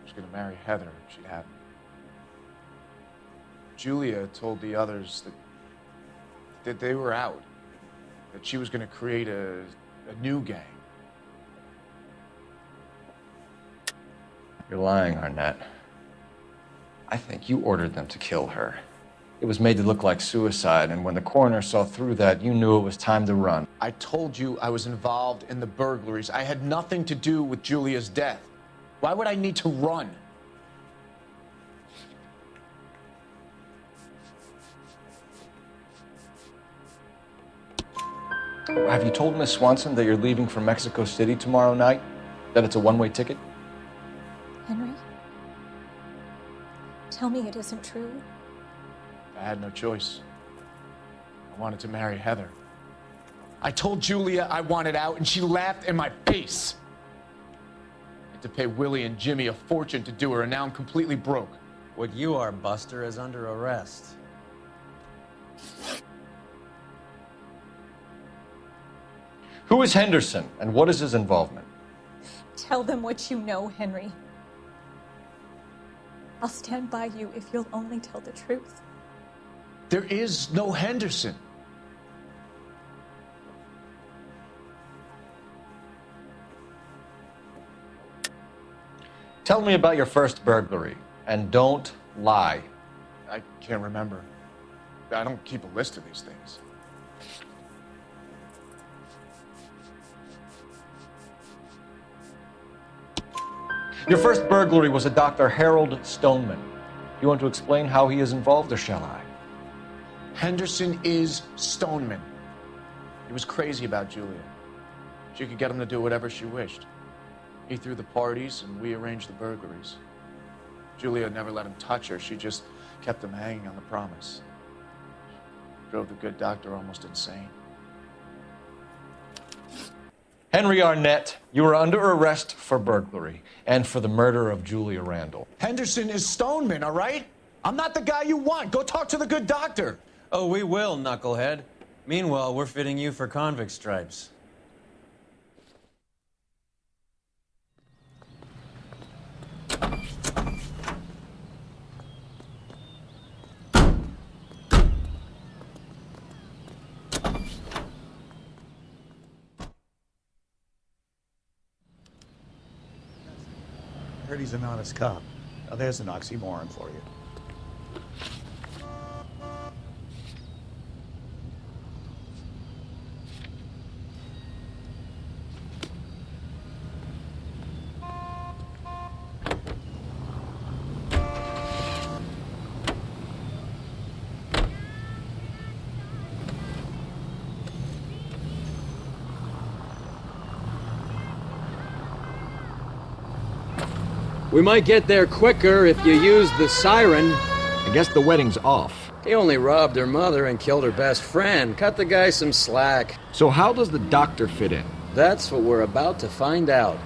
I was going to marry Heather if she'd have me. Julia told the others that they were out, that she was going to create a new gang. You're lying, Arnett. I think you ordered them to kill her. It was made to look like suicide, and when the coroner saw through that, you knew it was time to run. I told you I was involved in the burglaries. I had nothing to do with Julia's death. Why would I need to run? Have you told Miss Swanson that you're leaving for Mexico City tomorrow night? That it's a one-way ticket? Henry? Tell me it isn't true. I had no choice. I wanted to marry Heather. I told Julia I wanted out, and she laughed in my face. I had to pay Willie and Jimmy a fortune to do her, and now I'm completely broke. What you are, Buster, is under arrest. Who is Henderson, and what is his involvement? Tell them what you know, Henry. I'll stand by you if you'll only tell the truth. There is no Henderson. Tell me about your first burglary, and don't lie. I can't remember. I don't keep a list of these things. Your first burglary was a Dr. Harold Stoneman. You want to explain how he is involved, or shall I? Henderson is Stoneman. He was crazy about Julia. She could get him to do whatever she wished. He threw the parties, and we arranged the burglaries. Julia never let him touch her. She just kept him hanging on the promise. Drove the good doctor almost insane. Henry Arnett, you are under arrest for burglary and for the murder of Julia Randall. Henderson is Stoneman, all right? I'm not the guy you want. Go talk to the good doctor. Oh, we will, knucklehead. Meanwhile, we're fitting you for convict stripes. I heard he's an honest cop. Now there's an oxymoron for you. We might get there quicker if you use the siren. I guess the wedding's off. He only robbed her mother and killed her best friend. Cut the guy some slack. So how does the doctor fit in? That's what we're about to find out.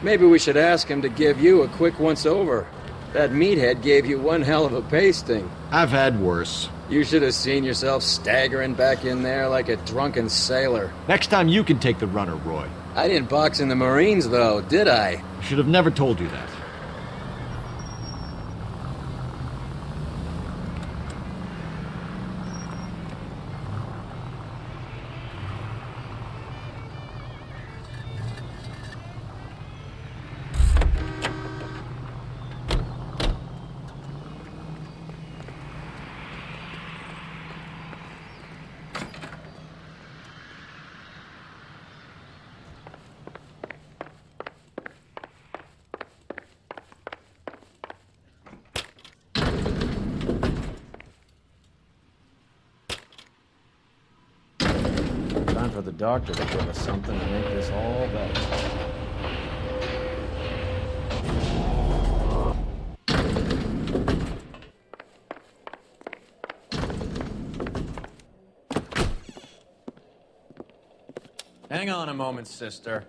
Maybe we should ask him to give you a quick once-over. That meathead gave you one hell of a pasting. I've had worse. You should have seen yourself staggering back in there like a drunken sailor. Next time you can take the runner, Roy. I didn't box in the Marines, though, did I? Should have never told you that. Time for the doctor to give us something to make this all better. Hang on a moment, sister.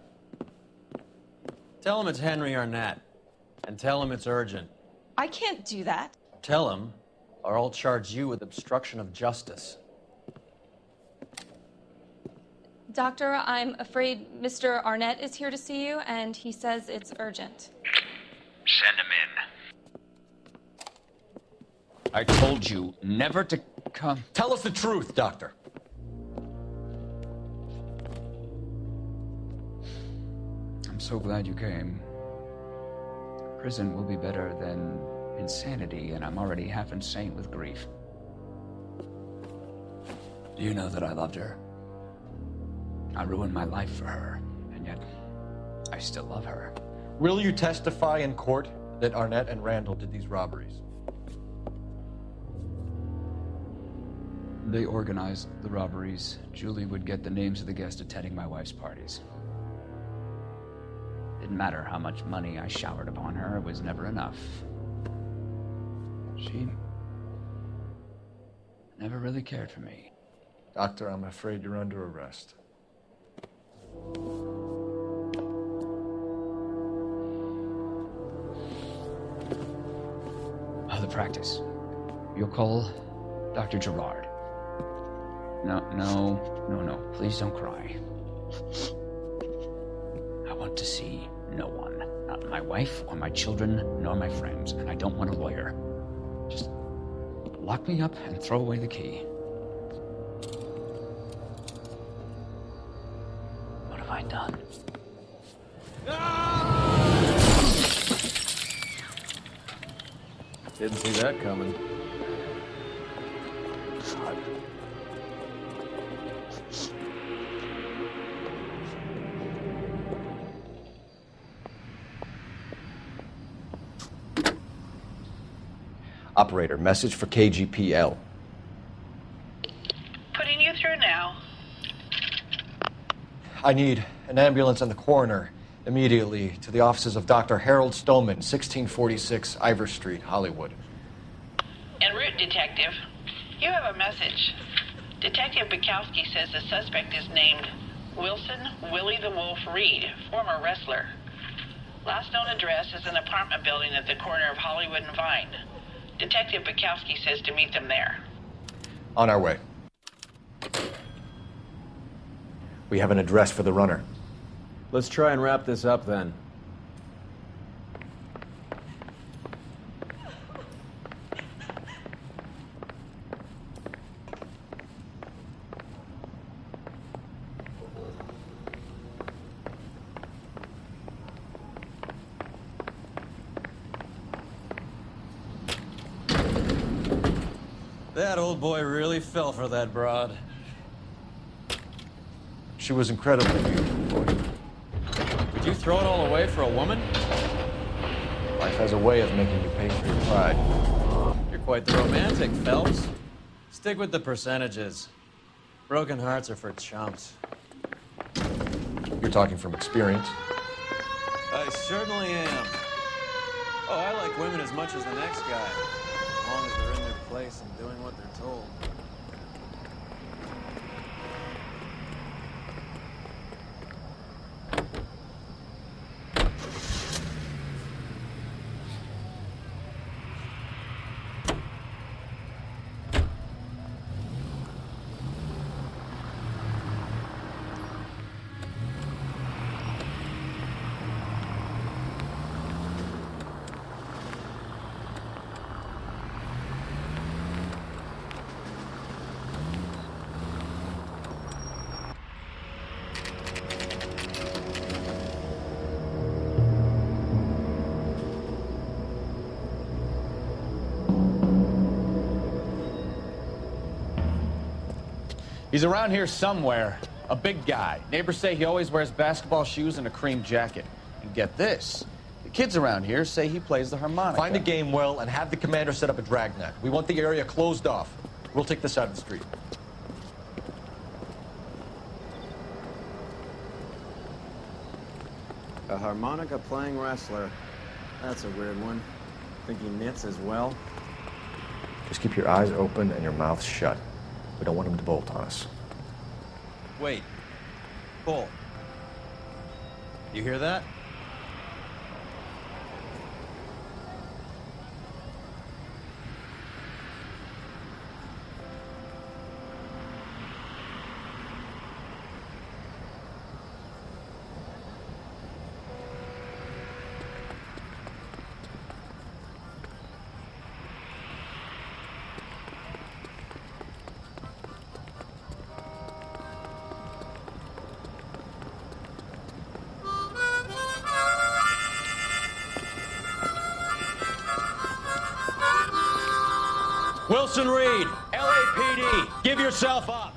Tell him it's Henry Arnett. And tell him it's urgent. I can't do that. Tell him, or I'll charge you with obstruction of justice. Doctor, I'm afraid Mr. Arnett is here to see you, and he says it's urgent. Send him in. I told you never to come. Tell us the truth, Doctor. I'm so glad you came. Prison will be better than insanity, and I'm already half insane with grief. Do you know that I loved her? I ruined my life for her, and yet I still love her. Will you testify in court that Arnett and Randall did these robberies? They organized the robberies. Julie would get the names of the guests attending my wife's parties. Didn't matter how much money I showered upon her, it was never enough. She never really cared for me. Doctor, I'm afraid you're under arrest. The practice. You'll call Dr. Gerard. No. Please don't cry. I want to see no one. Not my wife or my children, nor my friends. And I don't want a lawyer. Just lock me up and throw away the key. What have I done? Didn't see that coming. Operator, message for KGPL. Putting you through now. I need an ambulance and the coroner immediately to the offices of Dr. Harold Stoneman, 1646 Ivor Street, Hollywood. En route, Detective. You have a message. Detective Bukowski says the suspect is named Wilson Willie the Wolf Reed, former wrestler. Last known address is an apartment building at the corner of Hollywood and Vine. Detective Bukowski says to meet them there. On our way. We have an address for the runner. Let's try and wrap this up then. That old boy really fell for that broad. She was incredibly beautiful, boy. Did you throw it all away for a woman? Life has a way of making you pay for your pride. You're quite the romantic, Phelps. Stick with the percentages. Broken hearts are for chumps. You're talking from experience. I certainly am. Oh, I like women as much as the next guy. As long as they're in their place and doing what they're told. He's around here somewhere. A big guy. Neighbors say he always wears basketball shoes and a cream jacket. And get this. The kids around here say he plays the harmonica. Find a game well and have the commander set up a dragnet. We want the area closed off. We'll take this side of the street. A harmonica playing wrestler. That's a weird one. Think he knits as well? Just keep your eyes open and your mouth shut. We don't want him to bolt on us. Wait. Cole. You hear that? Wilson Reed, LAPD, give yourself up.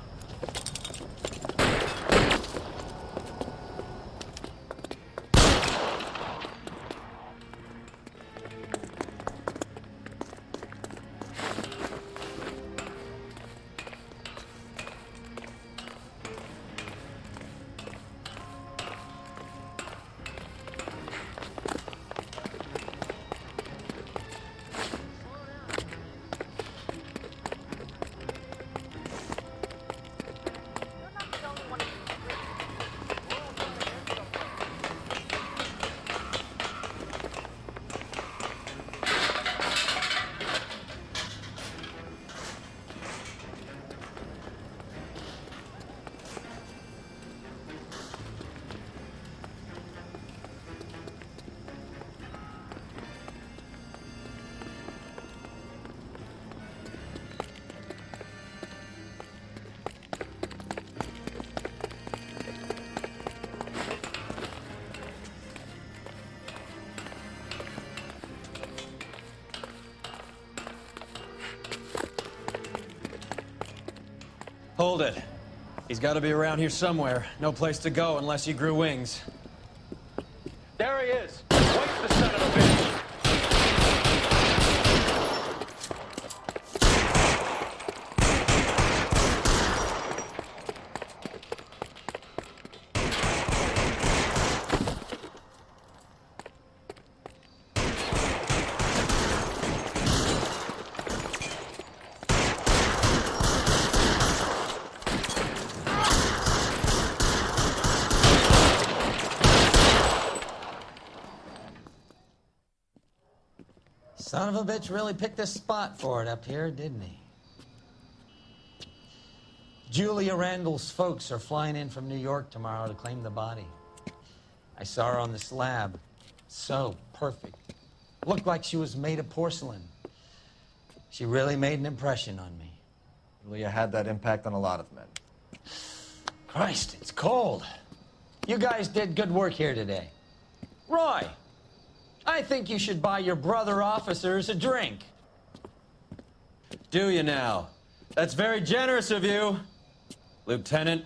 Hold it. He's got to be around here somewhere. No place to go unless he grew wings. There he is! Wait the son of a bitch! Son of a bitch really picked a spot for it up here, didn't he? Julia Randall's folks are flying in from New York tomorrow to claim the body. I saw her on the slab. So perfect. Looked like she was made of porcelain. She really made an impression on me. Julia had that impact on a lot of men. Christ, it's cold. You guys did good work here today. Roy, I think you should buy your brother officers a drink. Do you now? That's very generous of you. Lieutenant,